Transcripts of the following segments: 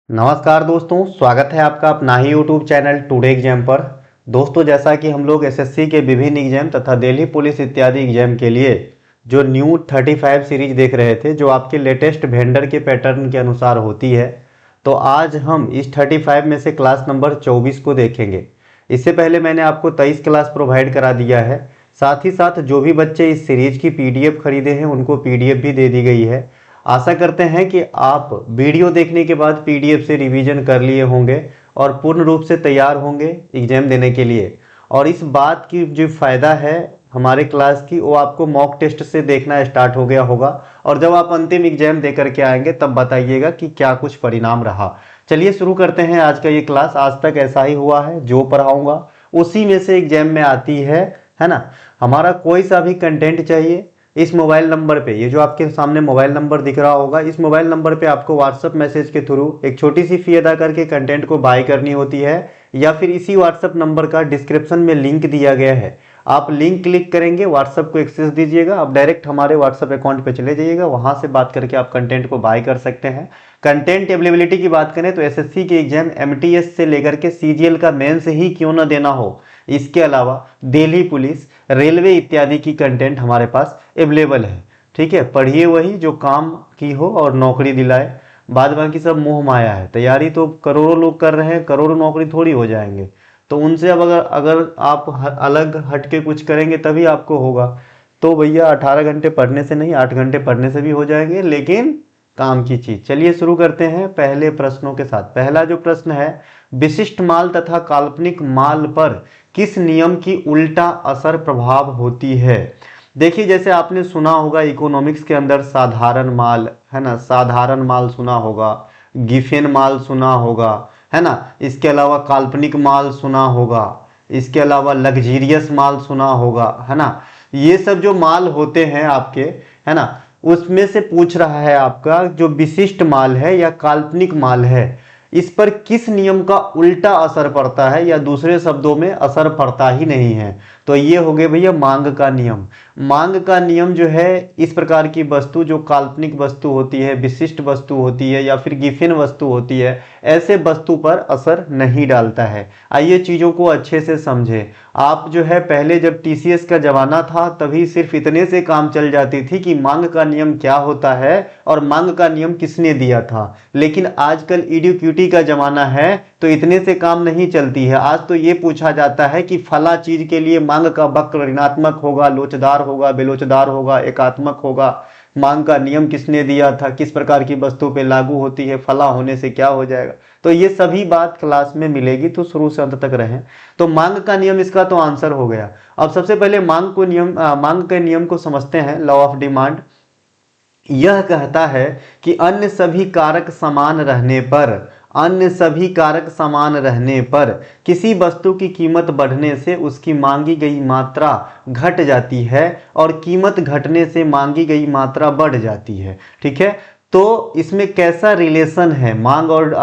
नमस्कार दोस्तों, स्वागत है आपका अपना ही यूट्यूब चैनल टुडे एग्जाम पर। दोस्तों, जैसा कि हम लोग एसएससी के विभिन्न एग्जाम तथा दिल्ली पुलिस इत्यादि एग्जाम के लिए जो न्यू 35 सीरीज देख रहे थे, जो आपके लेटेस्ट वेंडर के पैटर्न के अनुसार होती है, तो आज हम इस 35 में से क्लास नंबर 24 को देखेंगे। इससे पहले मैंने आपको 23 क्लास प्रोवाइड करा दिया है। साथ ही साथ जो भी बच्चे इस सीरीज की पीडीएफ खरीदे हैं उनको पीडीएफ भी दे दी गई है। आशा करते हैं कि आप वीडियो देखने के बाद पीडीएफ से रिवीजन कर लिए होंगे और पूर्ण रूप से तैयार होंगे एग्जाम देने के लिए। और इस बात की जो फ़ायदा है हमारे क्लास की, वो आपको मॉक टेस्ट से देखना स्टार्ट हो गया होगा और जब आप अंतिम एग्जाम दे करके आएंगे तब बताइएगा कि क्या कुछ परिणाम रहा। चलिए शुरू करते हैं आज का ये क्लास। आज तक ऐसा ही हुआ है, जो पढ़ाऊंगा उसी में से एग्जाम में आती है ना। हमारा कोई सा भी कंटेंट चाहिए, इस मोबाइल नंबर पे, ये जो आपके सामने मोबाइल नंबर दिख रहा होगा, इस मोबाइल नंबर पे आपको व्हाट्सएप मैसेज के थ्रू एक छोटी सी फी अदा करके कंटेंट को बाय करनी होती है, या फिर इसी व्हाट्सएप नंबर का डिस्क्रिप्शन में लिंक दिया गया है, आप लिंक क्लिक करेंगे, व्हाट्सएप को एक्सेस दीजिएगा, आप डायरेक्ट हमारे व्हाट्सएप अकाउंट पे चले जाइएगा, वहां से बात करके आप कंटेंट को बाय कर सकते हैं। कंटेंट अवेलेबिलिटी की बात करें तो एसएससी के एग्जाम एमटीएस से लेकर के सीजीएल का मेंस ही क्यों ना देना हो, इसके अलावा दिल्ली पुलिस, रेलवे इत्यादि की कंटेंट हमारे पास अवेलेबल है। ठीक है, पढ़िए वही जो काम की हो और नौकरी दिलाए, बाद बाकी सब मोह माया है। तैयारी तो करोड़ों लोग कर रहे हैं, करोड़ों नौकरी थोड़ी हो जाएंगे, तो उनसे अब अगर आप अलग हटके कुछ करेंगे तभी आपको होगा। तो भैया 18 घंटे पढ़ने से नहीं, 8 घंटे पढ़ने से भी हो जाएंगे, लेकिन काम की चीज। चलिए शुरू करते हैं पहले प्रश्नों के साथ। पहला जो प्रश्न है, विशिष्ट माल तथा काल्पनिक माल पर किस नियम की उल्टा असर प्रभाव होती है। देखिए, जैसे आपने सुना होगा इकोनॉमिक्स के अंदर साधारण माल, है ना, साधारण माल सुना होगा, गिफेन माल सुना होगा, है ना, इसके अलावा काल्पनिक माल सुना होगा, इसके अलावा लग्जीरियस माल सुना होगा, है ना। ये सब जो माल होते हैं आपके, है ना, उसमें से पूछ रहा है आपका जो विशिष्ट माल है या काल्पनिक माल है, इस पर किस नियम का उल्टा असर पड़ता है, या दूसरे शब्दों में असर पड़ता ही नहीं है। तो ये हो गए भैया मांग का नियम। मांग का नियम जो है, इस प्रकार की वस्तु जो काल्पनिक वस्तु होती है, विशिष्ट वस्तु होती है, या फिर गिफिन वस्तु होती है, ऐसे वस्तु पर असर नहीं डालता है। आइए चीजों को अच्छे से समझे। आप जो है पहले जब टीसीएस का जमाना था तभी सिर्फ इतने से काम चल जाती थी कि मांग का नियम क्या होता है और मांग का नियम किसने दिया था। लेकिन आजकल इडुक्यूटी का जमाना है तो इतने से काम नहीं चलती है। आज तो ये पूछा जाता है कि फला चीज के लिए मांग का वक्र ऋणात्मक होगा, लोचदार होगा, बेलोचदार होगा, एकात्मक होगा, मांग का नियम किसने दिया था, किस प्रकार की वस्तु पे लागू होती है, फला होने से क्या हो जाएगा। तो ये सभी बात क्लास में मिलेगी, तो शुरू से अंत तक रहें। तो मांग का नियम इसका तो आंसर हो गया। अब सबसे पहले मांग के नियम को समझते हैं। लॉ ऑफ डिमांड यह कहता है कि अन्य सभी कारक समान रहने पर किसी वस्तु की कीमत बढ़ने से उसकी मांगी गई मात्रा घट जाती है और कीमत घटने से मांगी गई मात्रा बढ़ जाती है। ठीक है, तो इसमें कैसा रिलेशन है, मांग और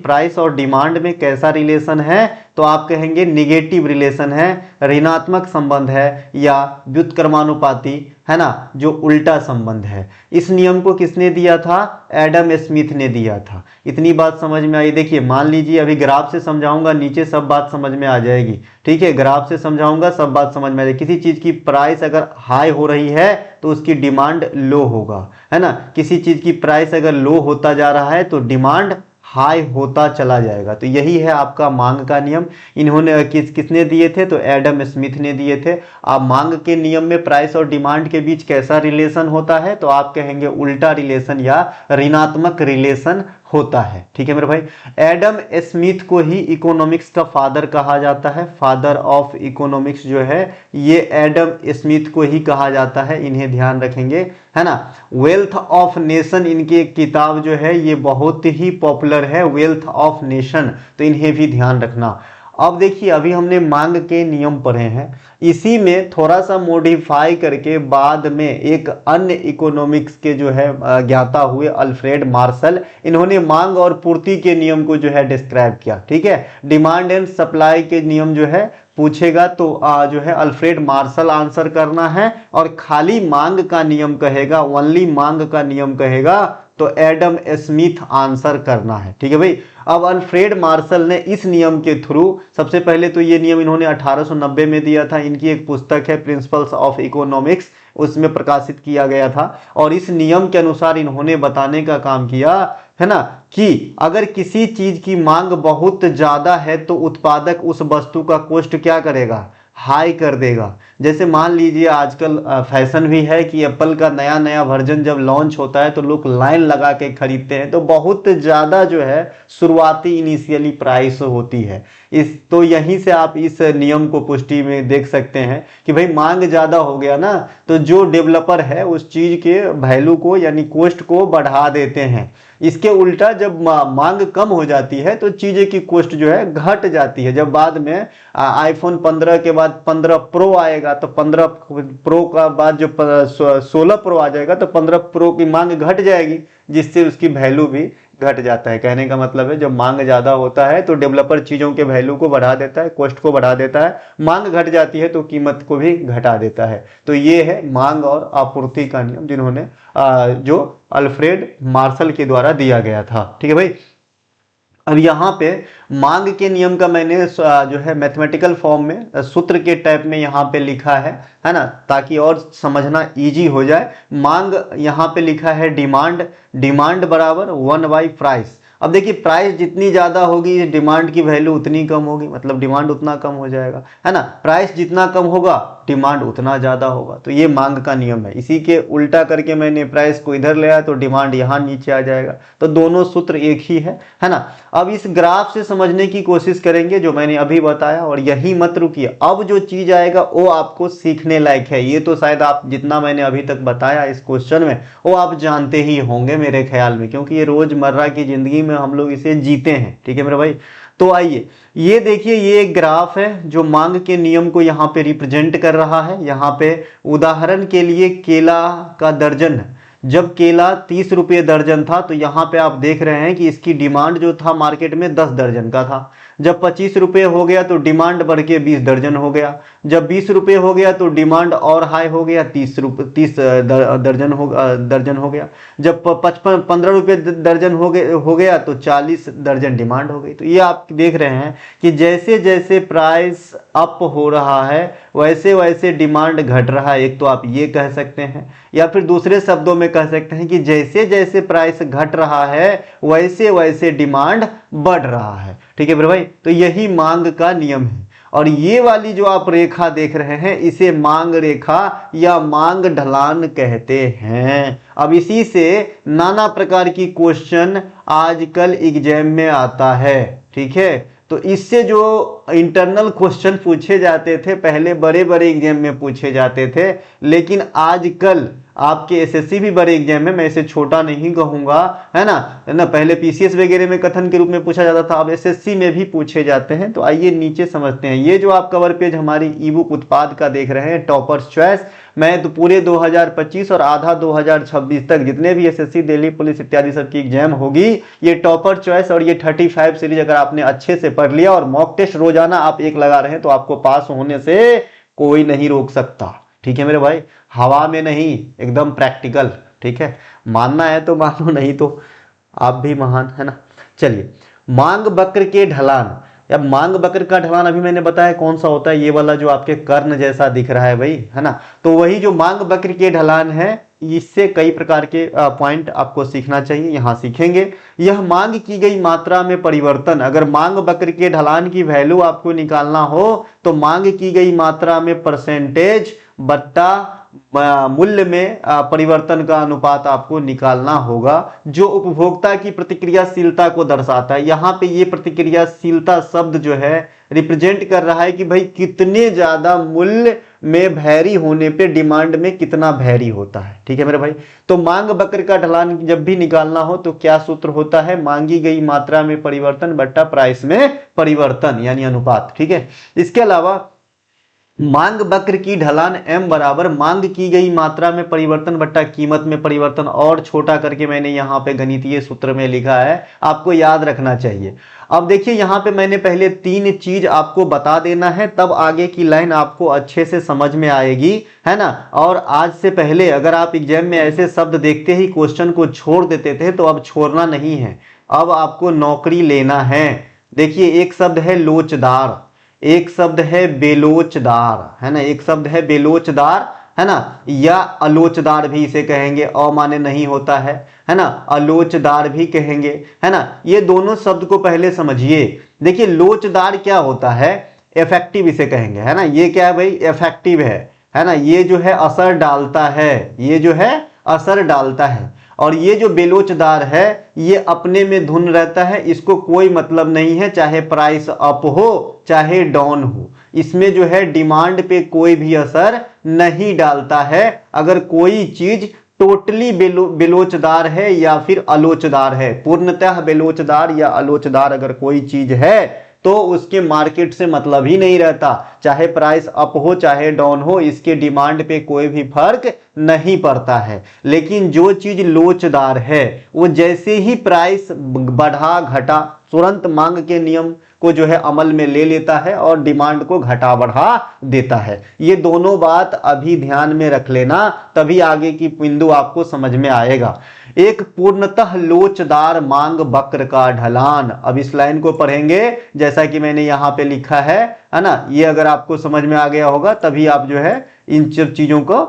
प्राइस और डिमांड में कैसा रिलेशन है, तो आप कहेंगे निगेटिव रिलेशन है, ऋणात्मक संबंध है, या व्युत्क्रमानुपाती, है ना, जो उल्टा संबंध है। इस नियम को किसने दिया था? एडम स्मिथ ने दिया था। इतनी बात समझ में आई। देखिए, मान लीजिए अभी ग्राफ से समझाऊंगा, नीचे सब बात समझ में आ जाएगी। ठीक है, ग्राफ से समझाऊंगा, सब बात समझ में आ जाएगी। किसी चीज की प्राइस अगर हाई हो रही है तो उसकी डिमांड लो होगा, है ना। किसी चीज की प्राइस अगर लो होता जा रहा है तो डिमांड हाई होता चला जाएगा। तो यही है आपका मांग का नियम। इन्होंने किसने दिए थे? तो एडम स्मिथ ने दिए थे। आप मांग के नियम में प्राइस और डिमांड के बीच कैसा रिलेशन होता है, तो आप कहेंगे उल्टा रिलेशन या ऋणात्मक रिलेशन होता है। ठीक है मेरे भाई, एडम स्मिथ को ही इकोनॉमिक्स का फादर कहा जाता है। फादर ऑफ इकोनॉमिक्स जो है ये एडम स्मिथ को ही कहा जाता है, इन्हें ध्यान रखेंगे, है ना। वेल्थ ऑफ नेशन इनकी एक किताब जो है ये बहुत ही पॉपुलर है, वेल्थ ऑफ नेशन, तो इन्हें भी ध्यान रखना। अब देखिए, अभी हमने मांग के नियम पढ़े हैं, इसी में थोड़ा सा मॉडिफाई करके बाद में एक अन्य इकोनॉमिक्स के जो है ज्ञाता हुए अल्फ्रेड मार्शल, इन्होंने मांग और पूर्ति के नियम को जो है डिस्क्राइब किया। ठीक है, डिमांड एंड सप्लाई के नियम जो है पूछेगा तो जो है अल्फ्रेड मार्शल आंसर करना है, और खाली मांग का नियम कहेगा, ओनली मांग का नियम कहेगा तो एडम स्मिथ आंसर करना है। ठीक है भाई। अब अल्फ्रेड मार्शल ने इस नियम के थ्रू, सबसे पहले तो ये नियम इन्होंने 1890 में दिया था, इनकी एक पुस्तक है प्रिंसिपल्स ऑफ इकोनॉमिक्स, उसमें प्रकाशित किया गया था। और इस नियम के अनुसार इन्होंने बताने का काम किया है ना कि अगर किसी चीज की मांग बहुत ज्यादा है तो उत्पादक उस वस्तु का कॉस्ट क्या करेगा, हाई कर देगा। जैसे मान लीजिए आजकल फैशन भी है कि एप्पल का नया नया वर्जन जब लॉन्च होता है तो लोग लाइन लगा के खरीदते हैं, तो बहुत ज़्यादा जो है शुरुआती इनिशियली प्राइस होती है। इस तो यहीं से आप इस नियम को पुष्टि में देख सकते हैं कि भाई मांग ज़्यादा हो गया ना, तो जो डेवलपर है उस चीज़ के वैल्यू को यानी कॉस्ट को बढ़ा देते हैं। इसके उल्टा जब मांग कम हो जाती है तो चीज़ें की कॉस्ट जो है घट जाती है। जब बाद में आईफोन 15 के बाद 15 प्रो आएगा तो 15 प्रो का बाद जो 16 प्रो आ जाएगा तो 15 प्रो की मांग घट जाएगी, जिससे उसकी वैल्यू भी घट जाता है। कहने का मतलब है जब मांग ज़्यादा होता है तो डेवलपर चीज़ों के वैल्यू को बढ़ा देता है, कॉस्ट को बढ़ा देता है, मांग घट जाती है तो कीमत को भी घटा देता है। तो ये है मांग और आपूर्ति का नियम जिन्होंने जो अल्फ्रेड मार्शल के द्वारा दिया गया था। ठीक है भाई। अब यहाँ पे मांग के नियम का मैंने जो है मैथमेटिकल फॉर्म में सूत्र के टाइप में यहाँ पे लिखा है ना, ताकि और समझना इजी हो जाए। मांग यहाँ पे लिखा है डिमांड, डिमांड बराबर 1/प्राइस। अब देखिए प्राइस जितनी ज़्यादा होगी डिमांड की वैल्यू उतनी कम होगी, मतलब डिमांड उतना कम हो जाएगा, है ना। प्राइस जितना कम होगा डिमांड उतना ज़्यादा होगा। तो ये मांग का नियम है। इसी के उल्टा करके मैंने प्राइस को इधर ले आया तो डिमांड यहाँ नीचे आ जाएगा। तो दोनों सूत्र एक ही है ना। अब इस ग्राफ से समझने की कोशिश करेंगे जो मैंने अभी बताया, और यही मत रुकिए, अब जो चीज़ आएगा वो आपको सीखने लायक है। ये तो शायद आप जितना मैंने अभी तक बताया इस क्वेश्चन में वो आप जानते ही होंगे मेरे ख्याल में, क्योंकि ये रोज़मर्रा की ज़िंदगी में हम लोग इसे जीते हैं। ठीक है मेरे भाई। तो आइए ये देखिए, ये एक ग्राफ है जो मांग के नियम को यहाँ पे रिप्रेजेंट कर रहा है। यहाँ पे उदाहरण के लिए केला का दर्जन, जब केला 30 रुपये दर्जन था तो यहाँ पे आप देख रहे हैं कि इसकी डिमांड जो था मार्केट में 10 दर्जन का था। जब 25 रुपये हो गया तो डिमांड बढ़ के 20 दर्जन हो गया। जब 20 रुपये हो गया तो डिमांड और हाई हो गया, 30 दर्जन हो गया। जब 15 रुपये दर्जन हो गया तो 40 दर्जन डिमांड हो गई। तो ये आप देख रहे हैं कि जैसे जैसे प्राइस अप हो रहा है वैसे वैसे डिमांड घट रहा है। एक तो आप ये कह सकते हैं, या फिर दूसरे शब्दों में कह सकते हैं कि जैसे जैसे प्राइस घट रहा है वैसे वैसे डिमांड बढ़ रहा है। ठीक है मेरे भाई। तो यही मांग का नियम है। और ये वाली जो आप रेखा देख रहे हैं इसे मांग रेखा या मांग ढलान कहते हैं। अब इसी से नाना प्रकार की क्वेश्चन आजकल एग्जाम में आता है। ठीक है। तो इससे जो इंटरनल क्वेश्चन पूछे जाते थे पहले बड़े बड़े एग्जाम में पूछे जाते थे, लेकिन आजकल आपके एसएससी भी बड़े एग्जाम में, मैं इसे छोटा नहीं कहूंगा, है ना। पहले पीसीएस वगैरह में कथन के रूप में पूछा जाता था, अब एसएससी में भी पूछे जाते हैं। तो आइए नीचे समझते हैं। ये जो आप कवर पेज हमारी ई बुक उत्पाद का देख रहे हैं, टॉपर्स चॉइस, मैं तो पूरे 2025 और आधा 2026 तक जितने भी एसएससी, दिल्ली पुलिस इत्यादि सब की एग्जाम होगी, ये टॉपर चॉइस और ये 35 सीरीज अगर आपने अच्छे से पढ़ लिया और मॉक टेस्ट रोजाना आप एक लगा रहे हैं तो आपको पास होने से कोई नहीं रोक सकता। ठीक है मेरे भाई। हवा में नहीं, एकदम प्रैक्टिकल। ठीक है। मानना है तो मानो, नहीं तो आप भी महान, है ना। चलिए, मांग वक्र के ढलान। अब मांग वक्र का ढलान अभी मैंने बताया कौन सा होता है, ये वाला जो आपके कर्ण जैसा दिख रहा है भाई, है ना। तो वही जो मांग वक्र के ढलान है, इससे कई प्रकार के पॉइंट आपको सीखना चाहिए, यहाँ सीखेंगे। यह मांग की गई मात्रा में परिवर्तन, अगर मांग वक्र के ढलान की वैल्यू आपको निकालना हो तो मांग की गई मात्रा में परसेंटेज बट्टा मूल्य में परिवर्तन का अनुपात आपको निकालना होगा, जो उपभोक्ता की प्रतिक्रियाशीलता को दर्शाता है। यहाँ पे ये प्रतिक्रियाशीलता शब्द जो है रिप्रेजेंट कर रहा है कि भाई कितने ज्यादा मूल्य में भैरी होने पे डिमांड में कितना भैरी होता है। ठीक है मेरे भाई। तो मांग वक्र का ढलान जब भी निकालना हो तो क्या सूत्र होता है, मांगी गई मात्रा में परिवर्तन बट्टा प्राइस में परिवर्तन यानी अनुपात। ठीक है। इसके अलावा मांग वक्र की ढलान m बराबर मांग की गई मात्रा में परिवर्तन बट्टा कीमत में परिवर्तन, और छोटा करके मैंने यहाँ पे गणितीय सूत्र में लिखा है, आपको याद रखना चाहिए। अब देखिए यहाँ पे मैंने पहले 3 चीज आपको बता देना है, तब आगे की लाइन आपको अच्छे से समझ में आएगी, है ना। और आज से पहले अगर आप एग्जाम में ऐसे शब्द देखते ही क्वेश्चन को छोड़ देते थे, तो अब छोड़ना नहीं है, अब आपको नौकरी लेना है। देखिए एक शब्द है लोचदार, एक शब्द है बेलोचदार, है ना, एक शब्द है बेलोचदार, है ना, या अलोचदार भी इसे कहेंगे, अ माने नहीं होता है ना, अलोचदार भी कहेंगे, है ना। ये दोनों शब्द को पहले समझिए। देखिए लोचदार क्या होता है, इफेक्टिव इसे कहेंगे, है ना, ये क्या है भाई, इफेक्टिव है ना, ये जो है असर डालता है, ये जो है असर डालता है। और ये जो बेलोचदार है ये अपने में धुन रहता है, इसको कोई मतलब नहीं है चाहे प्राइस अप हो चाहे डाउन हो, इसमें जो है डिमांड पे कोई भी असर नहीं डालता है। अगर कोई चीज टोटली बेलोचदार है या फिर अलोचदार है, पूर्णतः बेलोचदार या अलोचदार अगर कोई चीज है तो उसके मार्केट से मतलब ही नहीं रहता, चाहे प्राइस अप हो चाहे डाउन हो, इसके डिमांड पे कोई भी फर्क नहीं पड़ता है। लेकिन जो चीज लोचदार है वो जैसे ही प्राइस बढ़ा घटा तुरंत मांग के नियम को जो है अमल में ले लेता है और डिमांड को घटा बढ़ा देता है। ये दोनों बात अभी ध्यान में रख लेना, तभी आगे की बिंदु आपको समझ में आएगा। एक पूर्णतः लोचदार मांग वक्र का ढलान, अब इस लाइन को पढ़ेंगे जैसा कि मैंने यहाँ पे लिखा है ना, ये अगर आपको समझ में आ गया होगा तभी आप जो है इन सब चीजों को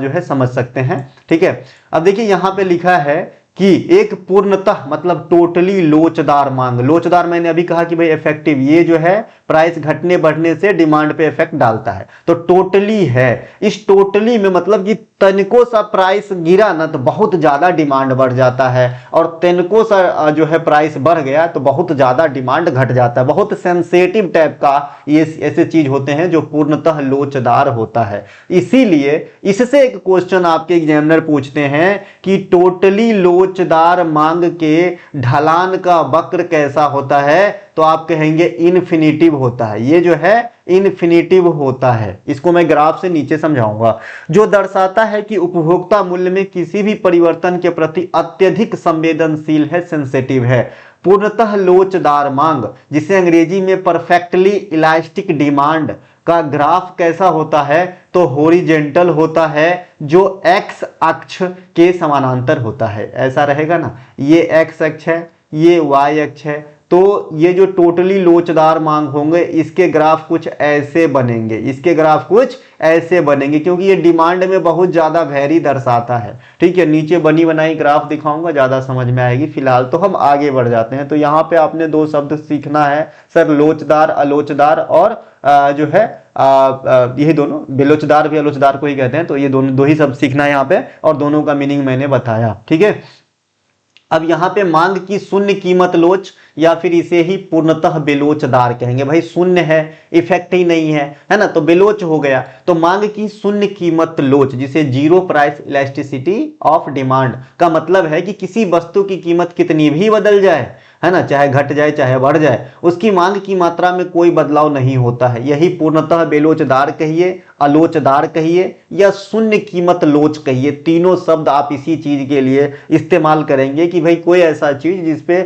जो है समझ सकते हैं, ठीक है। अब देखिए यहाँ पे लिखा है कि एक पूर्णतः मतलब टोटली लोचदार मांग, लोचदार मैंने अभी कहा कि भाई इफेक्टिव, ये जो है प्राइस घटने बढ़ने से डिमांड पे इफेक्ट डालता है, तो टोटली है। इस टोटली में मतलब कि तनिको सा प्राइस गिरा ना तो बहुत ज्यादा डिमांड बढ़ जाता है, और तनिको सा जो है प्राइस बढ़ गया तो बहुत ज्यादा डिमांड घट जाता है। बहुत सेंसेटिव टाइप का ये ऐसे चीज होते हैं जो पूर्णतः लोचदार होता है। इसीलिए इससे एक क्वेश्चन आपके एग्जामिनर पूछते हैं कि टोटली लोचदार मांग के ढलान का वक्र कैसा होता है, तो आप कहेंगे इन्फिनिटिव होता है। ये जो है इन्फिनिटिव होता है, इसको मैं ग्राफ से नीचे समझाऊंगा, जो दर्शाता है कि उपभोक्ता मूल्य में किसी भी परिवर्तन के प्रति अत्यधिक संवेदनशील है, सेंसिटिव है। पूर्णतः लोचदार मांग, जिसे अंग्रेजी में परफेक्टली इलास्टिक डिमांड का ग्राफ कैसा होता है, तो हॉरिजेंटल होता है, जो एक्स अक्ष के समानांतर होता है। ऐसा रहेगा ना, ये एक्स अक्ष है, ये वाई अक्ष है, तो ये जो टोटली लोचदार मांग होंगे इसके ग्राफ कुछ ऐसे बनेंगे, इसके ग्राफ कुछ ऐसे बनेंगे, क्योंकि ये डिमांड में बहुत ज्यादा वैरी दर्शाता है, ठीक है। नीचे बनी बनाई ग्राफ दिखाऊंगा, ज्यादा समझ में आएगी। फिलहाल तो हम आगे बढ़ जाते हैं। तो यहाँ पे आपने 2 शब्द सीखना है सर, लोचदार अलोचदार, और जो है यही दोनों, बेलोचदार भी अलोचदार को ही कहते हैं, तो ये दोनों 2 ही शब्द सीखना है यहाँ पे, और दोनों का मीनिंग मैंने बताया, ठीक है। अब यहाँ पे मांग की शून्य कीमत लोच, या फिर इसे ही पूर्णतः बेलोचदार कहेंगे। भाई शून्य है, इफेक्ट ही नहीं है ना, तो बेलोच हो गया। तो मांग की शून्य कीमत लोच, जिसे zero price elasticity of demand का मतलब है कि किसी वस्तु की कीमत कितनी भी बदल जाए, है ना, चाहे घट जाए चाहे बढ़ जाए, उसकी मांग की मात्रा में कोई बदलाव नहीं होता है। यही पूर्णतः बेलोचदार कहिए, अलोचदार कहिए, या शून्य कीमत लोच कहिए, तीनों शब्द आप इसी चीज के लिए इस्तेमाल करेंगे कि भाई कोई ऐसा चीज जिसपे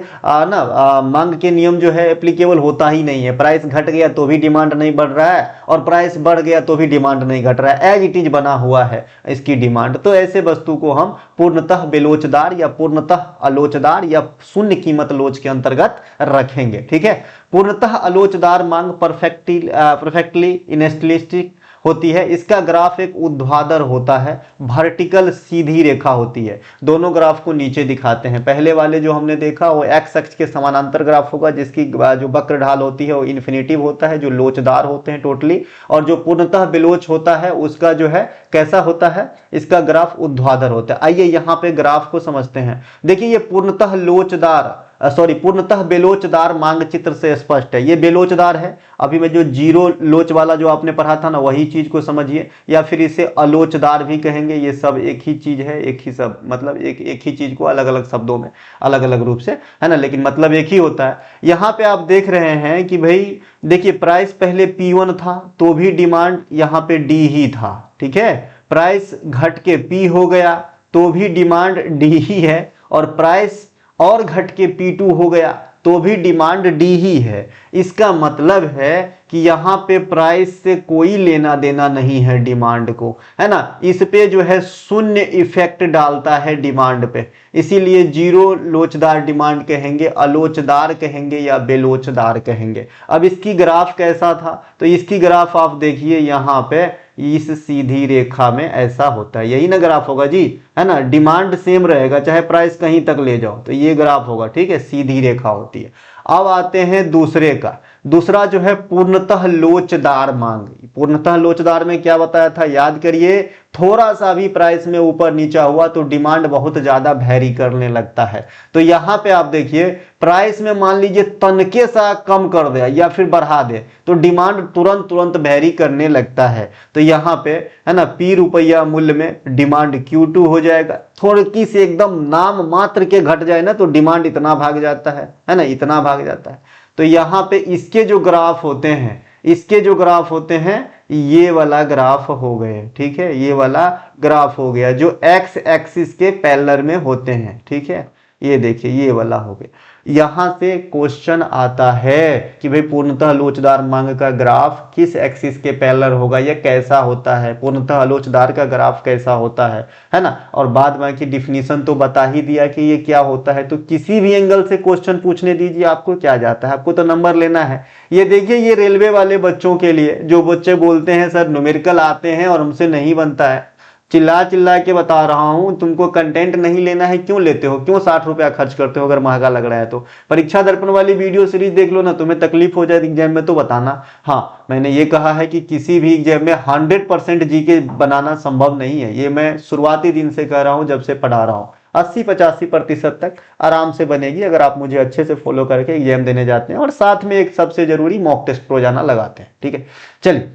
मांग के नियम जो है एप्लीकेबल होता ही नहीं है। प्राइस घट गया तो भी डिमांड नहीं बढ़ रहा है, और प्राइस बढ़ गया तो भी डिमांड नहीं घट रहा है, एज इट इज बना हुआ है इसकी डिमांड। तो ऐसे वस्तु को हम पूर्णतः बेलोचदार या पूर्णतः अलोचदार या शून्य कीमत लोच के अंतर्गत रखेंगे, ठीक है। पूर्णतः अलोचदार मांग परफेक्टली इनेस्टिलिस्टिक होती है। इसका ग्राफ एक ऊर्ध्वाधर होता है, वर्टिकल सीधी रेखा होती है। दोनों ग्राफ को नीचे दिखाते हैं। पहले वाले जो हमने देखा वो एक्स अक्ष के समानांतर ग्राफ होगा, जिसकी जो वक्र ढाल होती है वो इन्फिनिटिव होता है, जो लोचदार होते हैं टोटली, और जो पूर्णतः बेलोच होता है उसका जो है कैसा होता है, इसका ग्राफ ऊर्ध्वाधर होता है। आइए यहाँ पे ग्राफ को समझते हैं। देखिए ये पूर्णतः लोचदार सॉरी पूर्णतः बेलोचदार मांग चित्र से स्पष्ट है। ये बेलोचदार है। अभी मैं जो जीरो लोच वाला जो आपने पढ़ा था ना, वही चीज को समझिए, या फिर इसे अलोचदार भी कहेंगे। ये सब एक ही चीज है, एक ही सब मतलब एक ही चीज को अलग अलग शब्दों में अलग अलग रूप से, है ना, लेकिन मतलब एक ही होता है। यहाँ पे आप देख रहे हैं कि भाई देखिए प्राइस पहले P1 था तो भी डिमांड यहाँ पे D ही था, ठीक है। प्राइस घट के P हो गया तो भी डिमांड D ही है, और प्राइस और घट के P2 हो गया तो भी डिमांड D ही है। इसका मतलब है कि यहाँ पे प्राइस से कोई लेना देना नहीं है डिमांड को, है ना। इस पे जो है शून्य इफेक्ट डालता है डिमांड पे, इसीलिए जीरो लोचदार डिमांड कहेंगे, अलोचदार कहेंगे या बेलोचदार कहेंगे। अब इसकी ग्राफ कैसा था, तो इसकी ग्राफ आप देखिए यहाँ पे इस सीधी रेखा में ऐसा होता है, यही ना ग्राफ होगा जी, है ना। डिमांड सेम रहेगा चाहे प्राइस कहीं तक ले जाओ, तो ये ग्राफ होगा, ठीक है, सीधी रेखा होती है। अब आते हैं दूसरे का। दूसरा जो है पूर्णतः लोचदार मांग। पूर्णतः लोचदार में क्या बताया था, याद करिए, थोड़ा सा भी प्राइस में ऊपर नीचा हुआ तो डिमांड बहुत ज्यादा वैरी करने लगता है। तो यहाँ पे आप देखिए प्राइस में मान लीजिए तनके सा कम कर दे या फिर बढ़ा दे तो डिमांड तुरंत तुरंत वैरी करने लगता है। तो यहाँ पे है ना P रुपया मूल्य में डिमांड Q2 हो जाएगा। थोड़ी सी एकदम नाम मात्र के घट जाए ना तो डिमांड इतना भाग जाता है ना, इतना भाग जाता है। तो यहाँ पे इसके जो ग्राफ होते हैं, इसके जो ग्राफ होते हैं ये वाला ग्राफ हो गए, ठीक है, ये वाला ग्राफ हो गया जो एक्स एक्सिस के पैरेलल में होते हैं, ठीक है। ये देखिए ये वाला हो गया। यहां से क्वेश्चन आता है कि भाई पूर्णतः लोचदार मांग का ग्राफ किस एक्सिस के पैरेलल होगा, या कैसा होता है, पूर्णतः लोचदार का ग्राफ कैसा होता है ना। और बाद में की डिफिनीशन तो बता ही दिया कि ये क्या होता है। तो किसी भी एंगल से क्वेश्चन पूछने दीजिए, आपको क्या जाता है, आपको तो नंबर लेना है। ये देखिए ये रेलवे वाले बच्चों के लिए, जो बच्चे बोलते हैं सर न्यूमेरिकल आते हैं और हमसे नहीं बनता है, चिल्ला चिल्ला के बता रहा हूं, तुमको कंटेंट नहीं लेना है, क्यों लेते हो, क्यों 60 रुपया खर्च करते हो अगर महंगा लग रहा है तो। परीक्षा दर्पण वाली वीडियो सीरीज देख लो ना, तुम्हें तकलीफ हो जाए एग्जाम में तो बताना। हाँ मैंने ये कहा है कि किसी भी एग्जाम में 100% जीके बनाना संभव नहीं है, ये मैं शुरुआती दिन से कह रहा हूं, जब से पढ़ा रहा हूँ। 80-85% तक आराम से बनेगी अगर आप मुझे अच्छे से फॉलो करके एग्जाम देने जाते हैं, और साथ में एक सबसे जरूरी मॉक टेस्ट रोजाना लगाते हैं, ठीक है। चलिए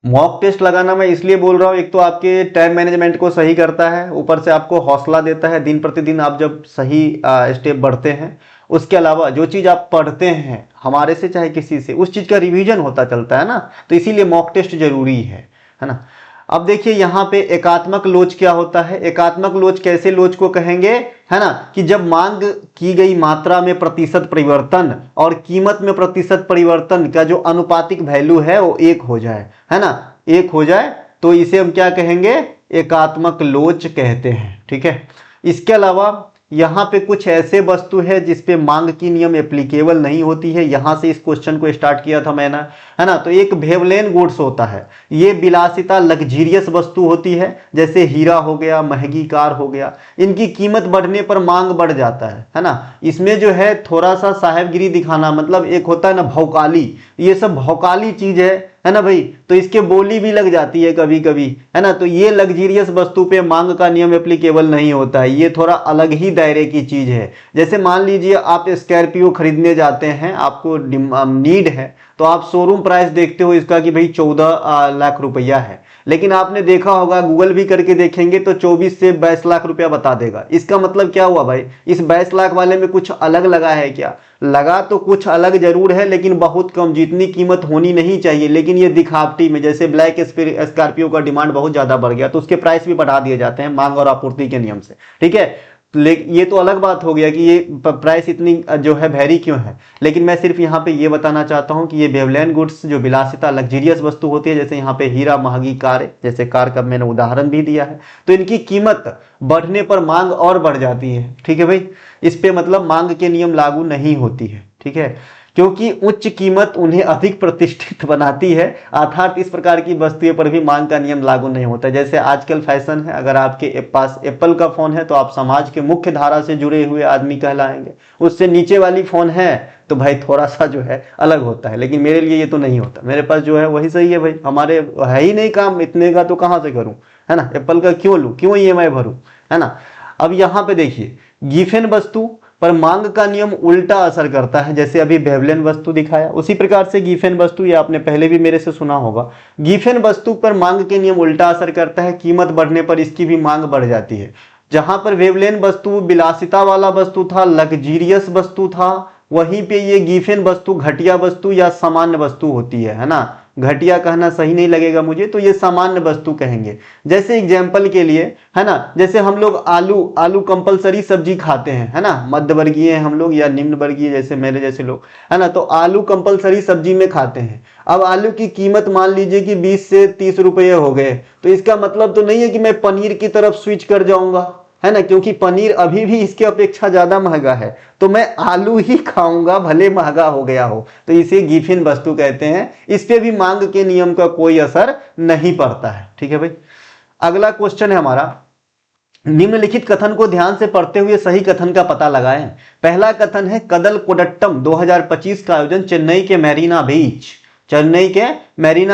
मॉक टेस्ट लगाना मैं इसलिए बोल रहा हूँ, एक तो आपके टाइम मैनेजमेंट को सही करता है, ऊपर से आपको हौसला देता है दिन प्रतिदिन आप जब सही स्टेप बढ़ते हैं। उसके अलावा जो चीज़ आप पढ़ते हैं हमारे से चाहे किसी से, उस चीज़ का रिवीजन होता चलता है ना, तो इसीलिए मॉक टेस्ट जरूरी है ना। अब देखिए यहाँ पे एकात्मक लोच क्या होता है। एकात्मक लोच कैसे लोच को कहेंगे, है ना, कि जब मांग की गई मात्रा में प्रतिशत परिवर्तन और कीमत में प्रतिशत परिवर्तन का जो अनुपातिक वैल्यू है वो 1 हो जाए, है ना, 1 हो जाए तो इसे हम क्या कहेंगे, एकात्मक लोच कहते हैं, ठीक है। इसके अलावा यहाँ पे कुछ ऐसे वस्तु है जिसपे मांग की नियम एप्लीकेबल नहीं होती है। यहां से इस क्वेश्चन को स्टार्ट किया था मैंने, है ना। तो एक वेवलेन गुड्स होता है, ये विलासिता लग्जीरियस वस्तु होती है, जैसे हीरा हो गया, महंगी कार हो गया। इनकी कीमत बढ़ने पर मांग बढ़ जाता है ना। इसमें जो है थोड़ा सा साहेबगिरी दिखाना, मतलब एक होता है ना भौकाली, ये सब भौकाली चीज है ना भाई, तो इसके बोली भी लग जाती है कभी कभी, है ना। तो ये लग्जीरियस वस्तु पे मांग का नियम एप्लीकेबल नहीं होता है, ये थोड़ा अलग ही दायरे की चीज है। जैसे मान लीजिए आप स्कॉर्पियो खरीदने जाते हैं, आपको नीड है, तो आप शोरूम प्राइस देखते हो इसका कि भाई 14 लाख रुपया है, लेकिन आपने देखा होगा गूगल भी करके देखेंगे तो 24 से 22 लाख रुपया बता देगा। इसका मतलब क्या हुआ भाई, इस 22 लाख वाले में कुछ अलग लगा है क्या, लगा तो कुछ अलग जरूर है लेकिन बहुत कम, जितनी कीमत होनी नहीं चाहिए। लेकिन ये दिखावटी में, जैसे ब्लैक स्कॉर्पियो का डिमांड बहुत ज्यादा बढ़ गया तो उसके प्राइस भी बढ़ा दिए जाते हैं मांग और आपूर्ति के नियम से, ठीक है। ये तो अलग बात हो गया कि ये प्राइस इतनी जो है वैरी क्यों है, लेकिन मैं सिर्फ यहाँ पे ये बताना चाहता हूँ कि ये वेवलेन गुड्स जो विलासिता लग्जीरियस वस्तु होती है, जैसे यहाँ पे हीरा, महंगी कार, जैसे कार का मैंने उदाहरण भी दिया है, तो इनकी कीमत बढ़ने पर मांग और बढ़ जाती है, ठीक है भाई। इस पे मतलब मांग के नियम लागू नहीं होती है, ठीक है, क्योंकि उच्च कीमत उन्हें अधिक प्रतिष्ठित बनाती है, अर्थात इस प्रकार की वस्तुओं पर भी मांग का नियम लागू नहीं होता। जैसे आजकल फैशन है, अगर आपके पास एप्पल का फोन है तो आप समाज के मुख्य धारा से जुड़े हुए आदमी कहलाएंगे, उससे नीचे वाली फोन है तो भाई थोड़ा सा जो है अलग होता है। लेकिन मेरे लिए ये तो नहीं होता, मेरे पास जो है वही सही है भाई, हमारे है ही नहीं काम इतने का तो कहाँ से करूँ, है ना, एप्पल का क्यों लूँ, क्यों EMI भरूँ, है ना। अब यहाँ पे देखिए गिफेन वस्तु पर मांग का नियम उल्टा असर करता है। जैसे अभी वेवलेन वस्तु दिखाया, उसी प्रकार से गिफेन वस्तु, ये आपने पहले भी मेरे से सुना होगा। गिफेन वस्तु पर मांग के नियम उल्टा असर करता है, कीमत बढ़ने पर इसकी भी मांग बढ़ जाती है। जहां पर वेवलेन वस्तु विलासिता वाला वस्तु था, लग्जीरियस वस्तु था, वहीं पे ये गिफेन वस्तु घटिया वस्तु या सामान्य वस्तु होती है ना। घटिया कहना सही नहीं लगेगा मुझे, तो ये सामान्य वस्तु कहेंगे। जैसे एग्जाम्पल के लिए, है ना, जैसे हम लोग आलू कंपलसरी सब्जी खाते हैं, है ना, मध्य वर्गीय हैं हम लोग या निम्न वर्गीय जैसे मेरे जैसे लोग, है ना, तो आलू कंपलसरी सब्जी में खाते हैं। अब आलू की कीमत मान लीजिए कि 20 से 30 रुपये हो गए, तो इसका मतलब तो नहीं है कि मैं पनीर की तरफ स्विच कर जाऊंगा, है ना, क्योंकि पनीर अभी भी इसके अपेक्षा ज्यादा महंगा है, तो मैं आलू ही खाऊंगा भले महंगा हो गया हो। तो इसे गिफिन वस्तु कहते हैं। इस पे भी मांग के नियम का कोई असर नहीं पड़ता है। ठीक है भाई। अगला क्वेश्चन है हमारा, निम्नलिखित कथन को ध्यान से पढ़ते हुए सही कथन का पता लगाएं। पहला कथन है, कदल कोडट्टम 2025 का आयोजन चेन्नई के मैरीना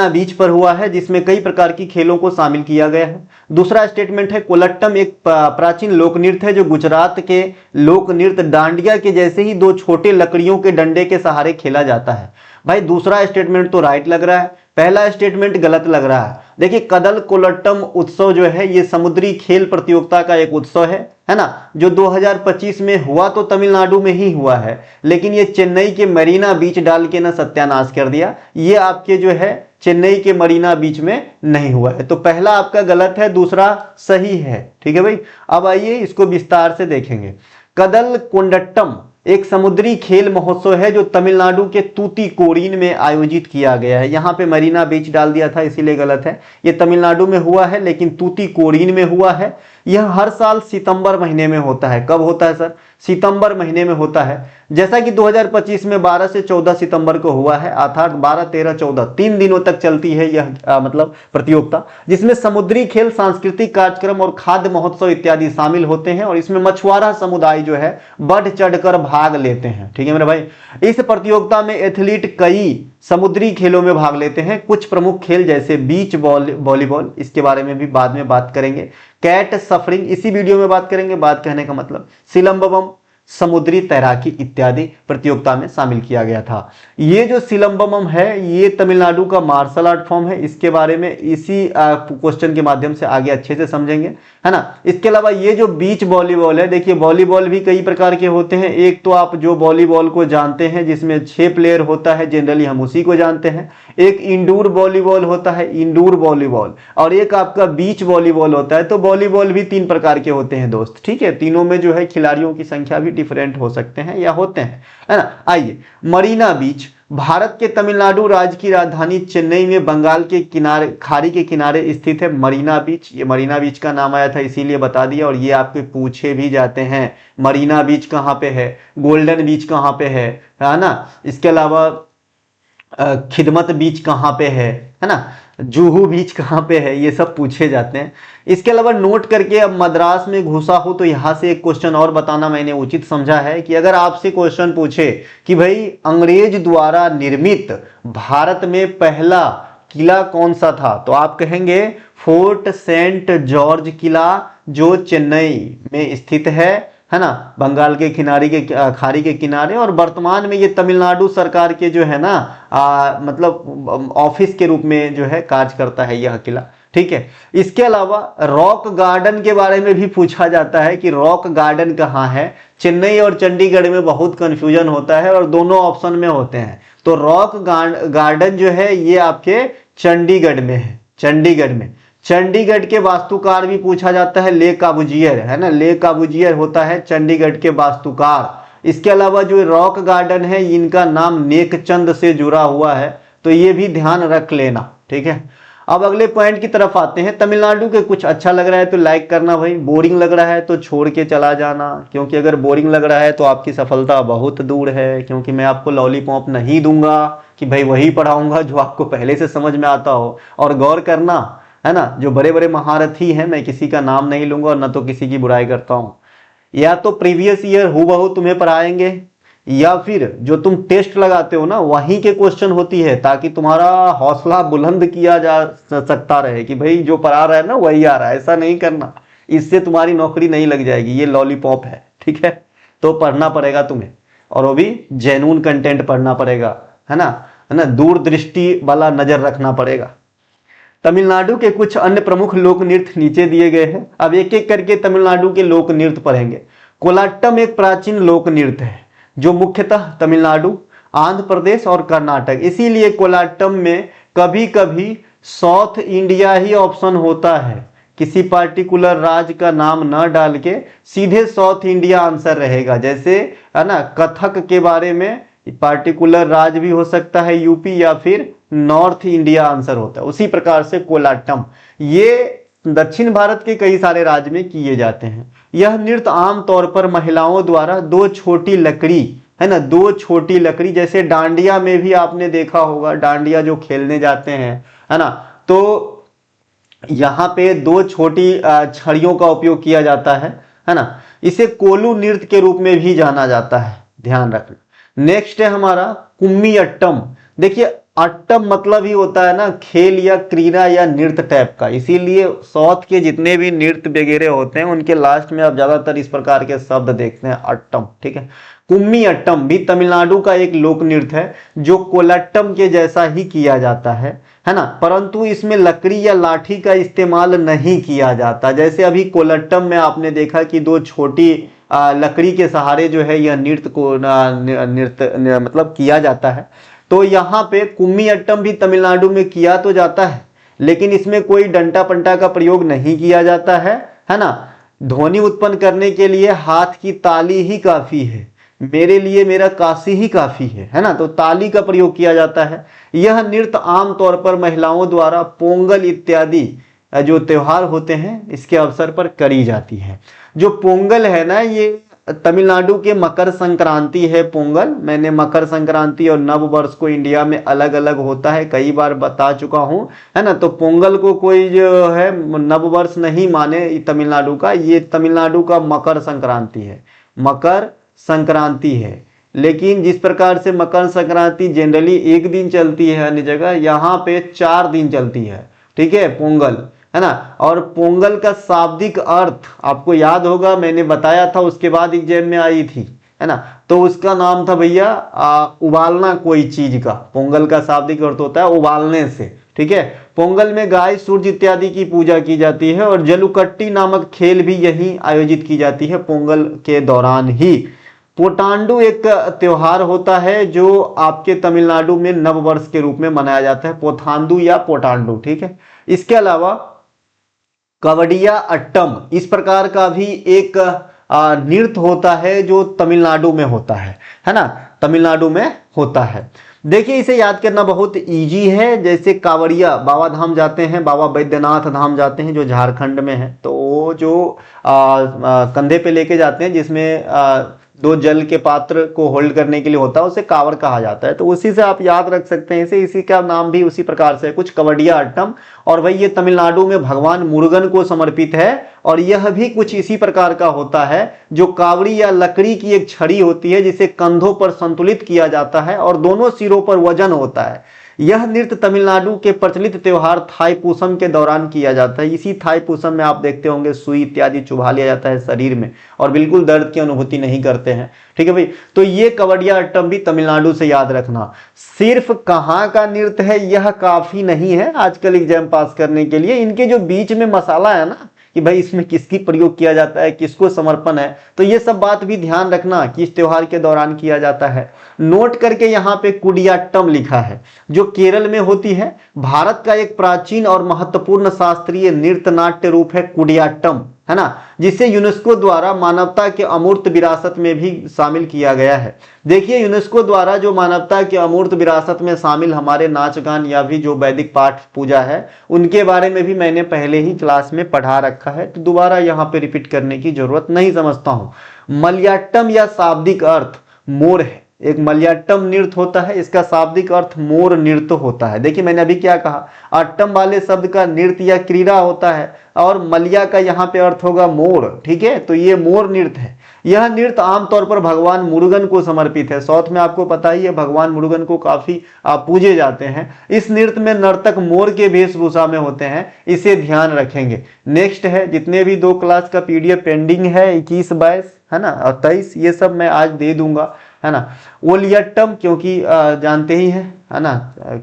बीच पर हुआ है, जिसमें कई प्रकार की खेलों को शामिल किया गया है। दूसरा स्टेटमेंट है, कोलट्टम एक प्राचीन लोक नृत्य है जो गुजरात के लोक नृत्य डांडिया के जैसे ही दो छोटे लकड़ियों के डंडे के सहारे खेला जाता है। भाई दूसरा स्टेटमेंट तो राइट लग रहा है, पहला स्टेटमेंट गलत लग रहा है। देखिए, कदल कोलट्टम उत्सव जो है ये समुद्री खेल प्रतियोगिता का एक उत्सव है ना, जो 2025 में हुआ तो तमिलनाडु में ही हुआ है, लेकिन ये चेन्नई के मरीना बीच डाल के ना सत्यानाश कर दिया। ये आपके जो है चेन्नई के मरीना बीच में नहीं हुआ है, तो पहला आपका गलत है, दूसरा सही है। ठीक है भाई। अब आइए इसको विस्तार से देखेंगे। कदल कोंडट्टम एक समुद्री खेल महोत्सव है जो तमिलनाडु के तूतीकोरिन में आयोजित किया गया है। यहाँ पे मरीना बीच डाल दिया था इसीलिए गलत है। ये तमिलनाडु में हुआ है लेकिन तूतीकोरिन में हुआ है। यह हर साल सितंबर महीने में होता है। कब होता है सर? सितंबर महीने में होता है। जैसा कि 2025 में 12 से 14 सितंबर को हुआ है, अर्थात 12, 13, 14 3 दिनों तक चलती है यह मतलब प्रतियोगिता, जिसमें समुद्री खेल, सांस्कृतिक कार्यक्रम और खाद्य महोत्सव इत्यादि शामिल होते हैं और इसमें मछुआरा समुदाय जो है बढ़ चढ़कर भाग लेते हैं। ठीक है मेरे भाई। इस प्रतियोगिता में एथलीट कई समुद्री खेलों में भाग लेते हैं। कुछ प्रमुख खेल जैसे बीच वॉलीबॉल, इसके बारे में भी बाद में बात करेंगे। कैट सफरिंग इसी वीडियो में बात करेंगे, बात कहने का मतलब सिलंबम, समुद्री तैराकी इत्यादि प्रतियोगिता में शामिल किया गया था। ये जो सिलंबम है ये तमिलनाडु का मार्शल आर्ट फॉर्म है। इसके बारे में इसी क्वेश्चन के माध्यम से आगे अच्छे से समझेंगे, है ना। इसके अलावा ये जो बीच वॉलीबॉल है, देखिए वॉलीबॉल भी कई प्रकार के होते हैं। एक तो आप जो वॉलीबॉल को जानते हैं जिसमें 6 प्लेयर होता है, जनरली हम उसी को जानते हैं। एक इंडोर वॉलीबॉल होता है, इंडोर वॉलीबॉल, और एक आपका बीच वॉलीबॉल होता है। तो वॉलीबॉल भी 3 प्रकार के होते हैं दोस्त। ठीक है, तीनों में जो है खिलाड़ियों की संख्या भी डिफरेंट हो सकते हैं या होते हैं, है ना। आइए, मरीना बीच भारत के तमिलनाडु राज्य की राजधानी चेन्नई में बंगाल के किनारे, खाड़ी के किनारे स्थित है मरीना बीच। ये मरीना बीच का नाम आया था इसीलिए बता दिया, और ये आपके पूछे भी जाते हैं मरीना बीच कहाँ पे है, गोल्डन बीच कहाँ पे है ना। इसके अलावा खिदमत बीच कहाँ पे है ना, जुहू बीच कहाँ पे है, ये सब पूछे जाते हैं। इसके अलावा नोट करके, अब मद्रास में घुसा हो तो यहाँ से एक क्वेश्चन और बताना मैंने उचित समझा है कि अगर आपसे क्वेश्चन पूछे कि भाई अंग्रेज द्वारा निर्मित भारत में पहला किला कौन सा था, तो आप कहेंगे फोर्ट सेंट जॉर्ज किला, जो चेन्नई में स्थित है ना, बंगाल के किनारे के खाड़ी के किनारे, और वर्तमान में ये तमिलनाडु सरकार के जो है ना मतलब ऑफिस के रूप में जो है कार्य करता है यह किला। ठीक है। इसके अलावा रॉक गार्डन के बारे में भी पूछा जाता है कि रॉक गार्डन कहाँ है। चेन्नई और चंडीगढ़ में बहुत कंफ्यूजन होता है और दोनों ऑप्शन में होते हैं। तो रॉक गार्डन जो है ये आपके चंडीगढ़ में है, चंडीगढ़ में। चंडीगढ़ के वास्तुकार भी पूछा जाता है, ले काबूजियर, है ना, ले काबूजियर होता है चंडीगढ़ के वास्तुकार। इसके अलावा जो रॉक गार्डन है इनका नाम नेकचंद से जुड़ा हुआ है, तो ये भी ध्यान रख लेना। ठीक है। अब अगले पॉइंट की तरफ आते हैं। तमिलनाडु के कुछ अच्छा लग रहा है तो लाइक करना भाई, बोरिंग लग रहा है तो छोड़ के चला जाना, क्योंकि अगर बोरिंग लग रहा है तो आपकी सफलता बहुत दूर है, क्योंकि मैं आपको लॉलीपॉप नहीं दूंगा कि भाई वही पढ़ाऊंगा जो आपको पहले से समझ में आता हो। और गौर करना, है ना, जो बड़े बड़े महारथी हैं, मैं किसी का नाम नहीं लूंगा और न तो किसी की बुराई करता हूं, या तो प्रीवियस ईयर हूबहू तुम्हें पढ़ाएंगे, या फिर जो तुम टेस्ट लगाते हो ना वहीं के क्वेश्चन होती है, ताकि तुम्हारा हौसला बुलंद किया जा सकता रहे कि भाई जो पढ़ा रहा है ना वही आ रहा है। ऐसा नहीं करना, इससे तुम्हारी नौकरी नहीं लग जाएगी, ये लॉलीपॉप है। ठीक है। तो पढ़ना पड़ेगा तुम्हें, और वो भी जेन्युइन कंटेंट पढ़ना पड़ेगा, है ना, दूरदृष्टि वाला नजर रखना पड़ेगा। तमिलनाडु के कुछ अन्य प्रमुख लोक नृत्य नीचे दिए गए हैं। अब एक एक करके तमिलनाडु के लोक नृत्य पढ़ेंगे। कोलाट्टम एक प्राचीन लोक नृत्य है जो मुख्यतः तमिलनाडु, आंध्र प्रदेश और कर्नाटक, इसीलिए कोलाट्टम में कभी कभी साउथ इंडिया ही ऑप्शन होता है, किसी पार्टिकुलर राज्य का नाम न डाल के सीधे साउथ इंडिया आंसर रहेगा। जैसे है ना, कथक के बारे में पार्टिकुलर राज्य भी हो सकता है यूपी, या फिर नॉर्थ इंडिया आंसर होता है। उसी प्रकार से कोलाट्टम ये दक्षिण भारत के कई सारे राज्य में किए जाते हैं। यह नृत्य आमतौर पर महिलाओं द्वारा दो छोटी लकड़ी, है ना, दो छोटी लकड़ी, जैसे डांडिया में भी आपने देखा होगा, डांडिया जो खेलने जाते हैं, है ना, तो यहाँ पे दो छोटी छड़ियों का उपयोग किया जाता है ना। इसे कोलू नृत्य के रूप में भी जाना जाता है, ध्यान रखना। नेक्स्ट है हमारा कुम्मी अट्टम। देखिए अट्टम मतलब ही होता है ना खेल या क्रीड़ा या नृत्य टाइप का, इसीलिए साउथ के जितने भी नृत्य वगैरह होते हैं उनके लास्ट में आप ज्यादातर इस प्रकार के शब्द देखते हैं, अट्टम, ठीक है। कुम्मी अट्टम भी तमिलनाडु का एक लोक नृत्य है जो कोलाट्टम के जैसा ही किया जाता है ना, परंतु इसमें लकड़ी या लाठी का इस्तेमाल नहीं किया जाता। जैसे अभी कोलाट्टम में आपने देखा कि दो छोटी लकड़ी के सहारे जो है यह नृत्य को नृत्य मतलब किया जाता है, तो यहाँ पे कुम्मी अट्टम भी तमिलनाडु में किया तो जाता है, लेकिन इसमें कोई डंटा पंटा का प्रयोग नहीं किया जाता है ना। ध्वनि उत्पन्न करने के लिए हाथ की ताली ही काफी है, मेरे लिए मेरा काशी ही काफी है ना, तो ताली का प्रयोग किया जाता है। यह नृत्य आमतौर पर महिलाओं द्वारा पोंगल इत्यादि जो त्योहार होते हैं इसके अवसर पर करी जाती है। जो पोंगल है ना, ये तमिलनाडु के मकर संक्रांति है पोंगल। मैंने मकर संक्रांति और नव वर्ष को इंडिया में अलग अलग होता है कई बार बता चुका हूं, है ना, तो पोंगल को कोई जो है नव वर्ष नहीं माने तमिलनाडु का, ये तमिलनाडु का मकर संक्रांति है, मकर संक्रांति है। लेकिन जिस प्रकार से मकर संक्रांति जनरली एक दिन चलती है अन्य जगह, यहाँ पे 4 दिन चलती है, ठीक है, पोंगल, है ना। और पोंगल का शाब्दिक अर्थ आपको याद होगा, मैंने बताया था, उसके बाद एग्जाम में आई थी, है ना, तो उसका नाम था भैया उबालना कोई चीज का। पोंगल का शाब्दिक अर्थ होता है उबालने से, ठीक है। पोंगल में गाय, सूर्य इत्यादि की पूजा की जाती है और जलुकट्टी नामक खेल भी यही आयोजित की जाती है पोंगल के दौरान ही। पोटांडु एक त्योहार होता है जो आपके तमिलनाडु में नव वर्ष के रूप में मनाया जाता है, पोथांडु या पोटांडु, ठीक है। इसके अलावा कवडिया अट्टम इस प्रकार का भी एक नृत्य होता है जो तमिलनाडु में होता है ना, तमिलनाडु में होता है। देखिए इसे याद करना बहुत इजी है। जैसे कांवड़िया बाबा धाम जाते हैं, बाबा बैद्यनाथ धाम जाते हैं जो झारखंड में है, तो वो जो कंधे पे लेके जाते हैं जिसमें 2 जल के पात्र को होल्ड करने के लिए होता है, उसे कावड़ कहा जाता है, तो उसी से आप याद रख सकते हैं इसे, इसी का नाम भी उसी प्रकार से कुछ कवडिया अट्टम। और वही ये तमिलनाडु में भगवान मुरुगन को समर्पित है और यह भी कुछ इसी प्रकार का होता है जो कावड़ी या लकड़ी की एक छड़ी होती है जिसे कंधों पर संतुलित किया जाता है और दोनों सिरों पर वजन होता है। यह नृत्य तमिलनाडु के प्रचलित त्योहार थाईपुसम के दौरान किया जाता है। इसी थाईपुसम में आप देखते होंगे सुई इत्यादि चुभा लिया जाता है शरीर में और बिल्कुल दर्द की अनुभूति नहीं करते हैं, ठीक है भाई। तो ये कवडिया अट्टम भी तमिलनाडु से याद रखना। सिर्फ कहाँ का नृत्य है यह काफी नहीं है आजकल एग्जाम पास करने के लिए, इनके जो बीच में मसाला है ना कि भाई इसमें किसकी प्रयोग किया जाता है, किसको समर्पण है, तो ये सब बात भी ध्यान रखना कि इस त्योहार के दौरान किया जाता है। नोट करके यहाँ पे कुडियाट्टम लिखा है जो केरल में होती है। भारत का एक प्राचीन और महत्वपूर्ण शास्त्रीय नृत्य नाट्य रूप है कुडियाट्टम, है ना, जिसे यूनेस्को द्वारा मानवता के अमूर्त विरासत में भी शामिल किया गया है। देखिए यूनेस्को द्वारा जो मानवता के अमूर्त विरासत में शामिल हमारे नाच गान या भी जो वैदिक पाठ पूजा है उनके बारे में भी मैंने पहले ही क्लास में पढ़ा रखा है, तो दोबारा यहाँ पे रिपीट करने की जरूरत नहीं समझता हूँ। मलयाट्टम या शाब्दिक अर्थ मोर है, एक मलयाट्टम नृत्य होता है, इसका शाब्दिक अर्थ मोर नृत्य होता है। देखिए मैंने अभी क्या कहा, अट्टम वाले शब्द का नृत्य या क्रीड़ा होता है और मलिया का यहाँ पे अर्थ होगा मोर, ठीक है, तो ये मोर नृत्य है। यह नृत्य आमतौर पर भगवान मुरुगन को समर्पित है। साउथ में आपको पता ही है भगवान मुरुगन को काफी पूजे जाते हैं। इस नृत्य में नर्तक मोर के वेशभूषा में होते हैं, इसे ध्यान रखेंगे। नेक्स्ट है, जितने भी 2 क्लास का पीडीएफ पेंडिंग है 21, 22 है ना और 23, ये सब मैं आज दे दूंगा, है ना। ओलियट्टम, क्योंकि जानते ही हैं, है ना,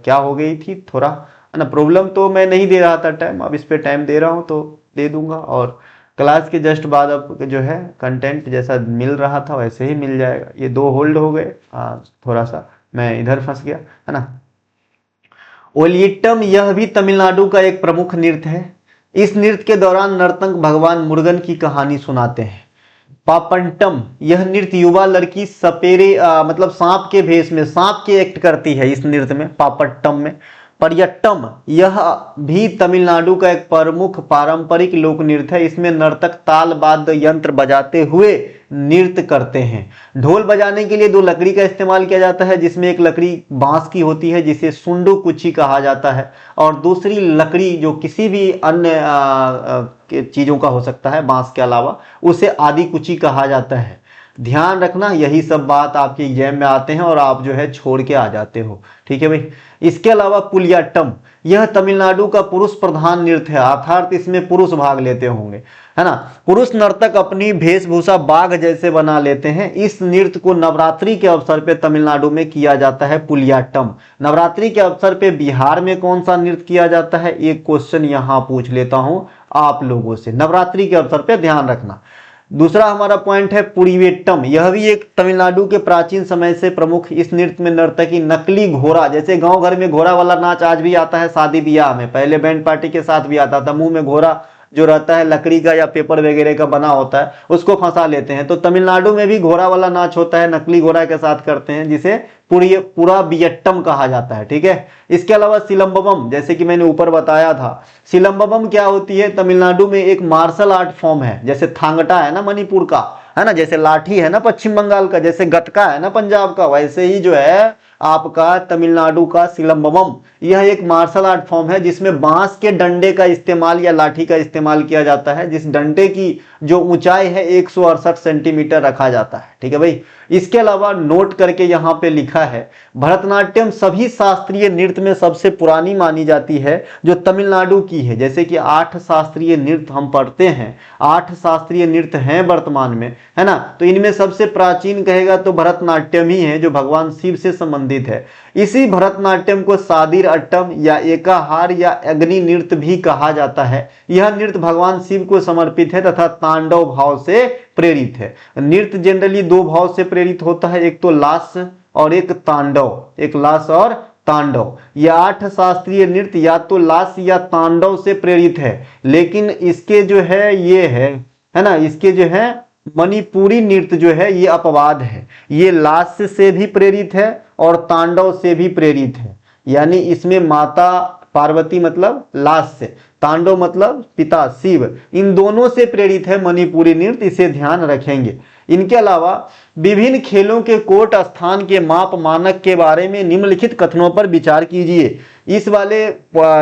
क्या हो गई थी थोड़ा, है ना, प्रॉब्लम, तो मैं नहीं दे रहा था टाइम, अब इस पे टाइम दे रहा हूँ तो दे दूंगा। और क्लास के जस्ट बाद अब जो है कंटेंट जैसा मिल रहा था वैसे ही मिल जाएगा। ये 2 होल्ड हो गए, थोड़ा सा मैं इधर फंस गया, है ना। ओलियट्टम, यह भी तमिलनाडु का एक प्रमुख नृत्य है। इस नृत्य के दौरान नर्तक भगवान मुरुगन की कहानी सुनाते हैं। पापंटम, यह नृत्य युवा लड़की सपेरे मतलब सांप के भेष में सांप के एक्ट करती है इस नृत्य में, पापट्टम में। परियट्टम, यह भी तमिलनाडु का एक प्रमुख पारंपरिक लोक नृत्य है। इसमें नर्तक ताल वाद्य यंत्र बजाते हुए नृत्य करते हैं। ढोल बजाने के लिए 2 लकड़ी का इस्तेमाल किया जाता है, जिसमें एक लकड़ी बांस की होती है जिसे सुंडू कुची कहा जाता है, और दूसरी लकड़ी जो किसी भी अन्य चीजों का हो सकता है बांस के अलावा, उसे आदि कुची कहा जाता है। ध्यान रखना, यही सब बात आपके एग्जाम में आते हैं और आप जो है छोड़ के आ जाते हो, ठीक है भाई। इसके अलावा पुलियाट्टम, यह तमिलनाडु का पुरुष प्रधान नृत्य है, अर्थात इसमें पुरुष भाग लेते होंगे, है ना। पुरुष नर्तक अपनी वेशभूषा बाघ जैसे बना लेते हैं। इस नृत्य को नवरात्रि के अवसर पे तमिलनाडु में किया जाता है, पुलियाट्टम। नवरात्रि के अवसर पे बिहार में कौन सा नृत्य किया जाता है, एक क्वेश्चन यहां पूछ लेता हूं आप लोगों से, नवरात्रि के अवसर पे ध्यान रखना। दूसरा हमारा पॉइंट है पुरीवेट्टम, यह भी एक तमिलनाडु के प्राचीन समय से प्रमुख। इस नृत्य में नर्तकी नकली घोड़ा, जैसे गांव घर में घोड़ा वाला नाच आज भी आता है शादी ब्याह में, पहले बैंड पार्टी के साथ भी आता था, मुंह में घोड़ा जो रहता है लकड़ी का या पेपर वगैरह का बना होता है, उसको फंसा लेते हैं। तो तमिलनाडु में भी घोड़ा वाला नाच होता है, नकली घोड़ा के साथ करते हैं, जिसे पुराबियट्टम कहा जाता है, ठीक है। इसके अलावा सिलंबम, जैसे कि मैंने ऊपर बताया था, सिलंबम क्या होती है, तमिलनाडु में एक मार्शल आर्ट फॉर्म है। जैसे थांगटा है ना मणिपुर का, है ना, जैसे लाठी है ना पश्चिम बंगाल का, जैसे गटका है ना पंजाब का, वैसे ही जो है आपका तमिलनाडु का सिलंबम, यह एक मार्शल आर्ट फॉर्म है जिसमें बांस के डंडे का इस्तेमाल या लाठी का इस्तेमाल किया जाता है, जिस डंडे की जो ऊंचाई है 168 सेंटीमीटर रखा जाता है, ठीक है भाई। इसके अलावा नोट करके यहाँ पे लिखा है, भरतनाट्यम सभी शास्त्रीय नृत्य में सबसे पुरानी मानी जाती है जो तमिलनाडु की है। जैसे कि 8 शास्त्रीय नृत्य हम पढ़ते हैं, 8 शास्त्रीय नृत्य हैं वर्तमान में, है ना, तो इनमें सबसे प्राचीन कहेगा तो भरतनाट्यम ही है जो भगवान शिव से संबंधित है। इसी भरतनाट्यम को सादिर अट्टम या एकाहार या अग्नि नृत्य भी कहा जाता है। यह नृत्य भगवान शिव को समर्पित है तथा तांडव भाव से प्रेरित है। नृत्य जनरली 2 भाव से प्रेरित होता है, एक तो लास और एक तांडव, एक लास और तांडव। यह 8 शास्त्रीय नृत्य या तो लास या तांडव से प्रेरित है, लेकिन इसके जो है ये है ना, इसके जो है मणिपुरी नृत्य जो है ये अपवाद है, ये लास से भी प्रेरित है और तांडव से भी प्रेरित है। यानी इसमें माता पार्वती मतलब लास से, तांडव मतलब पिता शिव, इन दोनों से प्रेरित है मणिपुरी नृत्य, इसे ध्यान रखेंगे। इनके अलावा विभिन्न खेलों के कोर्ट स्थान के माप मानक के बारे में निम्नलिखित कथनों पर विचार कीजिए। इस वाले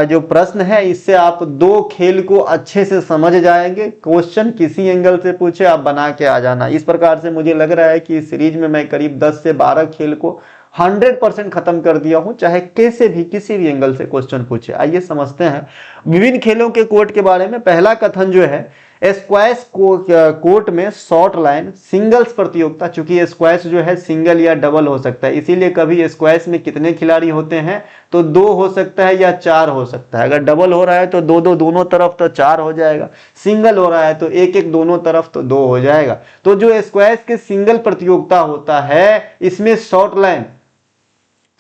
जो प्रश्न है इससे आप 2 खेल को अच्छे से समझ जाएंगे। क्वेश्चन किसी एंगल से पूछे आप बना के आ जाना। इस प्रकार से मुझे लग रहा है कि इस सीरीज में मैं करीब 10 से 12 खेल को 100% खत्म कर दिया हूं, चाहे कैसे भी किसी भी एंगल से क्वेश्चन पूछे। आइए समझते हैं विभिन्न खेलों के कोर्ट के बारे में। पहला कथन जो है, स्क्वैश कोर्ट में शॉर्ट लाइन सिंगल्स प्रतियोगिता, चूंकि स्क्वैश जो है सिंगल या डबल हो सकता है, इसीलिए कभी स्क्वैश में कितने खिलाड़ी होते हैं तो 2 हो सकता है या 4 हो सकता है। अगर डबल हो रहा है तो 2-2 दोनों तरफ तो 4 हो जाएगा, सिंगल हो रहा है तो 1-1 दोनों तरफ तो 2 हो जाएगा। तो जो स्क्वैश के सिंगल प्रतियोगिता होता है इसमें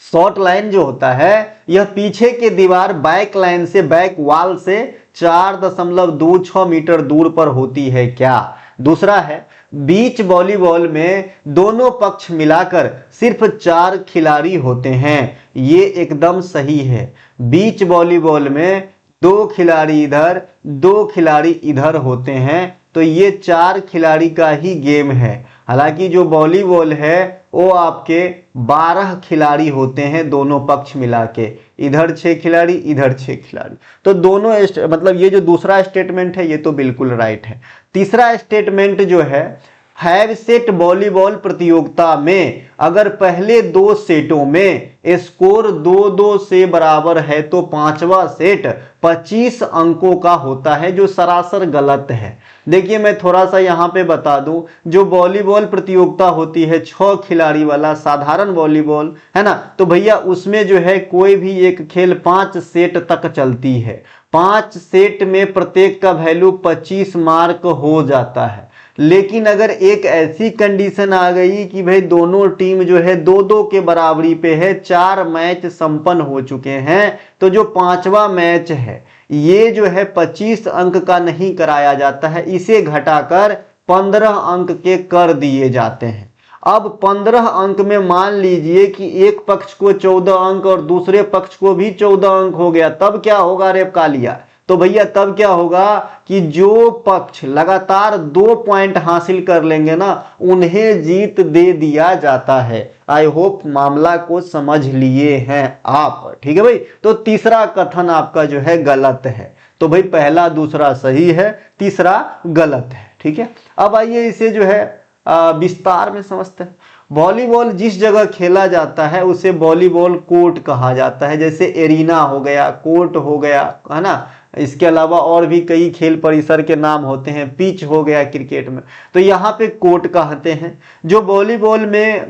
शॉर्ट लाइन जो होता है यह पीछे के दीवार बैक लाइन से, बैक वॉल से 4.26 मीटर दूर पर होती है क्या। दूसरा है, बीच वॉलीबॉल में दोनों पक्ष मिलाकर सिर्फ 4 खिलाड़ी होते हैं। ये एकदम सही है। बीच वॉलीबॉल में 2 खिलाड़ी इधर 2 खिलाड़ी इधर होते हैं, तो ये 4 खिलाड़ी का ही गेम है। हालांकि जो वॉलीबॉल है वो आपके 12 खिलाड़ी होते हैं दोनों पक्ष मिला के, इधर 6 खिलाड़ी इधर 6 खिलाड़ी। तो दोनों मतलब ये जो दूसरा स्टेटमेंट है ये तो बिल्कुल राइट है। तीसरा स्टेटमेंट जो है, 5 सेट वॉलीबॉल प्रतियोगिता में अगर पहले 2 सेटों में स्कोर 2-2 से बराबर है तो पांचवा सेट 25 अंकों का होता है, जो सरासर गलत है। देखिए मैं थोड़ा सा यहाँ पे बता दूं, जो वॉलीबॉल प्रतियोगिता होती है 6 खिलाड़ी वाला साधारण वॉलीबॉल है ना, तो भैया उसमें जो है कोई भी एक खेल 5 सेट तक चलती है। 5 सेट में प्रत्येक का वैल्यू 25 मार्क हो जाता है। लेकिन अगर एक ऐसी कंडीशन आ गई कि भाई दोनों टीम जो है 2-2 के बराबरी पे है, 4 मैच संपन्न हो चुके हैं, तो जो 5वां मैच है ये जो है 25 अंक का नहीं कराया जाता है, इसे घटाकर 15 अंक के कर दिए जाते हैं। अब 15 अंक में मान लीजिए कि एक पक्ष को 14 अंक और दूसरे पक्ष को भी 14 अंक हो गया, तब क्या होगा रे कालिया? तो भैया तब क्या होगा कि जो पक्ष लगातार 2 पॉइंट हासिल कर लेंगे ना, उन्हें जीत दे दिया जाता है। आई होप मामला को समझ लिए हैं आप, ठीक है भाई। तो तीसरा कथन आपका जो है गलत है। तो भाई पहला दूसरा सही है, तीसरा गलत है, ठीक है। अब आइए इसे जो है विस्तार में समझते हैं। वॉलीबॉल जिस जगह खेला जाता है उसे वॉलीबॉल कोर्ट कहा जाता है, जैसे एरिना हो गया, कोर्ट हो गया, है ना। इसके अलावा और भी कई खेल परिसर के नाम होते हैं, पिच हो गया क्रिकेट में, तो यहाँ पे कोर्ट कहते हैं। जो वॉलीबॉल में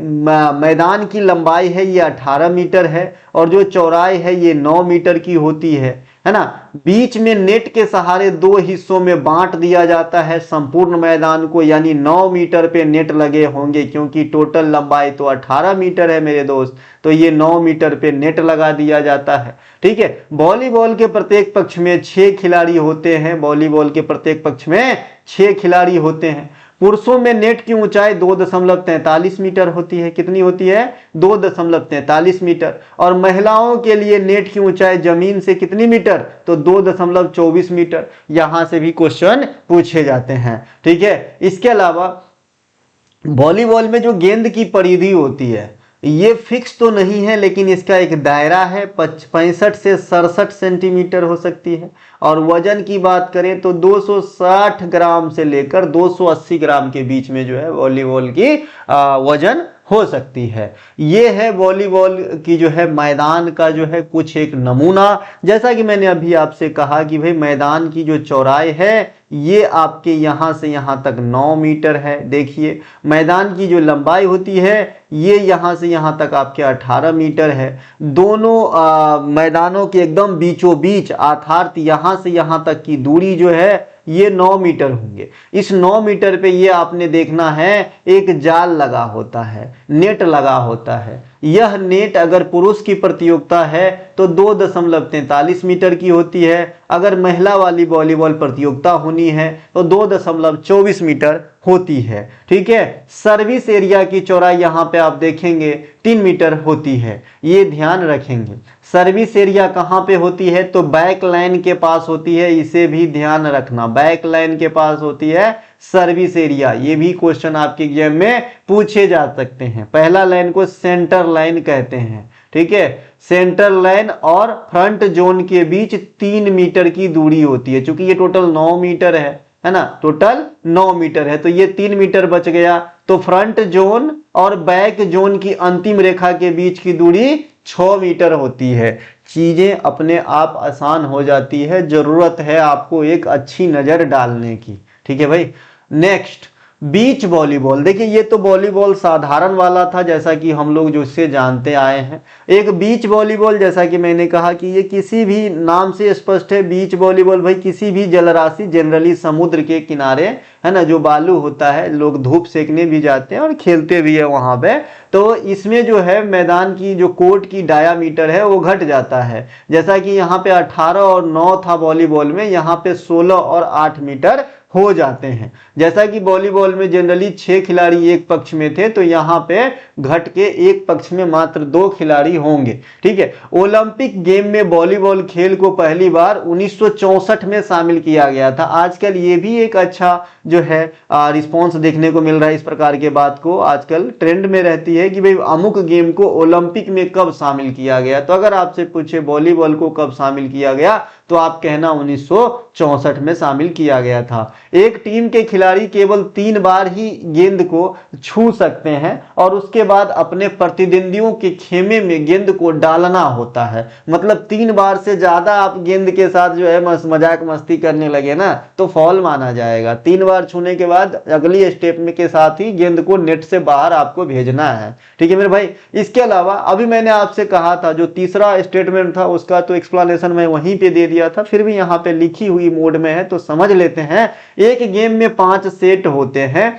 मैदान की लंबाई है ये 18 मीटर है और जो चौड़ाई है ये 9 मीटर की होती है ना। बीच में नेट के सहारे 2 हिस्सों में बांट दिया जाता है संपूर्ण मैदान को, यानी 9 मीटर पे नेट लगे होंगे, क्योंकि टोटल लंबाई तो 18 मीटर है मेरे दोस्त, तो ये 9 मीटर पे नेट लगा दिया जाता है, ठीक है। वॉलीबॉल के प्रत्येक पक्ष में 6 खिलाड़ी होते हैं, वॉलीबॉल के प्रत्येक पक्ष में 6 खिलाड़ी होते हैं। पुरुषों में नेट की ऊंचाई 2.43 मीटर होती है। कितनी होती है? 2.43 मीटर। और महिलाओं के लिए नेट की ऊंचाई जमीन से कितनी मीटर? तो 2.24 मीटर। यहां से भी क्वेश्चन पूछे जाते हैं, ठीक है। इसके अलावा वॉलीबॉल में जो गेंद की परिधि होती है ये फिक्स तो नहीं है, लेकिन इसका एक दायरा है, 65 से 67 सेंटीमीटर हो सकती है। और वजन की बात करें तो 260 ग्राम से लेकर 280 ग्राम के बीच में जो है वॉलीबॉल की वजन हो सकती है। ये है वॉलीबॉल की जो है मैदान का जो है कुछ एक नमूना। जैसा कि मैंने अभी आपसे कहा कि भाई मैदान की जो चौड़ाई है ये आपके यहाँ से यहाँ तक 9 मीटर है। देखिए मैदान की जो लंबाई होती है ये यहाँ से यहाँ तक आपके 18 मीटर है। दोनों मैदानों के एकदम बीचों बीच अर्थात यहाँ से यहाँ तक की दूरी जो है ये 9 मीटर होंगे। इस 9 मीटर पे ये आपने देखना है एक जाल लगा होता है, नेट लगा होता है। यह नेट अगर पुरुष की प्रतियोगिता है तो 2.43 मीटर की होती है। अगर महिला वाली वॉलीबॉल प्रतियोगिता होनी है तो 2.24 मीटर होती है, ठीक है। सर्विस एरिया की चौड़ाई यहाँ पे आप देखेंगे 3 मीटर होती है, ये ध्यान रखेंगे। सर्विस एरिया कहाँ पे होती है? तो बैक लाइन के पास होती है, इसे भी ध्यान रखना। बैक लाइन के पास होती है सर्विस एरिया। ये भी क्वेश्चन आपके एग्जाम में पूछे जा सकते हैं। पहला लाइन को सेंटर लाइन कहते हैं, ठीक है। सेंटर लाइन और फ्रंट जोन के बीच 3 मीटर की दूरी होती है। चूंकि ये टोटल 9 मीटर है ना, टोटल 9 मीटर है, तो ये 3 मीटर बच गया। तो फ्रंट जोन और बैक जोन की अंतिम रेखा के बीच की दूरी 6 मीटर होती है। चीजें अपने आप आसान हो जाती है, जरूरत है आपको एक अच्छी नजर डालने की, ठीक है भाई। Next beach volleyball. देखिए ये तो वॉलीबॉल साधारण वाला था, जैसा कि हम लोग जो इससे जानते आए हैं। एक बीच वॉलीबॉल, जैसा कि मैंने कहा कि ये किसी भी नाम से स्पष्ट है। बीच वॉलीबॉल भाई किसी भी जलराशि, जनरली समुद्र के किनारे, है ना, जो बालू होता है, लोग धूप सेकने भी जाते हैं और खेलते भी है वहां पे। तो इसमें जो है मैदान की जो कोर्ट की डायामीटर है वो घट जाता है। जैसा कि यहाँ पे 18 और 9 था वॉलीबॉल में, यहाँ पे 16 और 8 मीटर हो जाते हैं। जैसा कि वॉलीबॉल में जनरली 6 खिलाड़ी एक पक्ष में थे, तो यहाँ पे घट के एक पक्ष में मात्र 2 खिलाड़ी होंगे, ठीक है। ओलंपिक गेम में वॉलीबॉल खेल को पहली बार 1964 में शामिल किया गया था। आजकल ये भी एक अच्छा जो है रिस्पॉन्स देखने को मिल रहा है। इस प्रकार के बात को आजकल ट्रेंड में रहती है कि भाई अमुक गेम को ओलंपिक में कब शामिल किया गया। तो अगर आपसे पूछे वॉलीबॉल को कब शामिल किया गया, तो आप कहना 1964 में शामिल किया गया था। एक टीम के खिलाड़ी केवल 3 बार ही गेंद को छू सकते हैं और उसके बाद अपने प्रतिद्वंदियों के खेमे में गेंद को डालना होता है। मतलब 3 बार से ज्यादा आप गेंद के साथ जो है मजाक मस्ती करने लगे ना तो फॉल माना जाएगा। 3 बार छूने के बाद अगली स्टेप में के साथ ही गेंद को नेट से बाहर आपको भेजना है। ठीक है मेरे भाई। इसके अलावा अभी मैंने आपसे कहा था जो तीसरा स्टेटमेंट था उसका तो एक्सप्लेनेशन मैं वहीं पे दे दिया था, फिर भी यहाँ पे लिखी हुई मोड में है तो समझ लेते हैं। एक गेम में 5 सेट होते हैं,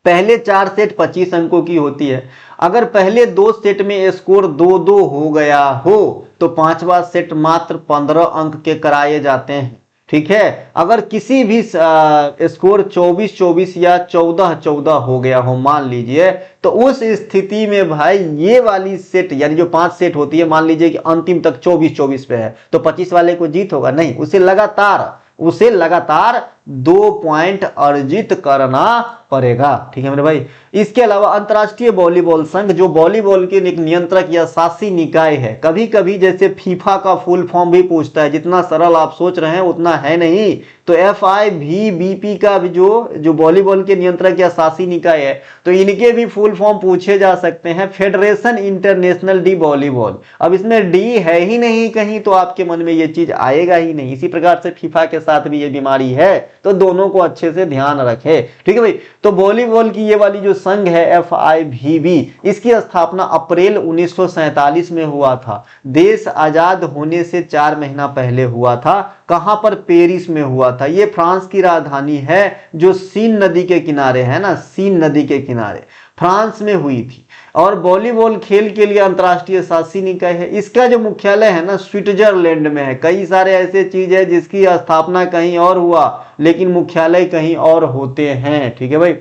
पहले 4 सेट 25 अंकों की होती है। अगर पहले 2 सेट में स्कोर 2-2 हो गया हो तो 5वां सेट मात्र 15 अंक के कराए जाते हैं। ठीक है। अगर किसी भी स्कोर 24-24 या 14-14 हो गया हो मान लीजिए, तो उस स्थिति में भाई ये वाली सेट यानी जो 5 सेट होती है, मान लीजिए कि अंतिम तक 24-24 पे है तो 25 वाले को जीत होगा नहीं, उसे लगातार 2 पॉइंट अर्जित करना पड़ेगा। ठीक है मेरे भाई। इसके अलावा अंतरराष्ट्रीय वॉलीबॉल संघ जो वॉलीबॉल के एक नियंत्रक या शासी निकाय है, कभी कभी जैसे फीफा का फुल फॉर्म भी पूछता है, जितना सरल आप सोच रहे हैं उतना है नहीं। तो FIVB का भी जो वॉलीबॉल के नियंत्रक या शासी निकाय है तो इनके भी फुल फॉर्म पूछे जा सकते हैं, फेडरेशन इंटरनेशनल डी वॉलीबॉल। अब इसमें डी है ही नहीं कहीं तो आपके मन में ये चीज आएगा ही नहीं। इसी प्रकार से फीफा के साथ भी ये बीमारी है तो दोनों को अच्छे से ध्यान रखे। ठीक है भाई। तो वॉलीबॉल की ये वाली जो संघ है FIVB, इसकी स्थापना अप्रैल 1947 में हुआ था। देश आजाद होने से 4 महीना पहले हुआ था। कहां पर? पेरिस में हुआ था। ये फ्रांस की राजधानी है जो सीन नदी के किनारे है ना, सीन नदी के किनारे फ्रांस में हुई थी। और वॉलीबॉल खेल के लिए अंतरराष्ट्रीय शासी निकाय है। इसका जो मुख्यालय है ना स्विट्जरलैंड में है। कई सारे ऐसे चीज है जिसकी स्थापना कहीं और हुआ लेकिन मुख्यालय कहीं और होते हैं। ठीक है भाई।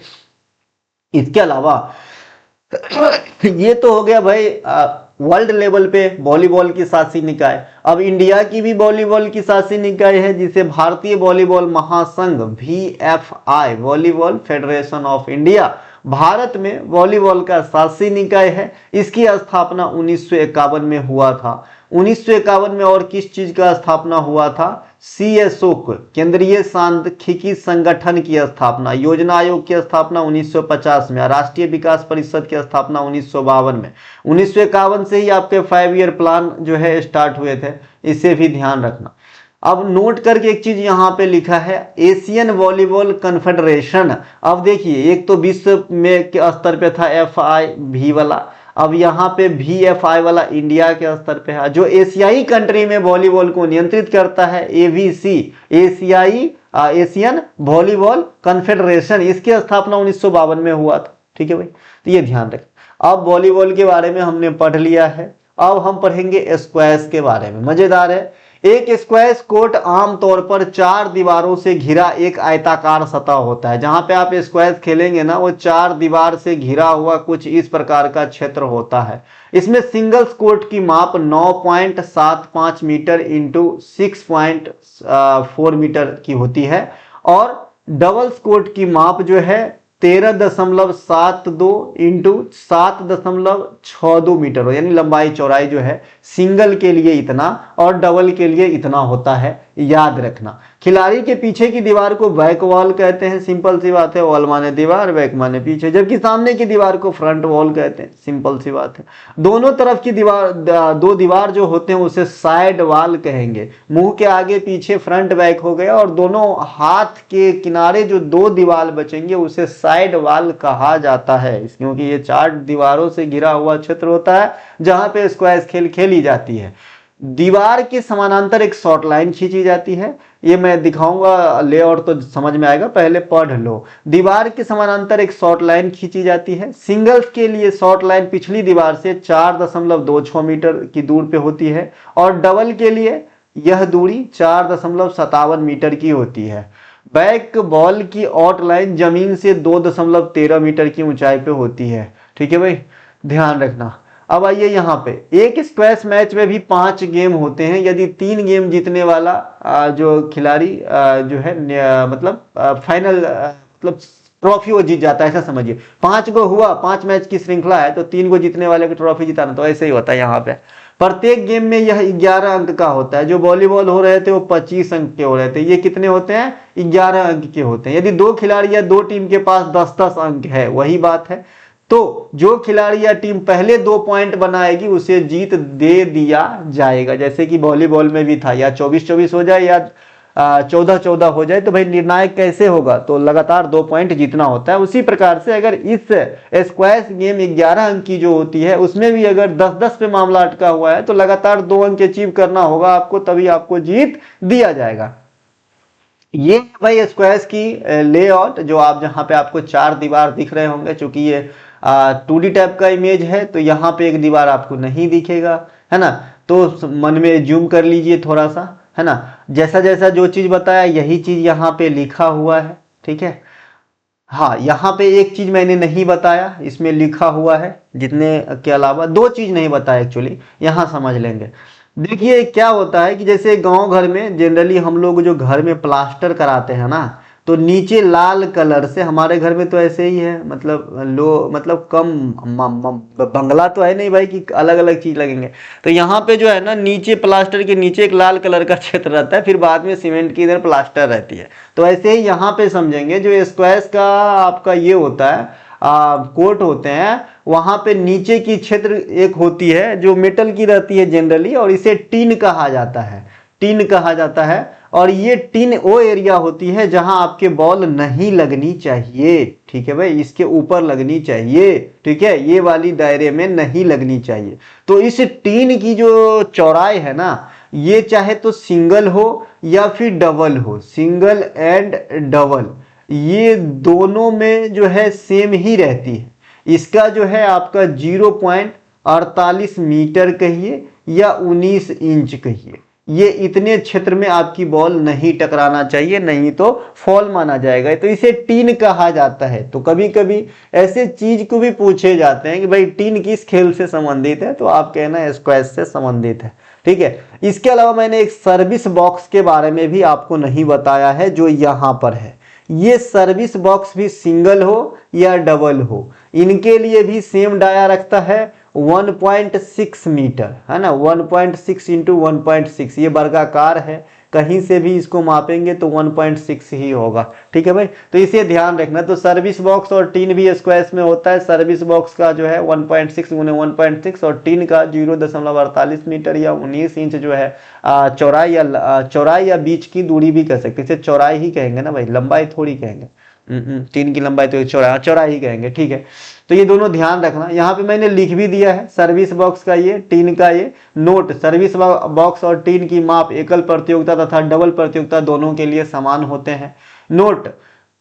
इसके अलावा ये तो हो गया भाई वर्ल्ड लेवल पे वॉलीबॉल की शासी निकाय। अब इंडिया की भी वॉलीबॉल की शासी निकाय है जिसे भारतीय वॉलीबॉल महासंघ VFI, volleyball federation of India, Bharat में वॉलीबॉल का शासी निकाय है। इसकी स्थापना 1951 में हुआ था। 1951 में और किस चीज का स्थापना हुआ था? CSO केंद्रीय सांख्यिकी संगठन की स्थापना, योजना आयोग की स्थापना 1950 में, राष्ट्रीय विकास परिषद की स्थापना 1952 में। 1951 से ही आपके 5 ईयर प्लान जो है स्टार्ट हुए थे, इसे भी ध्यान रखना। अब नोट करके एक चीज यहाँ पे लिखा है एशियन वॉलीबॉल कन्फेडरेशन। अब देखिए एक तो विश्व में के स्तर पे था FIV वाला, अब यहाँ पे VFI वाला इंडिया के स्तर पे है। जो एशियाई कंट्री में वॉलीबॉल को नियंत्रित करता है AVC, एशियन वॉलीबॉल कन्फेडरेशन, इसकी स्थापना 1952 में हुआ था। ठीक है भाई। तो ये ध्यान रखें। अब वॉलीबॉल के बारे में हमने पढ़ लिया है। अब हम पढ़ेंगे स्क्वैश के बारे में। मजेदार है। एक स्क्वैश कोर्ट आमतौर पर 4 दीवारों से घिरा एक आयताकार सतह होता है। जहां पे आप स्क्वैश खेलेंगे ना वो 4 दीवार से घिरा हुआ कुछ इस प्रकार का क्षेत्र होता है। इसमें सिंगल्स कोर्ट की माप 9.75 मीटर इंटू 6.4 मीटर की होती है और डबल्स कोर्ट की माप जो है 13.72 इंटू 7.62 मीटर हो, यानी लंबाई चौड़ाई जो है सिंगल के लिए इतना और डबल के लिए इतना होता है, याद रखना। खिलाड़ी के पीछे की दीवार को बैक वॉल कहते हैं, सिंपल सी बात है। वॉल माने दीवार, बैक माने पीछे। जबकि सामने की दीवार को फ्रंट वॉल कहते हैं, सिंपल सी बात है। दोनों तरफ की दीवार, 2 दीवार जो होते हैं उसे साइड वॉल कहेंगे। मुंह के आगे पीछे फ्रंट बैक हो गया और दोनों हाथ के किनारे जो 2 दीवार बचेंगे उसे साइड वॉल कहा जाता है, क्योंकि ये 4 दीवारों से घिरा हुआ क्षेत्र होता है जहां पे स्क्वैश खेल खेली जाती है। दीवार के समानांतर एक शॉर्ट लाइन खींची जाती है। ये मैं दिखाऊंगा लेआउट तो समझ में आएगा, पहले पढ़ लो। दीवार के समानांतर एक शॉर्ट लाइन खींची जाती है। सिंगल्स के लिए शॉर्ट लाइन पिछली दीवार से 4.26 मीटर की दूर पे होती है और डबल के लिए यह दूरी 4.57 मीटर की होती है। बैक बॉल की आउटलाइन जमीन से 2.13 मीटर की ऊंचाई पे होती है। ठीक है भाई, ध्यान रखना। अब आइए यहाँ पे, एक स्क्वैश मैच में भी 5 गेम होते हैं। यदि 3 गेम जीतने वाला जो खिलाड़ी जो है मतलब फाइनल मतलब ट्रॉफी वो जीत जाता है, ऐसा समझिए। 5 गो हुआ, 5 मैच की श्रृंखला है तो 3 गो जीतने वाले को ट्रॉफी जिताना, तो ऐसे ही होता है यहाँ पे। प्रत्येक गेम में यह 11 अंक का होता है। जो वॉलीबॉल हो रहे थे वो 25 अंक के हो रहे थे, ये कितने होते हैं? 11 अंक के होते हैं। यदि दो खिलाड़ी या दो टीम के पास 10-10 अंक है, वही बात है, तो जो खिलाड़ी या टीम पहले 2 पॉइंट बनाएगी उसे जीत दे दिया जाएगा। जैसे कि वॉलीबॉल में भी था, या 24-24 हो जाए या 14-14 हो जाए, तो भाई निर्णायक कैसे होगा? तो लगातार 2 पॉइंट जीतना होता है। उसी प्रकार से अगर इस स्क्वैश गेम 11 अंक की जो होती है, उसमें भी अगर 10-10 पे मामला अटका हुआ है, तो लगातार 2 अंक अचीव करना होगा आपको, तभी आपको जीत दिया जाएगा। ये भाई स्क्वैश की लेआउट, जो आप जहां पे आपको 4 दीवार दिख रहे होंगे, चूंकि ये 2D टाइप का इमेज है, तो यहाँ पे एक दीवार आपको नहीं दिखेगा, है ना। तो मन में जूम कर लीजिए थोड़ा सा, है ना। जैसा जैसा जो चीज बताया यही चीज यहाँ पे लिखा हुआ है, ठीक है। हाँ, यहाँ पे एक चीज मैंने नहीं बताया, इसमें लिखा हुआ है, जितने के अलावा 2 चीज नहीं बताया एक्चुअली, यहाँ समझ लेंगे। देखिए क्या होता है कि जैसे गांव घर में जनरली हम लोग जो घर में प्लास्टर कराते हैं ना, तो नीचे लाल कलर से, हमारे घर में तो ऐसे ही है, मतलब कम बंगला तो है नहीं भाई कि अलग अलग चीज लगेंगे। तो यहाँ पे जो है ना, नीचे प्लास्टर के नीचे एक लाल कलर का क्षेत्र रहता है, फिर बाद में सीमेंट की इधर प्लास्टर रहती है। तो ऐसे ही यहाँ पे समझेंगे, जो स्क्वैश का आपका ये होता है, कोट होते हैं, वहां पे नीचे की क्षेत्र एक होती है जो मेटल की रहती है जनरली, और इसे टीन कहा जाता है, टीन कहा जाता है। और ये टीन वो एरिया होती है जहां आपके बॉल नहीं लगनी चाहिए, ठीक है भाई, इसके ऊपर लगनी चाहिए, ठीक है, ये वाली दायरे में नहीं लगनी चाहिए। तो इस टीन की जो चौड़ाई है ना, ये चाहे तो सिंगल हो या फिर डबल हो, सिंगल एंड डबल, ये दोनों में जो है सेम ही रहती है। इसका जो है आपका 0.48 मीटर कहिए या 19 इंच कहिए, ये इतने क्षेत्र में आपकी बॉल नहीं टकराना चाहिए, नहीं तो फॉल माना जाएगा। तो इसे टीन कहा जाता है। तो कभी कभी ऐसे चीज को भी पूछे जाते हैं कि भाई टीन किस खेल से संबंधित है, तो आप कहना स्क्वैश से संबंधित है, ठीक है। इसके अलावा मैंने एक सर्विस बॉक्स के बारे में भी आपको नहीं बताया है, जो यहाँ पर है। ये सर्विस बॉक्स भी सिंगल हो या डबल हो, इनके लिए भी सेम डाया रखता है 1.6 मीटर, है ना, 1.6 इंटू 1.6, ये वर्गाकार है, कहीं से भी इसको मापेंगे तो 1.6 ही होगा, ठीक है भाई। तो इसे ध्यान रखना। तो सर्विस बॉक्स और टीन भी स्क्वैश में होता है। सर्विस बॉक्स का जो है 1.6 गुने 1.6 और टीन का 0.48 मीटर या 19 इंच जो है चौड़ाई या बीच की दूरी भी कह सकते हैं, इसे चौड़ाई ही कहेंगे ना भाई, लंबाई थोड़ी कहेंगे। टीन की लंबाई तो चौड़ाई ही कहेंगे, ठीक है। तो ये दोनों ध्यान रखना। यहाँ पे मैंने लिख भी दिया है, सर्विस बॉक्स का ये, टीन का ये। नोट, सर्विस बॉक्स और टीन की माप एकल प्रतियोगिता तथा डबल प्रतियोगिता दोनों के लिए समान होते हैं। नोट,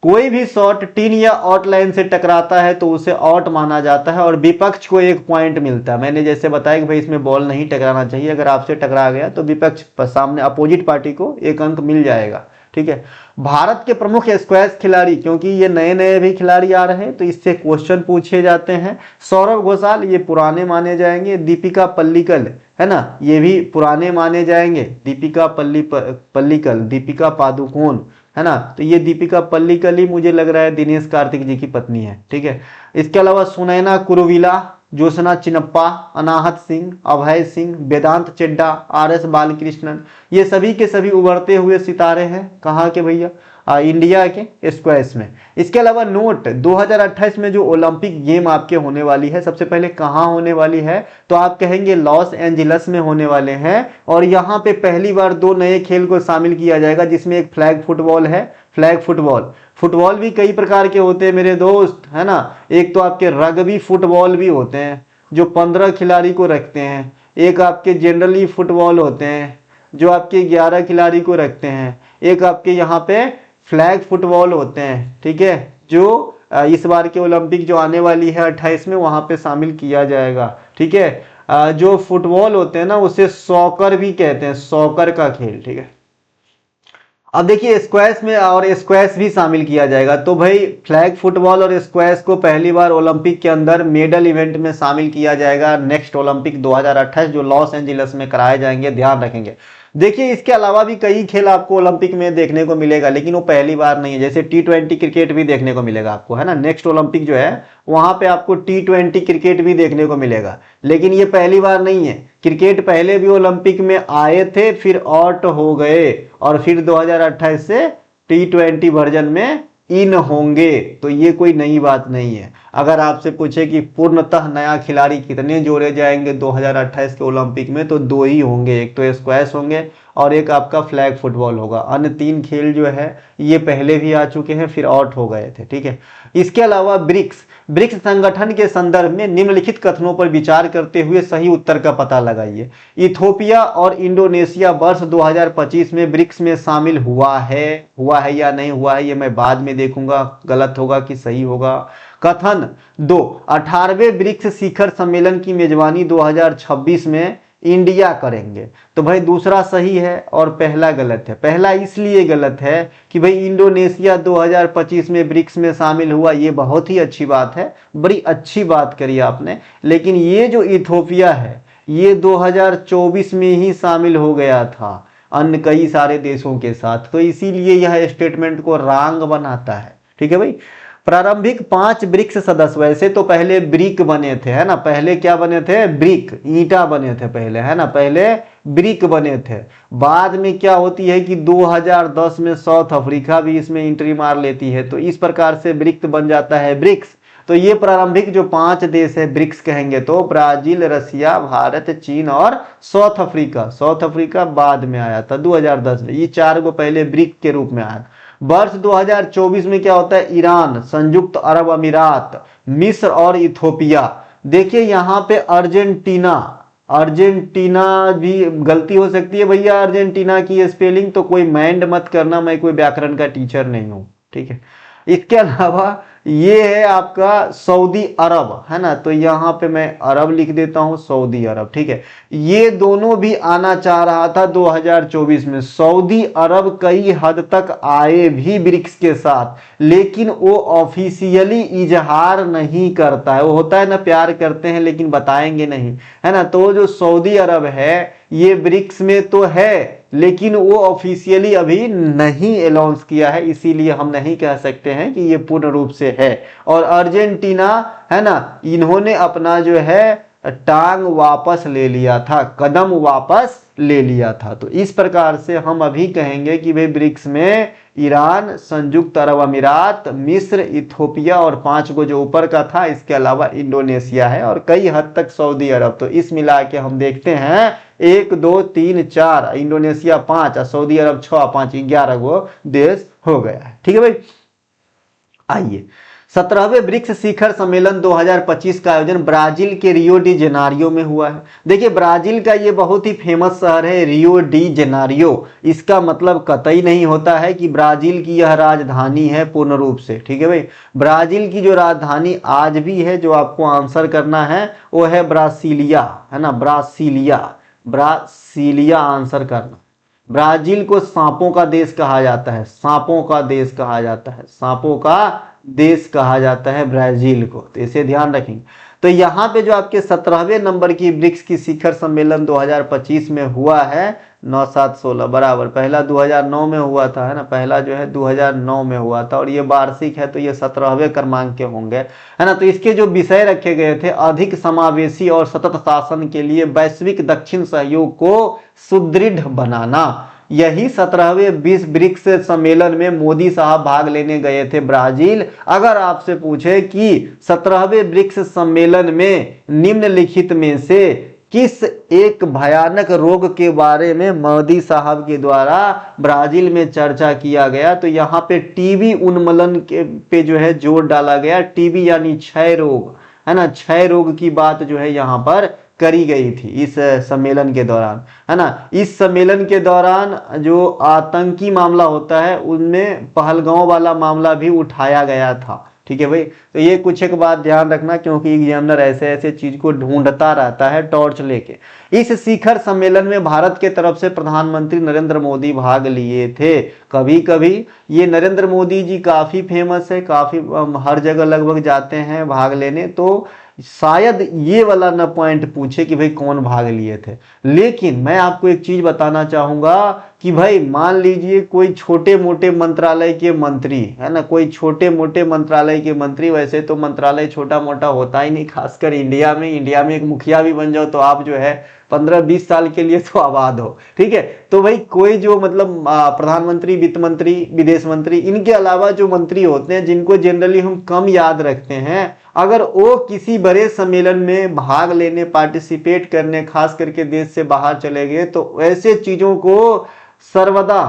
कोई भी शॉट टीन या आउटलाइन से टकराता है तो उसे आउट माना जाता है और विपक्ष को 1 पॉइंट मिलता है। मैंने जैसे बताया कि भाई इसमें बॉल नहीं टकराना चाहिए, अगर आपसे टकरा गया तो विपक्ष सामने अपोजिट पार्टी को 1 अंक मिल जाएगा, ठीक है। भारत के प्रमुख स्क्वैश खिलाड़ी, क्योंकि ये नए नए भी खिलाड़ी आ रहे हैं तो इससे क्वेश्चन पूछे जाते हैं। सौरव घोषाल, ये पुराने माने जाएंगे। दीपिका पल्लिकल, है ना, ये भी पुराने माने जाएंगे। दीपिका पल्लिकल, दीपिका पादुकोण, है ना, तो ये दीपिका पल्लिकल ही मुझे लग रहा है दिनेश कार्तिक जी की पत्नी है, ठीक है। इसके अलावा सुनैना कुरुविला, ज्योत्सना चिनप्पा, अनाहत सिंह, अभय सिंह, वेदांत चेड्डा, RS बालकृष्णन, ये सभी के सभी उभरते हुए सितारे हैं। कहाँ के भैया? इंडिया के स्क्वैश में। इसके अलावा नोट, 2028 में जो ओलंपिक गेम आपके होने वाली है, सबसे पहले कहाँ होने वाली है, तो आप कहेंगे लॉस एंजलिस में होने वाले हैं। और यहाँ पे पहली बार 2 नए खेल को शामिल किया जाएगा, जिसमें एक फ्लैग फुटबॉल है। फ्लैग फुटबॉल भी कई प्रकार के होते हैं मेरे दोस्त, है ना। एक तो आपके रग्बी फुटबॉल भी होते हैं जो 15 खिलाड़ी को रखते हैं। एक आपके जनरली फुटबॉल होते हैं जो आपके 11 खिलाड़ी को रखते हैं। एक आपके यहाँ पे फ्लैग फुटबॉल होते हैं, ठीक है, जो इस बार के ओलंपिक जो आने वाली है 28 में, वहां पे शामिल किया जाएगा, ठीक है। जो फुटबॉल होते हैं ना, उसे सॉकर भी कहते हैं, सॉकर का खेल, ठीक है। अब देखिए स्क्वैश में और स्क्वैश भी शामिल किया जाएगा। तो भाई फ्लैग फुटबॉल और स्क्वैश को पहली बार ओलंपिक के अंदर मेडल इवेंट में शामिल किया जाएगा नेक्स्ट ओलंपिक 2028 जो लॉस एंजलिस में कराए जाएंगे, ध्यान रखेंगे। देखिए इसके अलावा भी कई खेल आपको ओलंपिक में देखने को मिलेगा, लेकिन वो पहली बार नहीं है। जैसे T20 क्रिकेट भी देखने को मिलेगा आपको, है ना। नेक्स्ट ओलंपिक जो है वहां पे आपको T20 क्रिकेट भी देखने को मिलेगा, लेकिन ये पहली बार नहीं है। क्रिकेट पहले भी ओलंपिक में आए थे, फिर आउट हो गए, और फिर 2028 से T20 वर्जन में इन होंगे। तो ये कोई नई बात नहीं है। अगर आपसे पूछे कि पूर्णतः नया खिलाड़ी कितने जोड़े जाएंगे 2028 के ओलंपिक में, तो 2 ही होंगे। एक तो स्क्वैश होंगे और एक आपका फ्लैग फुटबॉल होगा। अन्य 3 खेल जो है ये पहले भी आ चुके हैं, फिर आउट हो गए थे, ठीक है। इसके अलावा ब्रिक्स संगठन के संदर्भ में निम्नलिखित कथनों पर विचार करते हुए सही उत्तर का पता लगाइए। इथोपिया और इंडोनेशिया वर्ष 2025 में ब्रिक्स में शामिल हुआ है या नहीं हुआ है, ये मैं बाद में देखूंगा गलत होगा कि सही होगा। कथन 2, 18वें ब्रिक्स शिखर सम्मेलन की मेजबानी 2026 में इंडिया करेंगे। तो भाई दूसरा सही है और पहला गलत है। पहला इसलिए गलत है कि भाई इंडोनेशिया 2025 में ब्रिक्स में शामिल हुआ, ये बहुत ही अच्छी बात है, बड़ी अच्छी बात करी आपने। लेकिन ये जो इथोपिया है ये 2024 में ही शामिल हो गया था अन्य कई सारे देशों के साथ, तो इसीलिए यह स्टेटमेंट को रॉन्ग बनाता है, ठीक है भाई। प्रारंभिक 5 ब्रिक्स सदस्य, वैसे तो पहले ब्रिक बने थे, है ना। पहले क्या बने थे? ब्रिक, ईंटा बने थे पहले, है ना। पहले ब्रिक बने थे। बाद में क्या होती है कि 2010 में साउथ अफ्रीका भी इसमें एंट्री मार लेती है, तो इस प्रकार से ब्रिक्स बन जाता है ब्रिक्स। तो ये प्रारंभिक जो 5 देश है ब्रिक्स कहेंगे तो ब्राजील, रसिया, भारत, चीन और साउथ अफ्रीका। साउथ अफ्रीका बाद में आया था 2010 में। ये 4 को पहले ब्रिक के रूप में आया। वर्ष 2024 में क्या होता है? ईरान, संयुक्त अरब अमीरात, मिस्र और इथोपिया। देखिए यहाँ पे अर्जेंटीना भी गलती हो सकती है भैया। अर्जेंटीना की स्पेलिंग तो कोई माइंड मत करना, मैं कोई व्याकरण का टीचर नहीं हूं, ठीक है। इसके अलावा ये है आपका सऊदी अरब, है ना। तो यहाँ पे मैं अरब लिख देता हूँ, सऊदी अरब, ठीक है। ये दोनों भी आना चाह रहा था 2024 में। सऊदी अरब कई हद तक आए भी ब्रिक्स के साथ, लेकिन वो ऑफिशियली इजहार नहीं करता है। वो होता है ना, प्यार करते हैं लेकिन बताएंगे नहीं, है ना। तो जो सऊदी अरब है ये ब्रिक्स में तो है, लेकिन वो ऑफिशियली अभी नहीं अनाउंस किया है, इसीलिए हम नहीं कह सकते हैं कि ये पूर्ण रूप से है। और अर्जेंटीना, है ना, इन्होंने अपना जो है टांग वापस ले लिया था, कदम वापस ले लिया था। तो इस प्रकार से हम अभी कहेंगे कि भाई ब्रिक्स में ईरान, संयुक्त अरब अमीरात, मिस्र, इथोपिया और 5 को जो ऊपर का था, इसके अलावा इंडोनेशिया है और कई हद तक सऊदी अरब। तो इस मिला के हम देखते हैं 1 2 3 4, इंडोनेशिया 5 और सऊदी अरब 6, 5 11 गो देश हो गया है, ठीक है भाई। आइए, 17वें ब्रिक्स शिखर सम्मेलन 2025 का आयोजन ब्राजील के रियो डी जेनेरियो में हुआ है। देखिए ब्राजील का ये बहुत ही फेमस शहर है रियो डी जेनेरियो। इसका मतलब कतई नहीं होता है कि ब्राजील की यह राजधानी है पूर्ण रूप से, ठीक है भाई। ब्राजील की जो राजधानी आज भी है, जो आपको आंसर करना है वो है ब्रासीलिया, है ना। ब्रासीलिया आंसर करना। ब्राजील को सांपों का देश कहा जाता है, सांपों का देश कहा जाता है, सांपों का देश कहा जाता है ब्राजील को, तो इसे ध्यान रखेंगे। तो यहाँ पे जो आपके 17वें नंबर की ब्रिक्स की शिखर सम्मेलन 2025 में हुआ है 9 7 16 बराबर। पहला 2009 में हुआ था, है ना। पहला जो है 2009 में हुआ था और ये वार्षिक है, तो ये 17वें क्रमांक के होंगे, है ना। तो इसके जो विषय रखे गए थे, अधिक समावेशी और सतत शासन के लिए वैश्विक दक्षिण सहयोग को सुदृढ़ बनाना। यही 17वें ब्रिक्स सम्मेलन में मोदी साहब भाग लेने गए थे ब्राजील। अगर आपसे पूछे कि 17वें ब्रिक्स सम्मेलन में निम्नलिखित में से किस एक भयानक रोग के बारे में मोदी साहब के द्वारा ब्राजील में चर्चा किया गया, तो यहाँ पे टीबी उन्मूलन के पे जो है जोर डाला गया। टीबी यानी क्षय रोग, है ना। क्षय रोग की बात जो है यहाँ पर करी गई थी इस सम्मेलन के दौरान, है ना। इस सम्मेलन के दौरान जो आतंकी मामला होता है उनमें पहलगांव वाला मामला भी उठाया गया था, ठीक है भाई। तो ये कुछ एक बात ध्यान रखना, क्योंकि एग्जामिनर ऐसे ऐसे चीज को ढूंढता रहता है टॉर्च लेके। इस शिखर सम्मेलन में भारत के तरफ से प्रधानमंत्री नरेंद्र मोदी भाग लिए थे। कभी कभी ये नरेंद्र मोदी जी काफी फेमस है, काफी हर जगह लगभग जाते हैं भाग लेने। तो शायद ये वाला ना पॉइंट पूछे कि भाई कौन भाग लिए थे। लेकिन मैं आपको एक चीज बताना चाहूंगा कि भाई मान लीजिए कोई छोटे मोटे मंत्रालय के मंत्री है ना, कोई छोटे मोटे मंत्रालय के मंत्री, वैसे तो मंत्रालय छोटा मोटा होता ही नहीं, खासकर इंडिया में एक मुखिया भी बन जाओ तो आप जो है 15-20 साल के लिए तो आबाद हो, ठीक है। तो भाई कोई जो मतलब प्रधानमंत्री, वित्त मंत्री, विदेश मंत्री, इनके अलावा जो मंत्री होते हैं जिनको जनरली हम कम याद रखते हैं, अगर वो किसी बड़े सम्मेलन में भाग लेने, पार्टिसिपेट करने, खास करके देश से बाहर चले गए, तो ऐसे चीजों को सर्वदा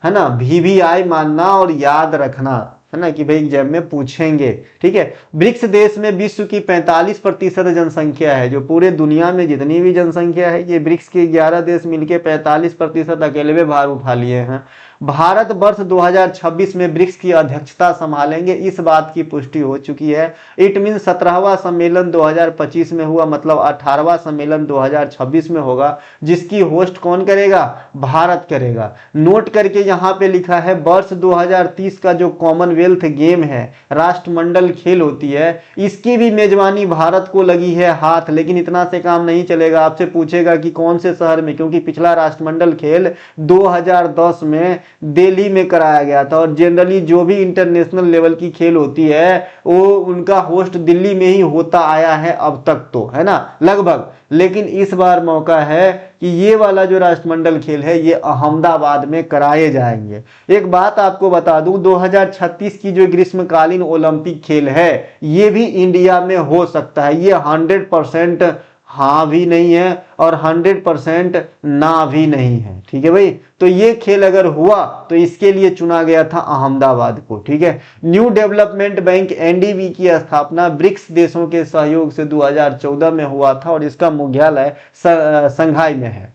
है ना VVI मानना और याद रखना है ना कि भाई एग्जाम में पूछेंगे, ठीक है। ब्रिक्स देश में विश्व की 45% जनसंख्या है। जो पूरे दुनिया में जितनी भी जनसंख्या है, ये ब्रिक्स के 11 देश मिलके 45% अकेले में भार उठा लिए हैं। भारत वर्ष 2026 में ब्रिक्स की अध्यक्षता संभालेंगे, इस बात की पुष्टि हो चुकी है। इट मीन 17वां सम्मेलन 2025 में हुआ, मतलब 18वां सम्मेलन 2026 में होगा, जिसकी होस्ट कौन करेगा? भारत करेगा। नोट करके यहाँ पे लिखा है वर्ष 2030 का जो कॉमनवेल्थ गेम है, राष्ट्रमंडल खेल होती है, इसकी भी मेजबानी भारत को लगी है हाथ। लेकिन इतना से काम नहीं चलेगा, आपसे पूछेगा कि कौन से शहर में, क्योंकि पिछला राष्ट्रमंडल खेल 2010 में दिल्ली में कराया गया था, और जनरली जो भी इंटरनेशनल लेवल की खेल होती है वो उनका होस्ट दिल्ली में ही होता आया है अब तक, तो है ना लगभग। लेकिन इस बार मौका है कि ये वाला जो राष्ट्रमंडल खेल है ये अहमदाबाद में कराए जाएंगे। एक बात आपको बता दूं, 2036 की जो ग्रीष्मकालीन ओलंपिक खेल है ये भी इंडिया में हो सकता है। ये 100% हाँ भी नहीं है और 100% ना भी नहीं है, ठीक है भाई। तो ये खेल अगर हुआ तो इसके लिए चुना गया था अहमदाबाद को, ठीक है। न्यू डेवलपमेंट बैंक NDB की स्थापना ब्रिक्स देशों के सहयोग से 2014 में हुआ था और इसका मुख्यालय संघाई में है।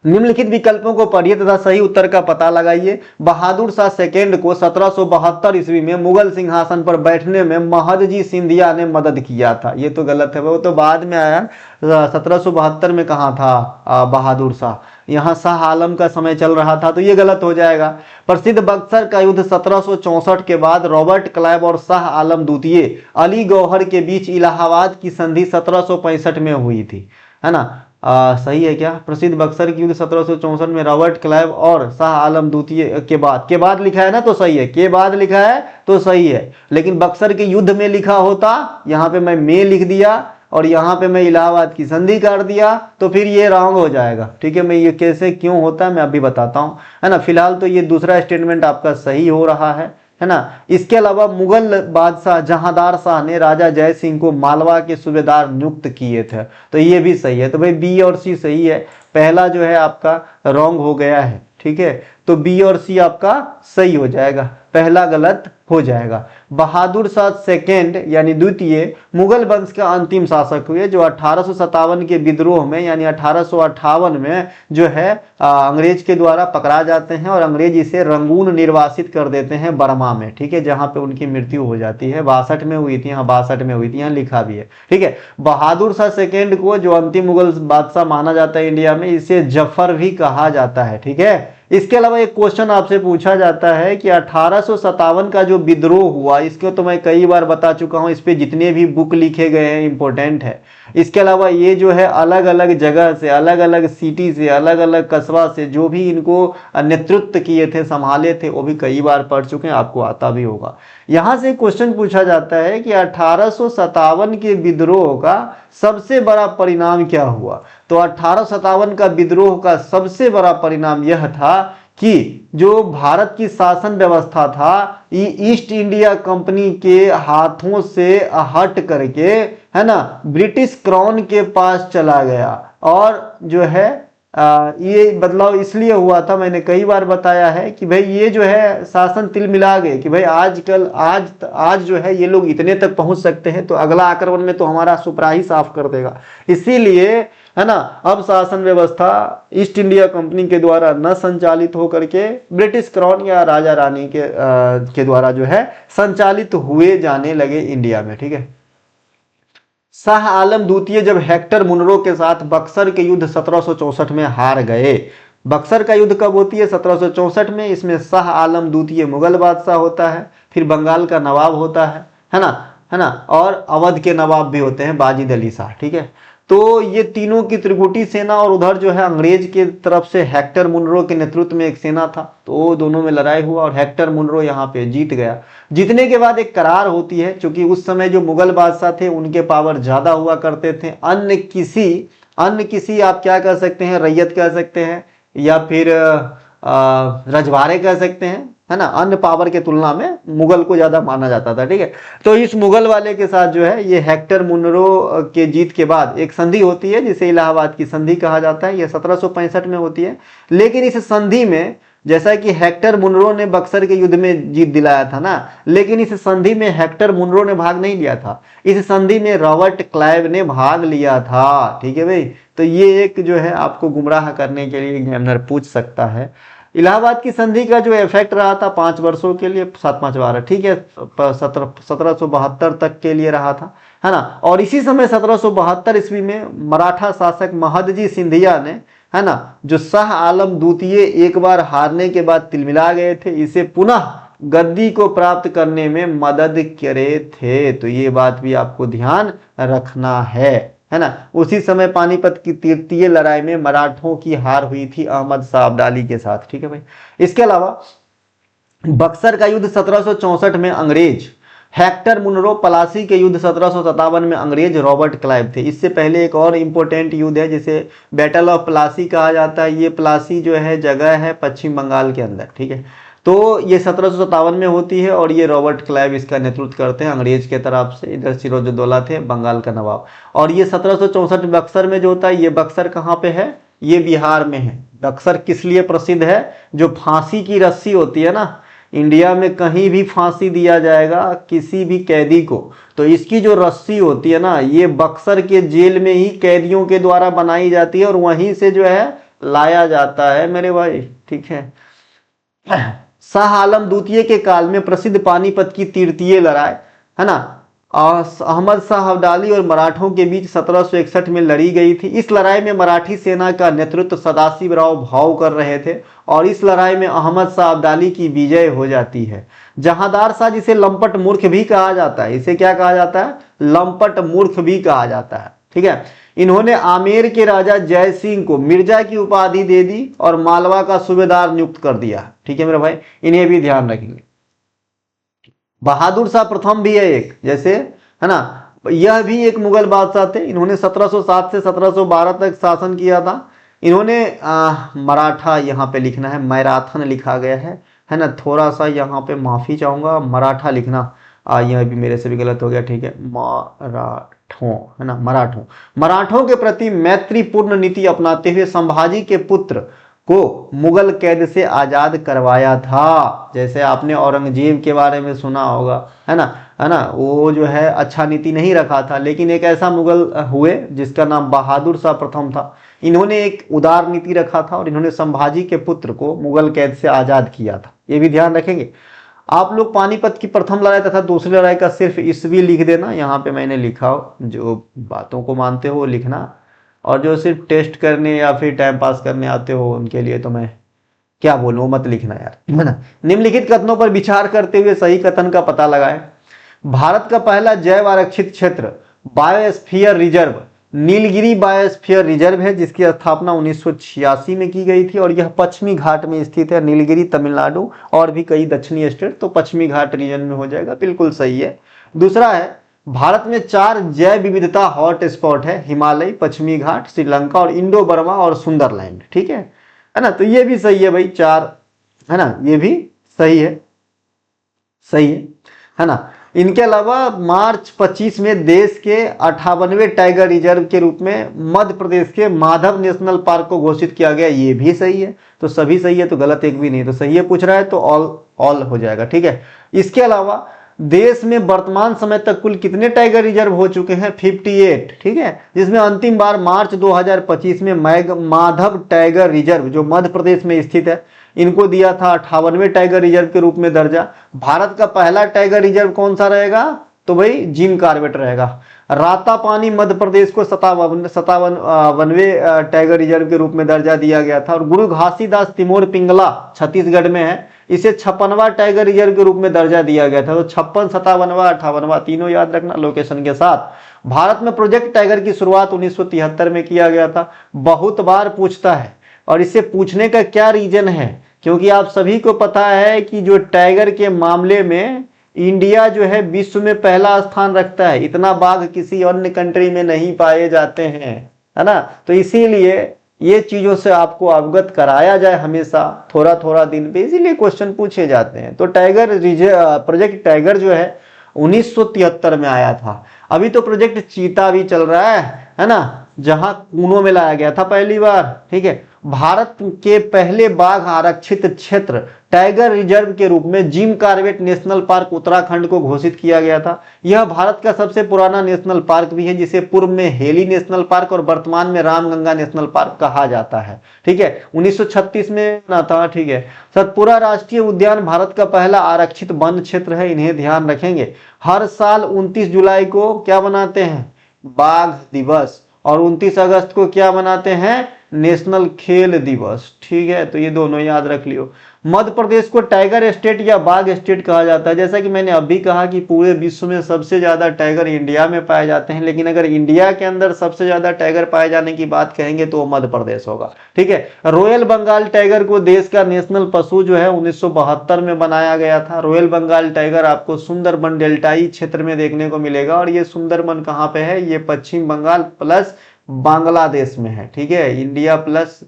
निम्नलिखित विकल्पों को पढ़िए तथा सही उत्तर का पता लगाइए। बहादुर शाह सेकेंड को 1772 ईस्वी में मुगल सिंहासन पर बैठने में महदजी सिंधिया ने मदद किया था। ये तो गलत है, वो तो बाद में आया। 1772 में कहाँ था बहादुर शाह? यहाँ शाह आलम का समय चल रहा था, तो ये गलत हो जाएगा। प्रसिद्ध बक्सर का युद्ध 1764 के बाद रॉबर्ट क्लाइव और शाह आलम द्वितीय अली गौहर के बीच इलाहाबाद की संधि 1765 में हुई थी, है ना। सही है क्या? प्रसिद्ध बक्सर की युद्ध 1764 में रॉबर्ट क्लाइव और शाह आलम द्वितीय के बाद लिखा है ना, तो सही है। के बाद लिखा है तो सही है, लेकिन बक्सर के युद्ध में लिखा होता, यहाँ पे मैं लिख दिया और यहाँ पे मैं इलाहाबाद की संधि कर दिया, तो फिर ये रॉन्ग हो जाएगा, ठीक है। मैं ये कैसे क्यों होता है मैं अभी बताता हूँ, है ना। फिलहाल तो ये दूसरा स्टेटमेंट आपका सही हो रहा है ना। इसके अलावा मुगल बादशाह जहांदार शाह ने राजा जय सिंह को मालवा के सूबेदार नियुक्त किए थे, तो ये भी सही है। तो भाई B और C सही है, पहला जो है आपका रॉन्ग हो गया है, ठीक है। तो B और C आपका सही हो जाएगा, पहला गलत हो जाएगा। बहादुर शाह सेकेंड यानी द्वितीय मुगल वंश के अंतिम शासक हुए, जो 1857 के विद्रोह में यानी 1858 में जो है अंग्रेज के द्वारा पकड़ा जाते हैं और अंग्रेज इसे रंगून निर्वासित कर देते हैं बर्मा में, ठीक है, जहां पे उनकी मृत्यु हो जाती है। 62 में हुई थी, यहाँ 62 में हुई थी, यहाँ लिखा भी है, ठीक है। बहादुर शाह सेकेंड को जो अंतिम मुगल बादशाह माना जाता है इंडिया में, इसे जफर भी कहा जाता है, ठीक है। इसके अलावा एक क्वेश्चन आपसे पूछा जाता है कि 1857 का जो विद्रोह हुआ, इसको तो मैं कई बार बता चुका हूं, इस पे जितने भी बुक लिखे गए हैं इंपॉर्टेंट है। इसके अलावा ये जो है अलग अलग जगह से, अलग अलग सिटी से, अलग अलग कस्बा से जो भी इनको नेतृत्व किए थे, संभाले थे, वो भी कई बार पढ़ चुके हैं, आपको आता भी होगा। यहां से क्वेश्चन पूछा जाता है कि 1857 के विद्रोह का सबसे बड़ा परिणाम क्या हुआ? तो 1857 का विद्रोह का सबसे बड़ा परिणाम यह था कि जो भारत की शासन व्यवस्था था, ये ईस्ट इंडिया कंपनी के हाथों से हट करके, है ना, ब्रिटिश क्राउन के पास चला गया। और जो है ये बदलाव इसलिए हुआ था, मैंने कई बार बताया है कि भाई ये जो है शासन तिल मिला गए कि भाई आज जो है ये लोग इतने तक पहुंच सकते हैं, तो अगला आक्रमण में तो हमारा सुपरा ही साफ कर देगा। इसीलिए, है ना, अब शासन व्यवस्था ईस्ट इंडिया कंपनी के द्वारा न संचालित होकर के ब्रिटिश क्राउन या राजा रानी के द्वारा जो है संचालित हुए जाने लगे इंडिया में, ठीक है। शाह आलम द्वितीय जब हेक्टर मुनरो के साथ बक्सर के युद्ध 1764 में हार गए। बक्सर का युद्ध कब होती है? 1764 में। इसमें शाह आलम द्वितीय मुगल बादशाह होता है, फिर बंगाल का नवाब होता है ना, है ना, और अवध के नवाब भी होते हैं बाजिद अली शाह, ठीक है। तो ये तीनों की त्रिकुटी सेना, और उधर जो है अंग्रेज के तरफ से हेक्टर मुनरो के नेतृत्व में एक सेना था, तो दोनों में लड़ाई हुआ और हेक्टर मुनरो यहाँ पे जीत गया। जीतने के बाद एक करार होती है, क्योंकि उस समय जो मुगल बादशाह थे उनके पावर ज्यादा हुआ करते थे, अन्य किसी आप क्या कह सकते हैं, रैयत कह सकते हैं, या फिर रजवाड़े कह सकते हैं, है ना, अन्य पावर के तुलना में मुगल को ज्यादा माना जाता था, ठीक है। तो इस मुगल वाले के साथ जो है ये हेक्टर मुनरो के जीत के बाद एक संधि होती है, जिसे इलाहाबाद की संधि कहा जाता है। यह 1765 में होती है। लेकिन इस संधि में, जैसा कि हेक्टर मुनरो ने बक्सर के युद्ध में जीत दिलाया था ना, लेकिन इस संधि में हेक्टर मुनरो ने भाग नहीं लिया था, इस संधि में रॉबर्ट क्लाइव ने भाग लिया था, ठीक है भाई। तो ये एक जो है आपको गुमराह करने के लिए एग्जामिनर पूछ सकता है। इलाहाबाद की संधि का जो इफेक्ट रहा था 5 वर्षों के लिए, 7-5-12, ठीक है, 1772 तक के लिए रहा था, है ना। और इसी समय 1772 ईस्वी में मराठा शासक महदजी सिंधिया ने, है ना, जो शाह आलम द्वितीय एक बार हारने के बाद तिलमिला गए थे, इसे पुनः गद्दी को प्राप्त करने में मदद करे थे। तो ये बात भी आपको ध्यान रखना है ना। उसी समय पानीपत की तृतीय लड़ाई में मराठों की हार हुई थी अहमद शाह अब्दाली के साथ, ठीक है भाई। इसके अलावा बक्सर का युद्ध 1764 में अंग्रेज हेक्टर मुनरो, पलासी के युद्ध 1757 में अंग्रेज रॉबर्ट क्लाइव थे। इससे पहले एक और इंपॉर्टेंट युद्ध है जिसे बैटल ऑफ प्लासी कहा जाता है। ये प्लासी जो है जगह है पश्चिम बंगाल के अंदर, ठीक है। तो ये 1757 में होती है और ये रॉबर्ट क्लाइव इसका नेतृत्व करते हैं अंग्रेज के तरफ से। इधर सिरोजुद्दौला थे बंगाल का नवाब। और ये 1764 बक्सर में जो होता है, ये बक्सर कहाँ पे है, ये बिहार में है। बक्सर किस लिए प्रसिद्ध है, जो फांसी की रस्सी होती है ना, इंडिया में कहीं भी फांसी दिया जाएगा किसी भी कैदी को, तो इसकी जो रस्सी होती है ना, ये बक्सर के जेल में ही कैदियों के द्वारा बनाई जाती है और वहीं से जो है लाया जाता है मेरे भाई, ठीक है। शाह आलम द्वितीय के काल में प्रसिद्ध पानीपत की तृतीय लड़ाई, है ना, अहमद शाह अब्दाली और मराठों के बीच 1761 में लड़ी गई थी। इस लड़ाई में मराठी सेना का नेतृत्व सदाशिवराव भाऊ कर रहे थे और इस लड़ाई में अहमद शाह अब्दाली की विजय हो जाती है। जहांदार शाह, जिसे लंपट मूर्ख भी कहा जाता है, इसे क्या कहा जाता है, लंपट मूर्ख भी कहा जाता है, ठीक है। इन्होंने आमेर के राजा जय सिंह को मिर्जा की उपाधि दे दी और मालवा का सूबेदार नियुक्त कर दिया, ठीक है मेरे भाई, इन्हें भी ध्यान रखेंगे। बहादुर शाह प्रथम भी है एक, जैसे, है ना, यह भी एक मुगल बादशाह थे। इन्होंने 1707 से 1712 तक शासन किया था। इन्होंने मराठा यहाँ पे लिखना है, मैराथन लिखा गया है ना, थोड़ा सा यहाँ पे माफी चाहूंगा, मराठा लिखना, यह भी मेरे से भी गलत हो गया, ठीक है, मराठों, है ना, मराठों के प्रति मैत्रीपूर्ण नीति अपनाते हुए संभाजी के पुत्र को मुगल कैद से आजाद करवाया था। जैसे आपने औरंगजेब के बारे में सुना होगा, है ना, वो जो है अच्छा नीति नहीं रखा था, लेकिन एक ऐसा मुगल हुए जिसका नाम बहादुर शाह प्रथम था। इन्होंने एक उदार नीति रखा था और इन्होंने संभाजी के पुत्र को मुगल कैद से आजाद किया था। ये भी ध्यान रखेंगे आप लोग। पानीपत की प्रथम लड़ाई तथा दूसरी लड़ाई का सिर्फ ईस्वी लिख देना, यहाँ पे मैंने लिखा हो, जो बातों को मानते हो वो लिखना, और जो सिर्फ टेस्ट करने या फिर टाइम पास करने आते हो उनके लिए तो मैं क्या बोलूं, मत लिखना यार, है ना। निम्नलिखित कथनों पर विचार करते हुए सही कथन का पता लगाएं। भारत का पहला जैव आरक्षित क्षेत्र biosphere reserve Nilgiri biosphere reserve है, जिसकी स्थापना 1986 में की गई थी और यह पश्चिमी घाट में स्थित है। नीलगिरी तमिलनाडु और भी कई दक्षिणी स्टेट, तो पश्चिमी घाट रीजन में हो जाएगा, बिल्कुल सही है। दूसरा है, भारत में 4 जैव विविधता हॉट स्पॉट है, हिमालय, पश्चिमी घाट, श्रीलंका और इंडो बर्मा और सुंदरलैंड, ठीक है ना। तो ये भी सही है भाई, 4, है ना, ये भी सही है, सही है ना। इनके अलावा मार्च 25 में देश के 58वें टाइगर रिजर्व के रूप में मध्य प्रदेश के माधव नेशनल पार्क को घोषित किया गया, ये भी सही है। तो सभी सही है, तो गलत एक भी नहीं, तो सही है पूछ रहा है तो ऑल हो जाएगा, ठीक है। इसके अलावा देश में वर्तमान समय तक कुल कितने टाइगर रिजर्व हो चुके हैं, 58, ठीक है, जिसमें अंतिम बार मार्च 2025 में माधव टाइगर रिजर्व जो मध्य प्रदेश में स्थित है, इनको दिया था 58वें टाइगर रिजर्व के रूप में दर्जा। भारत का पहला टाइगर रिजर्व कौन सा रहेगा, तो भाई जिम कॉर्बेट रहेगा। रातापानी मध्य प्रदेश को 57वें टाइगर रिजर्व के रूप में दर्जा दिया गया था। और गुरु घासीदास तिमोर पिंगला छत्तीसगढ़ में है, इसे 56वां टाइगर रिजर्व के रूप में दर्जा दिया गया था। तो 56, 57वां, 58वां तीनों याद रखना लोकेशन के साथ। भारत में प्रोजेक्ट टाइगर की शुरुआत 1973 में किया गया था। बहुत बार पूछता है और इसे पूछने का क्या रीजन है, क्योंकि आप सभी को पता है कि जो टाइगर के मामले में इंडिया जो है विश्व में पहला स्थान रखता है। इतना बाघ किसी अन्य कंट्री में नहीं पाए जाते हैं, है ना। तो इसीलिए ये चीजों से आपको अवगत कराया जाए हमेशा, थोड़ा थोड़ा दिन पे, इसीलिए क्वेश्चन पूछे जाते हैं। तो टाइगर प्रोजेक्ट टाइगर जो है 1973 में आया था। अभी तो प्रोजेक्ट चीता भी चल रहा है ना, जहां कूनो में लाया गया था पहली बार। ठीक है, भारत के पहले बाघ आरक्षित क्षेत्र टाइगर रिजर्व के रूप में Jim Corbett national park Uttarakhand को घोषित किया गया था। यह भारत का सबसे पुराना नेशनल पार्क भी है, जिसे पूर्व में हेली नेशनल पार्क और वर्तमान में रामगंगा नेशनल पार्क कहा जाता है। ठीक है, 1936 में ना था। ठीक है, सतपुरा राष्ट्रीय उद्यान भारत का पहला आरक्षित वन क्षेत्र है, इन्हें ध्यान रखेंगे। हर साल 29 जुलाई को क्या मनाते हैं, बाघ दिवस, और 29 अगस्त को क्या मनाते हैं, नेशनल खेल दिवस। ठीक है, तो ये दोनों याद रख लियो। मध्य प्रदेश को टाइगर स्टेट या बाघ स्टेट कहा जाता है। जैसा कि मैंने अभी कहा कि पूरे विश्व में सबसे ज्यादा टाइगर इंडिया में पाए जाते हैं, लेकिन अगर इंडिया के अंदर सबसे ज्यादा टाइगर पाए जाने की बात कहेंगे तो मध्य प्रदेश होगा। ठीक है, रॉयल बंगाल टाइगर को देश का नेशनल पशु जो है 1972 में बनाया गया था। रॉयल बंगाल टाइगर आपको सुंदरबन डेल्टाई क्षेत्र में देखने को मिलेगा, और ये सुंदरबन कहाँ पे है, ये पश्चिम बंगाल प्लस बांग्लादेश में है। ठीक है, इंडिया प्लस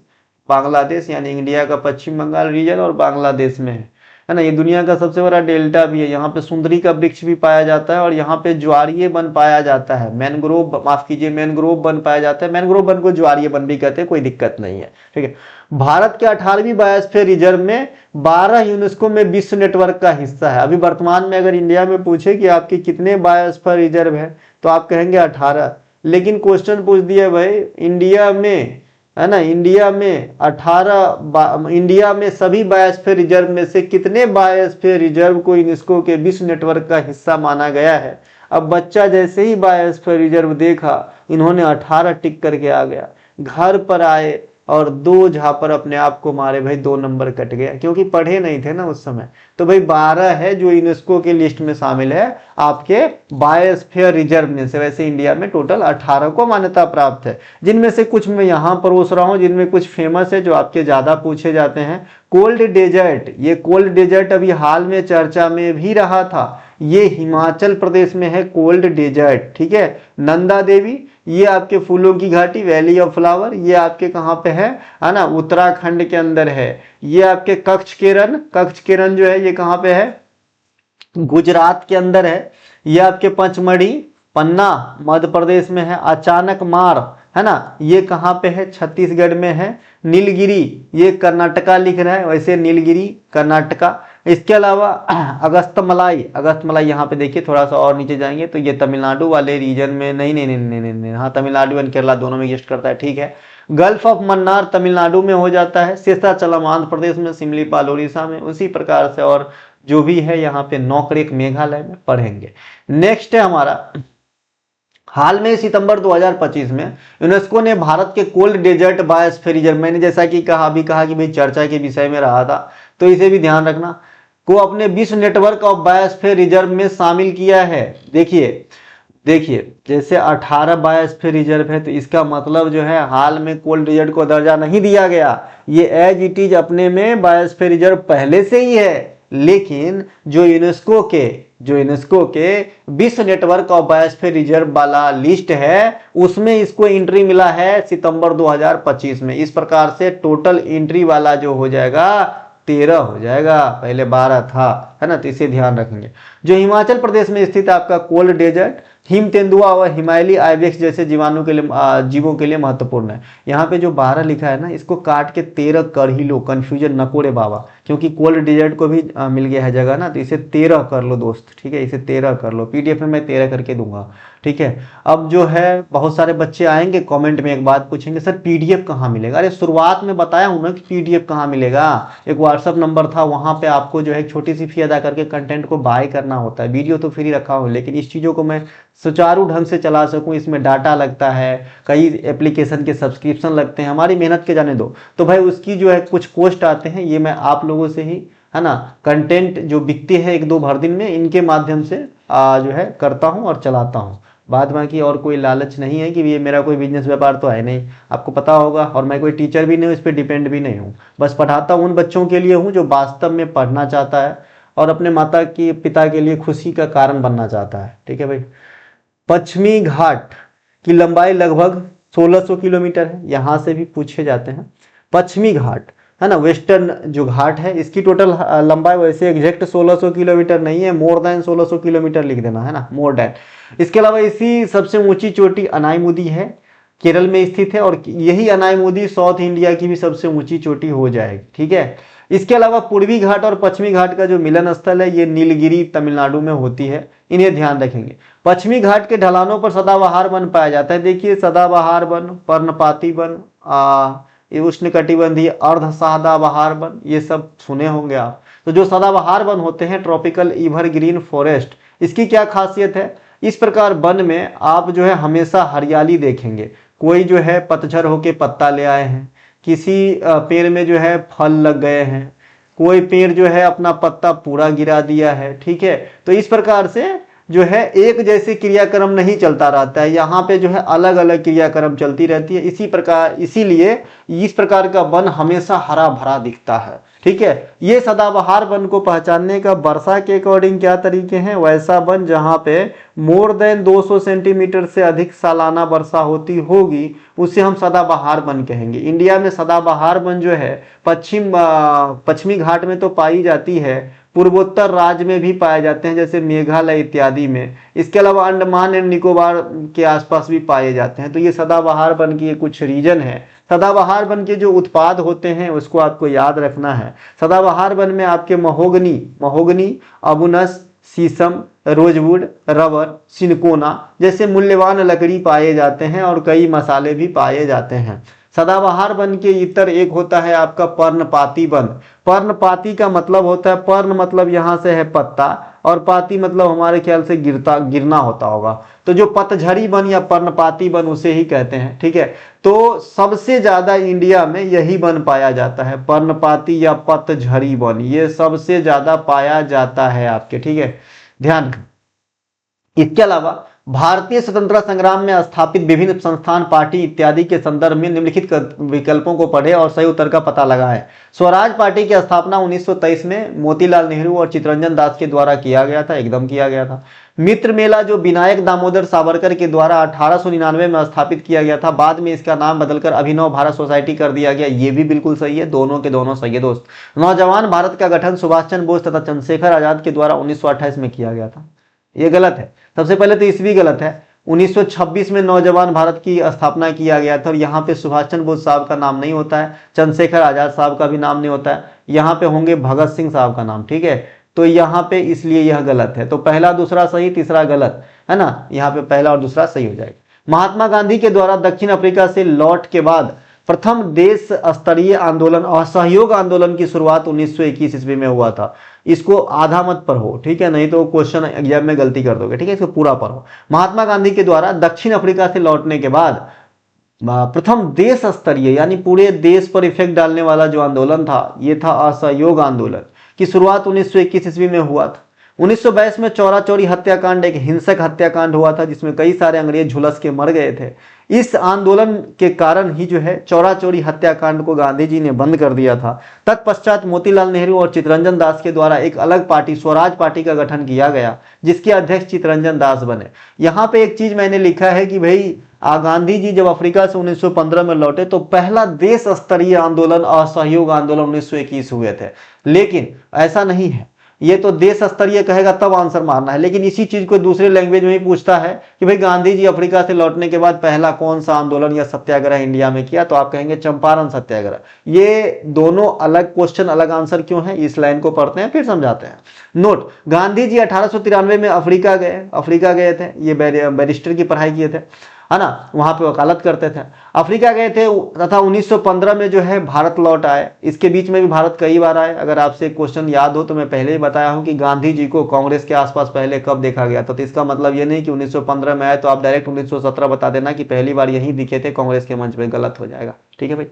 बांग्लादेश, यानी इंडिया का पश्चिम बंगाल रीजन और बांग्लादेश में है ना। ये दुनिया का सबसे बड़ा डेल्टा भी है। यहाँ पे सुंदरी का वृक्ष भी पाया जाता है, और यहाँ पे ज्वारीय वन पाया जाता है। मैनग्रोव, माफ कीजिए, मैनग्रोव वन पाया जाता है। मैनग्रोव वन को ज्वारीय वन भी कहते हैं, कोई दिक्कत नहीं है। ठीक है, भारत के 18वीं बायोस्फीयर रिजर्व में 12 यूनेस्को में विश्व नेटवर्क का हिस्सा है। अभी वर्तमान में अगर इंडिया में पूछे कि आपके कितने बायोस्फीयर रिजर्व है, तो आप कहेंगे 18। लेकिन क्वेश्चन पूछ दिया भाई इंडिया में, है ना, इंडिया में 18, इंडिया में सभी बायोस्फीयर रिजर्व में से कितने बायोस्फीयर रिजर्व को यूनेस्को के विश्व नेटवर्क का हिस्सा माना गया है। अब बच्चा जैसे ही बायोस्फीयर रिजर्व देखा, इन्होंने 18 टिक करके आ गया। घर पर आए और 2 झापर अपने आप को मारे, भाई 2 नंबर कट गया, क्योंकि पढ़े नहीं थे ना उस समय। तो भाई 12 है जो यूनेस्को के लिस्ट में शामिल है आपके बायोस्फीयर रिजर्व में से। वैसे इंडिया में टोटल 18 को मान्यता प्राप्त है, जिनमें से कुछ मैं यहाँ परोस रहा हूँ, जिनमें कुछ फेमस है जो आपके ज्यादा पूछे जाते हैं। कोल्ड डेजर्ट, ये कोल्ड डेजर्ट अभी हाल में चर्चा में भी रहा था, ये हिमाचल प्रदेश में है कोल्ड डेजर्ट। ठीक है, नंदा देवी, ये आपके फूलों की घाटी, वैली ऑफ फ्लावर, ये आपके कहाँ पे है ना, उत्तराखंड के अंदर है। ये आपके कच्छ केरन, कच्छ केरन जो है ये कहाँ पे है, गुजरात के अंदर है। ये आपके पचमढ़ी, पन्ना मध्य प्रदेश में है। अचानक मार, है ना, ये कहाँ पे है, छत्तीसगढ़ में है। नीलगिरी, ये कर्नाटका लिख रहा है, वैसे नीलगिरी कर्नाटका। इसके अलावा अगस्तमलाई, अगस्तमलाई यहाँ पे देखिए, थोड़ा सा और नीचे जाएंगे तो ये तमिलनाडु वाले रीजन में, नहीं नहीं नहीं नहीं नहीं, नहीं। हाँ, तमिलनाडु एंड केरला दोनों में एग्जिस्ट करता है। ठीक है, गल्फ ऑफ मन्नार तमिलनाडु में हो जाता है। शेषाचलम आंध्र प्रदेश में, सिमलीपाल उड़ीसा में, उसी प्रकार से और जो भी है यहाँ पे नौकरेक मेघालय में पढ़ेंगे। नेक्स्ट है हमारा, हाल में सितंबर 2025 में यूनेस्को ने भारत के कोल्ड डेजर्ट बायोस्फीयर रिजर्व, मैंने जैसा कि अभी कहा कि भाई चर्चा के विषय में रहा था, तो इसे भी ध्यान रखना, को अपने विश्व नेटवर्क ऑफ बायोस्फीयर रिजर्व में शामिल किया है। देखिए जैसे 18 बायोस्फीयर रिजर्व है, तो इसका मतलब जो है हाल में कोल्ड डेजर्ट को दर्जा नहीं दिया गया, ये एज इट इज अपने में बायोस्फीयर रिजर्व पहले से ही है। लेकिन जो यूनेस्को के विश्व नेटवर्क ऑफ बायोस्फीयर रिजर्व वाला लिस्ट है, उसमें इसको एंट्री मिला है सितंबर 2025 में। इस प्रकार से टोटल एंट्री वाला जो हो जाएगा 13 हो जाएगा, पहले 12 था, है ना। तो इसे ध्यान रखेंगे। जो हिमाचल प्रदेश में स्थित आपका कोल्ड डेजर्ट हिम तेंदुआ और हिमालयी आइबेक्स जैसे जीवों के लिए महत्वपूर्ण है। यहाँ पे जो 12 लिखा है ना, इसको काट के 13 कर ही लो, कंफ्यूजन नको रे बाबा, क्योंकि कोल्ड डेजर्ट को भी मिल गया है जगह ना, तो इसे 13 कर लो दोस्त। ठीक है, इसे 13 कर लो, पीडीएफ में मैं 13 करके दूंगा। ठीक है, अब जो है बहुत सारे बच्चे आएंगे कमेंट में एक बात पूछेंगे, सर पीडीएफ कहाँ मिलेगा। अरे शुरुआत में बताया हूं ना कि पीडीएफ कहाँ मिलेगा, एक व्हाट्सअप नंबर था, वहां पे आपको जो है छोटी सी फी अदा करके कंटेंट को बाय करना होता है। वीडियो तो फ्री रखा हूं, लेकिन इस चीजों को मैं सुचारू ढंग से चला सकूं, इसमें डाटा लगता है, कई एप्लीकेशन के सब्सक्रिप्शन लगते हैं, हमारी मेहनत के जाने दो, तो भाई उसकी जो है कुछ कॉस्ट आते हैं, ये मैं आप लोगों से ही है ना, कंटेंट जो बिकते हैं एक दो भर दिन में, इनके माध्यम से जो है करता हूँ और चलाता हूँ। बाद बाकी और कोई लालच नहीं है कि ये मेरा कोई बिजनेस व्यापार तो है नहीं, आपको पता होगा। और मैं कोई टीचर भी नहीं हूँ, इस पर डिपेंड भी नहीं हूँ। बस पढ़ाता हूँ उन बच्चों के लिए हूँ जो वास्तव में पढ़ना चाहता है और अपने माता की पिता के लिए खुशी का कारण बनना चाहता है। ठीक है भाई। पश्चिमी घाट की लंबाई लगभग 1600 किलोमीटर है, यहाँ से भी पूछे जाते हैं। पश्चिमी घाट है ना, वेस्टर्न जो घाट है, इसकी टोटल लंबाई वैसे एग्जैक्ट 1600 किलोमीटर नहीं है, मोर देन 1600 किलोमीटर लिख देना है ना, मोर देन। इसके अलावा इसी सबसे ऊंची चोटी अनाईमुदी है, केरल में स्थित है, और यही अनाईमुदी साउथ इंडिया की भी सबसे ऊंची चोटी हो जाएगी। ठीक है। इसके अलावा पूर्वी घाट और पश्चिमी घाट का जो मिलन स्थल है ये नीलगिरी तमिलनाडु में होती है, इन्हें ध्यान रखेंगे। पश्चिमी घाट के ढलानों पर सदाबहार वन पाया जाता है। देखिए सदाबहार वन, पर्णपाती वन, ये उष्णकटिबंधीय अर्ध सदाबहार वन, ये सब सुने होंगे आप। तो जो सदाबहार वन होते हैं ट्रॉपिकल एवरग्रीन फॉरेस्ट, इसकी क्या खासियत है, इस प्रकार वन में आप जो है हमेशा हरियाली देखेंगे। कोई जो है पतझड़ होके पत्ता ले आए हैं, किसी पेड़ में जो है फल लग गए हैं, कोई पेड़ जो है अपना पत्ता पूरा गिरा दिया है। ठीक है। तो इस प्रकार से जो है एक जैसे क्रियाक्रम नहीं चलता रहता है, यहाँ पे जो है अलग अलग क्रियाक्रम चलती रहती है। इसी प्रकार, इसीलिए इस प्रकार का वन हमेशा हरा भरा दिखता है। ठीक है। ये सदाबहार वन को पहचानने का वर्षा के अकॉर्डिंग क्या तरीके हैं, वैसा वन जहाँ पे मोर देन 200 सेंटीमीटर से अधिक सालाना वर्षा होती होगी उसे हम सदाबहार वन कहेंगे। इंडिया में सदाबहार वन जो है पश्चिमी घाट में तो पाई जाती है, पूर्वोत्तर राज्य में भी पाए जाते हैं जैसे मेघालय इत्यादि में। इसके अलावा अंडमान एंड निकोबार के आसपास भी पाए जाते हैं। तो ये सदाबहार वन की कुछ रीजन है। सदाबहार वन के जो उत्पाद होते हैं उसको आपको याद रखना है। सदाबहार वन में आपके महोगनी, अबुनस, शीशम, रोजवुड, रबर, सिनकोना जैसे मूल्यवान लकड़ी पाए जाते हैं और कई मसाले भी पाए जाते हैं। सदाबहार वन के इतर एक होता है आपका पर्णपाती वन। पर्णपाती का मतलब होता है, पर्ण मतलब यहाँ से है पत्ता, और पाती मतलब हमारे ख्याल से गिरना होता होगा। तो जो पतझड़ी वन या पर्णपाती वन उसे ही कहते हैं। ठीक है। तो सबसे ज्यादा इंडिया में यही वन पाया जाता है, पर्णपाती या पतझड़ी वन, ये सबसे ज्यादा पाया जाता है आपके। ठीक है, ध्यान। इसके अलावा भारतीय स्वतंत्रता संग्राम में स्थापित विभिन्न संस्थान, पार्टी इत्यादि के संदर्भ में निम्नलिखित विकल्पों को पढ़े और सही उत्तर का पता लगाएं। स्वराज पार्टी की स्थापना 1923 में मोतीलाल नेहरू और चित्तरंजन दास के द्वारा किया गया था, एकदम किया गया था। मित्र मेला जो विनायक दामोदर सावरकर के द्वारा 1899 में स्थापित किया गया था, बाद में इसका नाम बदलकर अभिनव भारत सोसाइटी कर दिया गया, ये भी बिल्कुल सही है, दोनों के दोनों सही है दोस्त। नौजवान भारत का गठन सुभाष चंद्र बोस तथा चंद्रशेखर आजाद के द्वारा 1928 में किया गया था, ये गलत है। सबसे पहले तो ईस्वी गलत है। 1926 में नौजवान भारत की स्थापना किया गया था और यहाँ पे सुभाष चंद्र बोस साहब का नाम नहीं होता है, चंद्रशेखर आजाद साहब का भी नाम नहीं होता है, यहाँ पे होंगे भगत सिंह साहब का नाम। ठीक है। तो यहाँ पे इसलिए यह गलत है। तो पहला दूसरा सही, तीसरा गलत है ना, यहाँ पे पहला और दूसरा सही हो जाएगा। महात्मा गांधी के द्वारा दक्षिण अफ्रीका से लौट के बाद प्रथम देश स्तरीय आंदोलन असहयोग आंदोलन की शुरुआत 1921 ईस्वी में हुआ था। इसको आधा मत पढ़ो, ठीक है, नहीं तो क्वेश्चन एग्जाम में गलती कर दोगे। ठीक है, इसको पूरा पढ़ो। महात्मा गांधी के द्वारा दक्षिण अफ्रीका से लौटने के बाद प्रथम देश स्तरीय यानी पूरे देश पर इफेक्ट डालने वाला जो आंदोलन था, ये था असहयोग आंदोलन की शुरुआत 1921 ईस्वी में हुआ था। 1922 में चौरा चौरी हत्याकांड एक हिंसक हत्याकांड हुआ था जिसमें कई सारे अंग्रेज झुलस के मर गए थे। इस आंदोलन के कारण ही जो है चौरा चौरी हत्याकांड को गांधी जी ने बंद कर दिया था। तत्पश्चात मोतीलाल नेहरू और चित्तरंजन दास के द्वारा एक अलग पार्टी स्वराज पार्टी का गठन किया गया जिसके अध्यक्ष चित्तरंजन दास बने। यहाँ पे एक चीज मैंने लिखा है कि भाई गांधी जी जब अफ्रीका से 1915 में लौटे तो पहला देश स्तरीय आंदोलन असहयोग आंदोलन 1921 हुए थे, लेकिन ऐसा नहीं है। ये तो देश स्तरीय कहेगा तब आंसर मारना है, लेकिन इसी चीज को दूसरे लैंग्वेज में ही पूछता है कि भाई गांधी जी अफ्रीका से लौटने के बाद पहला कौन सा आंदोलन या सत्याग्रह इंडिया में किया, तो आप कहेंगे चंपारण सत्याग्रह। ये दोनों अलग क्वेश्चन अलग आंसर क्यों है, इस लाइन को पढ़ते हैं फिर समझाते हैं। नोट, गांधी जी 1893 में अफ्रीका गए थे, ये बैरिस्टर की पढ़ाई किए थे, है ना, वहां पे वकालत करते थे, अफ्रीका गए थे तथा 1915 में जो है भारत लौट आए। इसके बीच में भी भारत कई बार आए। अगर आपसे क्वेश्चन याद हो तो मैं पहले ही बताया हूं कि गांधी जी को कांग्रेस के आसपास पहले कब देखा गया था, तो इसका मतलब ये नहीं कि 1915 में आए तो आप डायरेक्ट 1917 बता देना कि पहली बार यही दिखे थे कांग्रेस के मंच पे, गलत हो जाएगा। ठीक है भाई।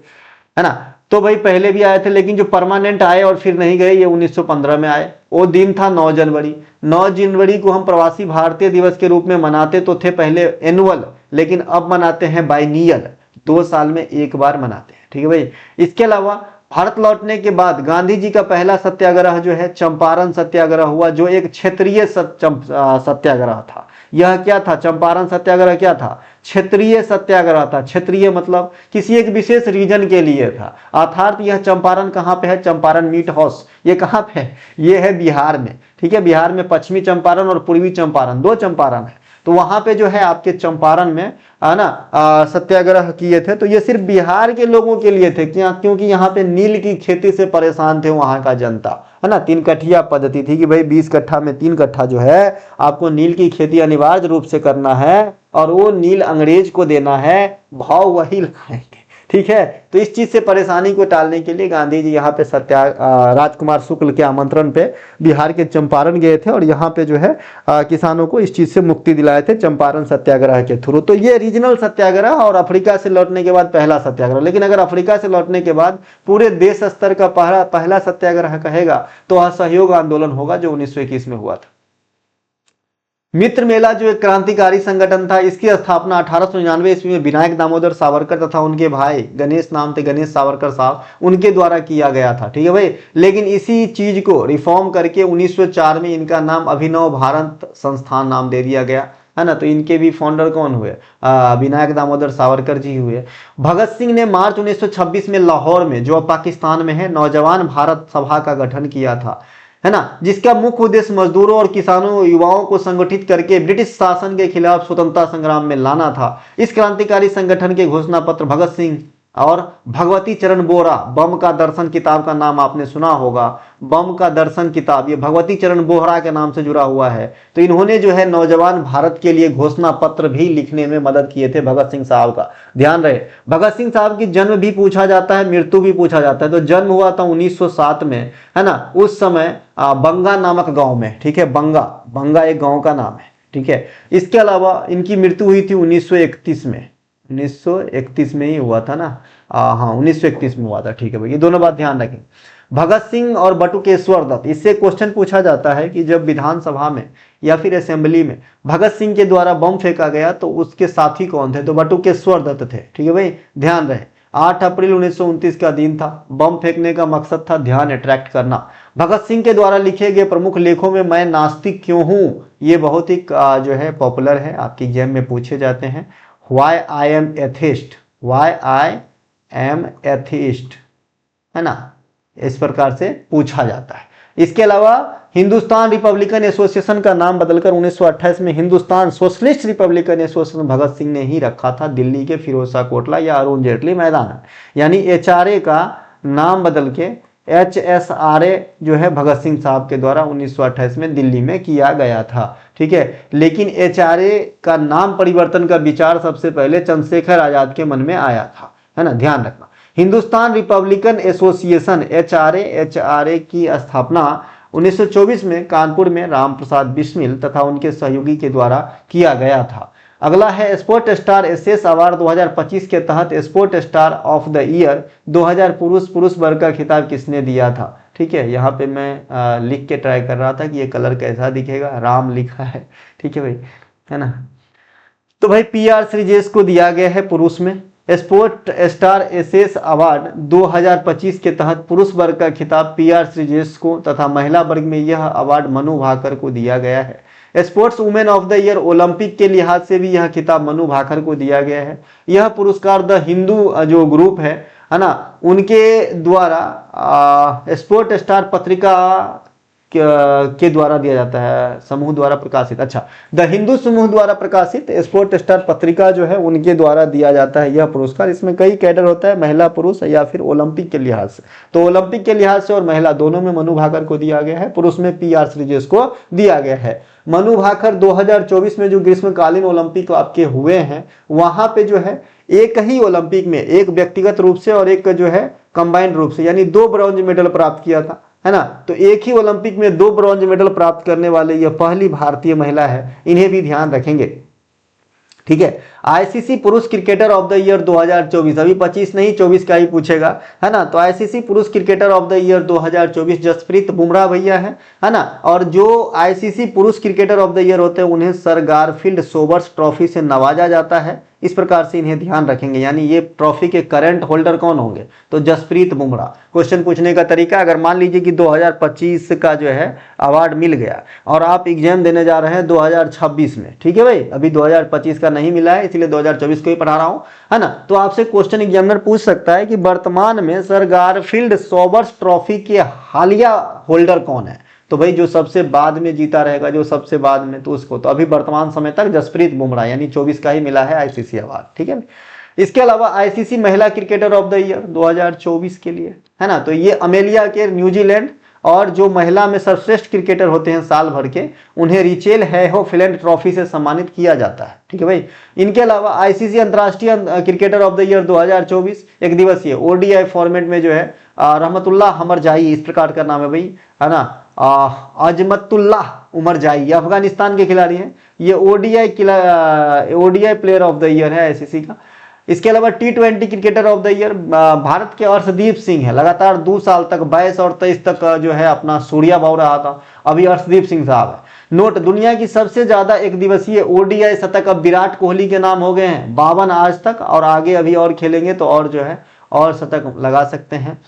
है ना। तो भाई पहले भी आए थे, लेकिन जो परमानेंट आए और फिर नहीं गए, ये 1915 में आए। वो दिन था 9 जनवरी। 9 जनवरी को हम प्रवासी भारतीय दिवस के रूप में मनाते तो थे पहले एनुअल, लेकिन अब मनाते हैं बाइनियल, 2 साल में एक बार मनाते हैं। ठीक है भाई। इसके अलावा भारत लौटने के बाद गांधी जी का पहला सत्याग्रह जो है चंपारण सत्याग्रह हुआ, जो एक क्षेत्रीय सत्याग्रह था। यह क्या था? चंपारण सत्याग्रह क्या था? क्षेत्रीय सत्याग्रह था। क्षेत्रीय मतलब किसी एक विशेष रीजन के लिए था। अर्थात यह चंपारण कहाँ पे है? चंपारण मीट हाउस, ये कहाँ पे है? ये है बिहार में। ठीक है, बिहार में पश्चिमी चंपारण और पूर्वी चंपारण, 2 चंपारण है। तो वहां पे जो है आपके चंपारण में सत्याग्रह किए थे। तो ये सिर्फ बिहार के लोगों के लिए थे, क्या? क्योंकि यहाँ पे नील की खेती से परेशान थे वहां का जनता, है ना। 3 कट्ठिया पद्धति थी कि भाई 20 कट्ठा में 3 कट्ठा जो है आपको नील की खेती अनिवार्य रूप से करना है, और वो नील अंग्रेज को देना है, भाव वही लगाएंगे। ठीक है। तो इस चीज से परेशानी को टालने के लिए गांधी जी यहाँ पे राजकुमार शुक्ल के आमंत्रण पे बिहार के चंपारण गए थे, और यहाँ पे जो है किसानों को इस चीज से मुक्ति दिलाए थे चंपारण सत्याग्रह के थ्रू। तो ये रीजनल सत्याग्रह और अफ्रीका से लौटने के बाद पहला सत्याग्रह। लेकिन अगर अफ्रीका से लौटने के बाद पूरे देश स्तर का पहला सत्याग्रह कहेगा तो असहयोग आंदोलन होगा, जो 1921 में हुआ था। मित्र मेला जो एक क्रांतिकारी संगठन था, इसकी स्थापना 1899 ईस्वी में विनायक दामोदर सावरकर तथा उनके भाई गणेश, नाम थे गणेश सावरकर साहब, उनके द्वारा किया गया था। ठीक है भाई। लेकिन इसी चीज को रिफॉर्म करके 1904 में इनका नाम अभिनव भारत संस्थान नाम दे दिया गया, है ना। तो इनके भी फाउंडर कौन हुए? विनायक दामोदर सावरकर जी हुए। भगत सिंह ने मार्च 1926 में लाहौर में, जो अब पाकिस्तान में है, नौजवान भारत सभा का गठन किया था, है ना, जिसका मुख्य उद्देश्य मजदूरों और किसानों युवाओं को संगठित करके ब्रिटिश शासन के खिलाफ स्वतंत्रता संग्राम में लाना था। इस क्रांतिकारी संगठन के घोषणा पत्र भगत सिंह और भगवती चरण बोहरा, बम का दर्शन किताब का नाम आपने सुना होगा, बम का दर्शन किताब, ये भगवती चरण बोहरा के नाम से जुड़ा हुआ है। तो इन्होंने जो है नौजवान भारत के लिए घोषणा पत्र भी लिखने में मदद किए थे भगत सिंह साहब का। ध्यान रहे, भगत सिंह साहब की जन्म भी पूछा जाता है, मृत्यु भी पूछा जाता है। तो जन्म हुआ था 1907 में, है ना, उस समय बंगा नामक गांव में। ठीक है, बंगा एक गांव का नाम है। ठीक है। इसके अलावा इनकी मृत्यु हुई थी 1931 में, 1931 में ही हुआ था ना। हाँ, 1931 में हुआ था। ठीक है भाई, ये दोनों बात ध्यान रखें। भगत सिंह और बटुकेश्वर दत्त, इससे क्वेश्चन पूछा जाता है कि जब विधानसभा में या फिर असेंबली में भगत सिंह के द्वारा बम फेंका गया तो उसके साथी कौन थे? तो बटुकेश्वर दत्त थे। ठीक है भाई, ध्यान रहे। 8 अप्रैल 1929 का दिन था। बम फेंकने का मकसद था ध्यान अट्रैक्ट करना। भगत सिंह के द्वारा लिखे गए प्रमुख लेखों में मैं नास्तिक क्यों हूं, ये बहुत ही जो है पॉपुलर है, आपकी एग्जाम में पूछे जाते हैं। Why I am atheist, why I am atheist, है ना, इस प्रकार से पूछा जाता है। इसके अलावा हिंदुस्तान रिपब्लिकन एसोसिएशन का नाम बदलकर 1928 में Hindustan socialist Republican association Bhagat Singh ने ही रखा था, दिल्ली के फिरोज शाह कोटला या अरुण जेटली मैदान। यानी HRA का नाम बदल के HSRA जो है भगत सिंह साहब के द्वारा 1928 में दिल्ली में किया गया था। ठीक है। लेकिन HRA का नाम परिवर्तन का विचार सबसे पहले चंद्रशेखर आजाद के मन में आया था, है ना, ध्यान रखना। हिंदुस्तान रिपब्लिकन एसोसिएशन HRA की स्थापना 1924 में कानपुर में राम प्रसाद बिस्मिल तथा उनके सहयोगी के द्वारा किया गया था। अगला है स्पोर्ट स्टार एसएस अवार्ड 2025 के तहत sport star of the year 2000 पुरुष वर्ग का खिताब किसने दिया था? ठीक है, यहाँ पे मैं लिख के ट्राई कर रहा था कि ये कलर कैसा दिखेगा, राम लिखा है। ठीक है भाई, है ना। तो भाई PR श्रीजेश को दिया गया है पुरुष में। स्पोर्ट स्टार एसएस अवार्ड 2025 के तहत पुरुष वर्ग का खिताब PR श्रीजेश को तथा महिला वर्ग में यह अवार्ड मनु भाकर को दिया गया है। Sports women of the year Olympic के लिहाज से भी यह खिताब मनु भाकर को दिया गया है। यह पुरस्कार द हिंदू जो ग्रुप है ना, उनके द्वारा स्पोर्ट स्टार पत्रिका के द्वारा दिया जाता है, समूह द्वारा प्रकाशित। अच्छा, द हिंदू समूह द्वारा प्रकाशित स्पोर्ट स्टार पत्रिका जो है उनके द्वारा दिया जाता है यह पुरस्कार। इसमें कई कैडर होता है, महिला पुरुष या फिर ओलंपिक के लिहाज से। तो ओलंपिक के लिहाज से और महिला दोनों में मनु भाकर को दिया गया है, पुरुष में PR श्रीजेश को दिया गया है। मनु भाकर 2024 में जो ग्रीष्मकालीन ओलंपिक आपके हुए हैं, वहां पे जो है एक ही ओलंपिक में एक व्यक्तिगत रूप से और एक जो है कंबाइंड रूप से, यानी 2 ब्रॉन्ज मेडल प्राप्त किया था, है ना। तो एक ही ओलंपिक में 2 ब्रॉन्ज मेडल प्राप्त करने वाले यह पहली भारतीय महिला है, इन्हें भी ध्यान रखेंगे। ठीक है। आईसीसी पुरुष क्रिकेटर ऑफ द ईयर 2024, अभी 25 नहीं 24 का ही पूछेगा, है ना। तो आईसीसी पुरुष cricketer of the year 2024 Jasprit Bumrah भैया है ना। और जो आईसीसी पुरुष क्रिकेटर ऑफ द ईयर होते हैं उन्हें सर गारफील्ड सोबर्स ट्रॉफी से नवाजा जाता है। इस प्रकार से इन्हें ध्यान रखेंगे, यानी ये ट्रॉफी के करंट होल्डर कौन होंगे, तो जसप्रीत बुमराह। क्वेश्चन पूछने का तरीका, अगर मान लीजिए कि 2025 का जो है अवार्ड मिल गया और आप एग्जाम देने जा रहे हैं 2026 में, ठीक है भाई, अभी 2025 का नहीं मिला है इसलिए 2024 को ही पढ़ा रहा हूं, है ना। तो आपसे क्वेश्चन एग्जामिनर पूछ सकता है कि वर्तमान में सर गारफील्ड सोबर्स ट्रॉफी के हालिया होल्डर कौन है। तो भाई जो सबसे बाद में जीता रहेगा, जो सबसे बाद में, तो उसको, तो अभी वर्तमान समय तक जसप्रीत बुमराह यानी 24 का ही मिला है आईसीसी अवार्ड, ठीक है। इसके अलावा आईसीसी महिला क्रिकेटर ऑफ द ईयर 2024 के लिए, है ना, तो ये अमेलिया के न्यूजीलैंड, और जो महिला में सर्वश्रेष्ठ क्रिकेटर होते हैं साल भर के, उन्हें रिचेल हैहोफिलैंड ट्रॉफी से सम्मानित किया जाता है, ठीक है भाई। इनके अलावा आईसीसी अंतर्राष्ट्रीय क्रिकेटर ऑफ द ईयर 2024 एक दिवसीय ओडीआई फॉर्मेट में जो है रहमतुल्लाह हमरजाई, इस प्रकार का नाम है भाई, है ना, अजमतुल्लाह उमरजाई, अफगानिस्तान के खिलाड़ी हैं, ये ODI player of the year है आईसीसी का। इसके अलावा टी20 क्रिकेटर ऑफ द ईयर भारत के अर्शदीप सिंह है, लगातार 2 साल तक 22 और 23 तक जो है अपना सूर्या बौ रहा था, अभी अर्शदीप सिंह साहब है। नोट, दुनिया की सबसे ज्यादा एक दिवसीय ओडीआई शतक अब विराट कोहली के नाम हो गए हैं, 52 आज तक, और आगे अभी और खेलेंगे तो और जो है और शतक लगा सकते हैं।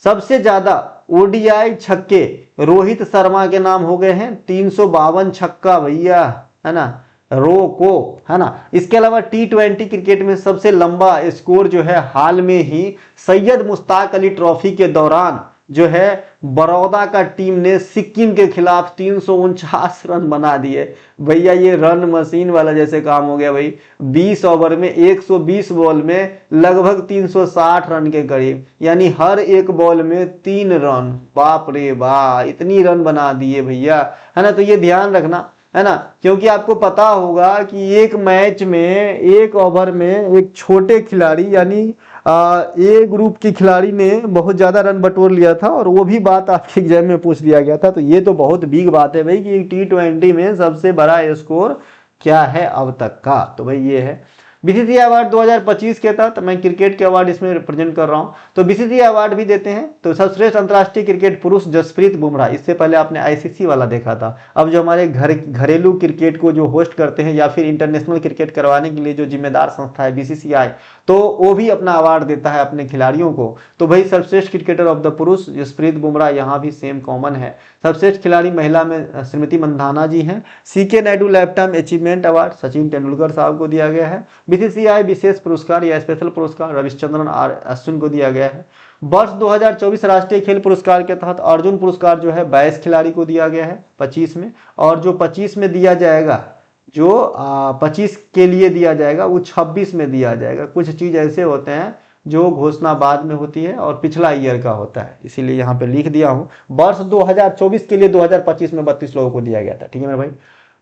सबसे ज्यादा ओडीआई छक्के रोहित शर्मा के नाम हो गए हैं, 352 छक्का भैया, है ना, रो को, है ना। इसके अलावा टी20 क्रिकेट में सबसे लंबा स्कोर जो है हाल में ही सैयद मुश्ताक अली ट्रॉफी के दौरान जो है बड़ौदा का टीम ने सिक्किम के खिलाफ 349 रन बना दिए भैया। ये रन मशीन वाला जैसे काम हो गया भाई, 20 ओवर में 120 बॉल में लगभग 360 रन के करीब, यानी हर एक बॉल में 3 रन, बाप रे वाह, इतनी रन बना दिए भैया, है ना। तो ये ध्यान रखना, है ना, क्योंकि आपको पता होगा कि एक मैच में एक ओवर में एक छोटे खिलाड़ी यानी ए ग्रुप के खिलाड़ी ने बहुत ज्यादा रन बटोर लिया था, और वो भी बात आपके एग्जाम में पूछ दिया गया था। तो ये तो बहुत बिग बात है भाई कि टी20 में सबसे बड़ा स्कोर क्या है अब तक का, तो भाई ये है। बीसीसीआई अवार्ड 2025 के तहत मैं क्रिकेट के अवार्ड इसमें रिप्रेजेंट कर रहा हूं, तो बीसीसीआई अवार्ड भी देते हैं। तो सर्वश्रेष्ठ अंतर्राष्ट्रीय क्रिकेट पुरुष जसप्रीत बुमराह, इससे पहले आपने आईसीसी वाला देखा था। अब जो हमारे घरेलू क्रिकेट को जो होस्ट करते हैं या फिर इंटरनेशनल क्रिकेट करवाने के लिए जो जिम्मेदार संस्था है बीसीसीआई, तो वो भी अपना अवार्ड देता है अपने खिलाड़ियों को। तो भाई सर्वश्रेष्ठ क्रिकेटर ऑफ द पुरुष जसप्रीत बुमराह, यहाँ भी सेम कॉमन है। सर्वश्रेष्ठ खिलाड़ी महिला में श्रीमती मंधाना जी हैं। CK Naidu lifetime achievement award Sachin Tendulkar साहब को दिया गया है। बीसीसीआई विशेष पुरस्कार या स्पेशल पुरस्कार रविचंद्रन आर अश्विन को दिया गया है। वर्ष 2024 राष्ट्रीय खेल पुरस्कार के तहत अर्जुन पुरस्कार जो है 22 खिलाड़ी को दिया गया है 25 में, और जो 25 में दिया जाएगा, जो 25 के लिए दिया जाएगा वो 26 में दिया जाएगा। कुछ चीज ऐसे होते हैं जो घोषणा बाद में होती है और पिछला ईयर का होता है, इसीलिए यहाँ पे लिख दिया हूँ। वर्ष 2024 के लिए 2025 में 32 लोगों को दिया गया था, ठीक है मेरे भाई।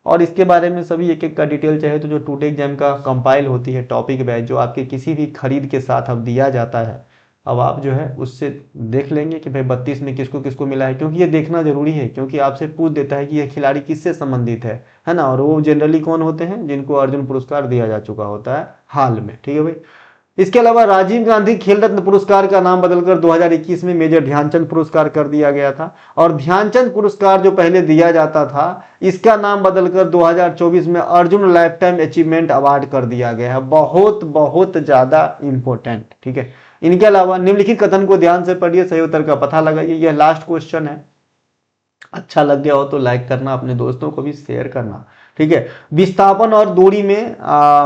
और इसके बारे में सभी एक एक का डिटेल चाहे तो जो टुडे एग्जाम का कंपाइल होती है टॉपिक बैच, जो आपके किसी भी खरीद के साथ अब दिया जाता है, अब आप जो है उससे देख लेंगे कि भाई 32 में किसको किसको मिला है, क्योंकि ये देखना जरूरी है, क्योंकि आपसे पूछ देता है कि यह खिलाड़ी किससे संबंधित है ना। और वो जनरली कौन होते हैं, जिनको अर्जुन पुरस्कार दिया जा चुका होता है हाल में, ठीक है भाई। इसके अलावा राजीव गांधी खेल रत्न पुरस्कार का नाम बदलकर 2021 में मेजर ध्यानचंद पुरस्कार कर दिया गया था, और ध्यानचंद पुरस्कार जो पहले दिया जाता था इसका नाम बदलकर 2024 में Arjun life time achievement award कर दिया गया है। बहुत बहुत ज्यादा इंपॉर्टेंट, ठीक है। इनके अलावा निम्नलिखित कथन को ध्यान से पढ़िए, सही उत्तर का पता लगाइए। यह लास्ट क्वेश्चन है, अच्छा लग गया हो तो लाइक करना, अपने दोस्तों को भी शेयर करना, ठीक है। विस्थापन और दूरी में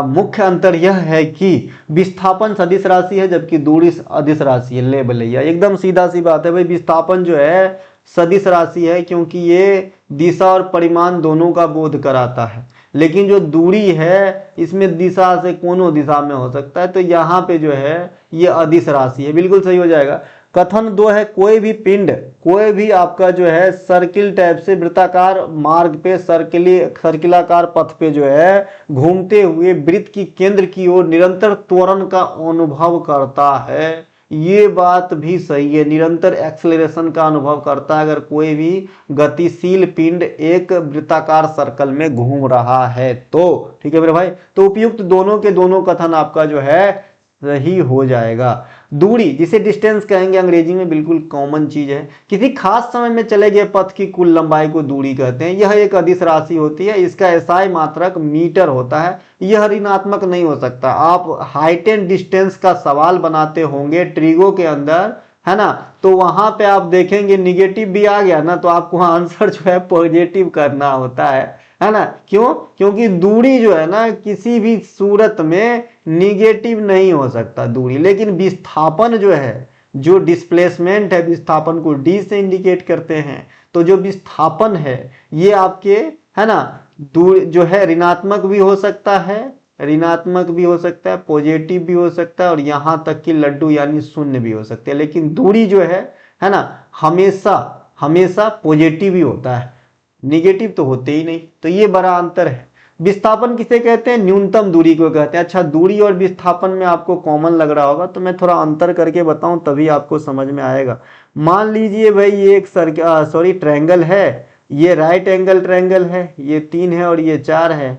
मुख्य अंतर यह है कि विस्थापन सदिश राशि है जबकि दूरी अदिश राशि है। ले भैया एकदम सीधा सी बात है भाई, विस्थापन जो है सदिश राशि है क्योंकि ये दिशा और परिमाण दोनों का बोध कराता है, लेकिन जो दूरी है इसमें दिशा से कोनो दिशा में हो सकता है, तो यहाँ पे जो है ये अदिश राशि है, बिल्कुल सही हो जाएगा। कथन 2 है, कोई भी पिंड, कोई भी आपका जो है सर्किल टाइप से वृत्ताकार मार्ग पे सर्किलाकार पथ पे जो है घूमते हुए वृत्त की केंद्र की ओर निरंतर त्वरण का अनुभव करता है। ये बात भी सही है। निरंतर एक्सेलरेशन का अनुभव करता है अगर कोई भी गतिशील पिंड एक वृत्ताकार सर्कल में घूम रहा है तो। ठीक है मेरे भाई, तो उपयुक्त दोनों के दोनों कथन आपका जो है सही हो जाएगा। दूरी जिसे डिस्टेंस कहेंगे अंग्रेजी में, बिल्कुल कॉमन चीज है। किसी खास समय में चले गए पथ की कुल लंबाई को दूरी कहते हैं। यह एक अदिश राशि होती है, इसका एसआई मात्रक मीटर होता है। यह ऋणात्मक नहीं हो सकता। आप हाइट एंड डिस्टेंस का सवाल बनाते होंगे ट्रिगो के अंदर, है ना, तो वहां पे आप देखेंगे निगेटिव भी आ गया ना, तो आपको आंसर जो है पॉजिटिव करना होता है ना। क्यों? क्योंकि दूरी जो है ना किसी भी सूरत में निगेटिव नहीं हो सकता दूरी। लेकिन विस्थापन जो है, जो डिस्प्लेसमेंट है, विस्थापन को डी से इंडिकेट करते हैं। तो जो विस्थापन है ये आपके, है ना, दूरी जो है ऋणात्मक भी हो सकता है, ऋणात्मक भी हो सकता है, पॉजिटिव भी हो सकता है, और यहां तक कि लड्डू यानी शून्य भी हो सकते हैं। लेकिन दूरी जो है ना, हमेशा हमेशा पॉजिटिव ही होता है, निगेटिव तो होते ही नहीं। तो ये बड़ा अंतर है। विस्थापन किसे कहते हैं? न्यूनतम दूरी को कहते हैं। अच्छा, दूरी और विस्थापन में आपको कॉमन लग रहा होगा, तो मैं थोड़ा अंतर करके बताऊं तभी आपको समझ में आएगा। मान लीजिए भाई ये एक ट्रायंगल है, ये राइट एंगल ट्रायंगल है, ये 3 है और ये 4 है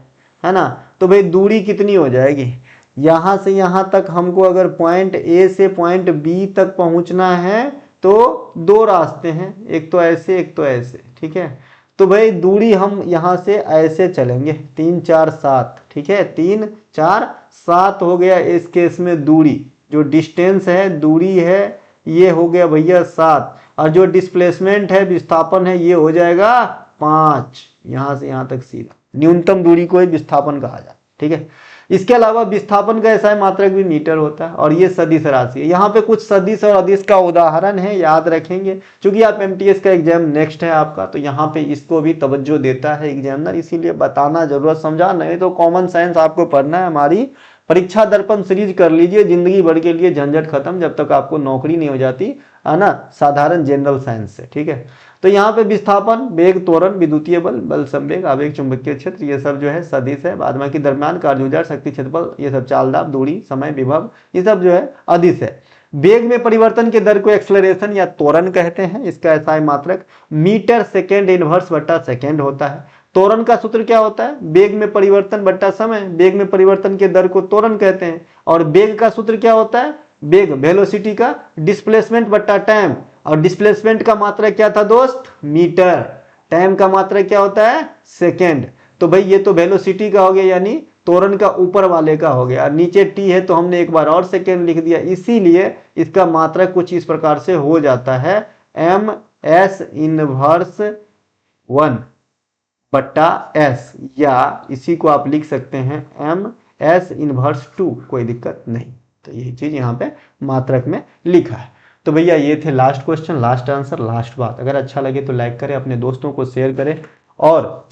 ना। तो भाई दूरी कितनी हो जाएगी? यहां से यहां तक हमको अगर पॉइंट ए से पॉइंट बी तक पहुंचना है तो 2 रास्ते हैं, एक तो ऐसे एक तो ऐसे। ठीक है, तो भाई दूरी हम यहां से ऐसे चलेंगे, 3 4 7। ठीक है, 3 4 7 हो गया इस केस में दूरी। जो डिस्टेंस है, दूरी है, ये हो गया भैया 7, और जो डिस्प्लेसमेंट है, विस्थापन है, ये हो जाएगा 5। यहां से यहां तक सीधा न्यूनतम दूरी को ही विस्थापन कहा जाता है। ठीक है, इसके अलावा विस्थापन का एसआई मात्रक भी मीटर होता है, और ये सदिश राशि है। यहाँ पे कुछ सदिश और अदिश का उदाहरण है, याद रखेंगे। क्योंकि आप एमटीएस का एग्जाम नेक्स्ट है आपका, तो यहाँ पे इसको भी तवज्जो देता है एग्जामिनर, इसीलिए बताना जरूरत समझा। नहीं तो कॉमन साइंस आपको पढ़ना है। हमारी परीक्षा दर्पण सीरीज कर लीजिए, जिंदगी भर के लिए झंझट खत्म, जब तक आपको नौकरी नहीं हो जाती, है ना, साधारण जनरल साइंस से। ठीक है, तो यहाँ पे विस्थापन, वेग, त्वरण, विद्युतीय बल, बल संवेग, आवेग, चुंबकीय क्षेत्र, ये सब जो है सदिश है। बाद बाकी दरम्यान, कार्य, शक्ति, क्षेत्रफल, ये सब चाल, दाब, दूरी, समय, विभव, ये सब जो है अदिश है। वेग में परिवर्तन के दर को एक्सेलरेशन या त्वरण कहते हैं। इसका एसआई मात्रक मीटर सेकेंड इनवर्स बटा सेकेंड होता है। त्वरण का सूत्र क्या होता है? वेग में परिवर्तन बटा समय। वेग में परिवर्तन के दर को त्वरण कहते हैं। और वेग का सूत्र क्या होता है? वेग वेलोसिटी का डिस्प्लेसमेंट बटा टाइम, और डिस्प्लेसमेंट का मात्रक क्या था दोस्त? मीटर। टाइम का मात्रक क्या होता है? सेकेंड। तो भाई ये तो वेलोसिटी का हो गया, यानी त्वरण का ऊपर वाले का हो गया। नीचे टी है तो हमने एक बार और सेकेंड लिख दिया, इसीलिए इसका मात्रक कुछ इस प्रकार से हो जाता है, एम एस इनवर्स 1 बट्टा एस, या इसी को आप लिख सकते हैं एम एस इनवर्स 2, कोई दिक्कत नहीं। तो यही चीज यहाँ पे मात्रक में लिखा है। तो भैया ये थे last question, last answer, last बात। अगर अच्छा लगे तो लाइक करें, अपने दोस्तों को शेयर करें, और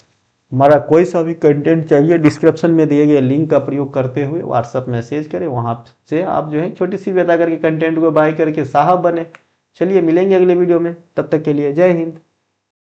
हमारा कोई सा भी कंटेंट चाहिए डिस्क्रिप्शन में दिए गए लिंक का प्रयोग करते हुए व्हाट्सएप मैसेज करें, वहां से आप जो है छोटी सी बता करके कंटेंट को बाय करके साहब बने। चलिए मिलेंगे अगले वीडियो में, तब तक के लिए जय हिंद।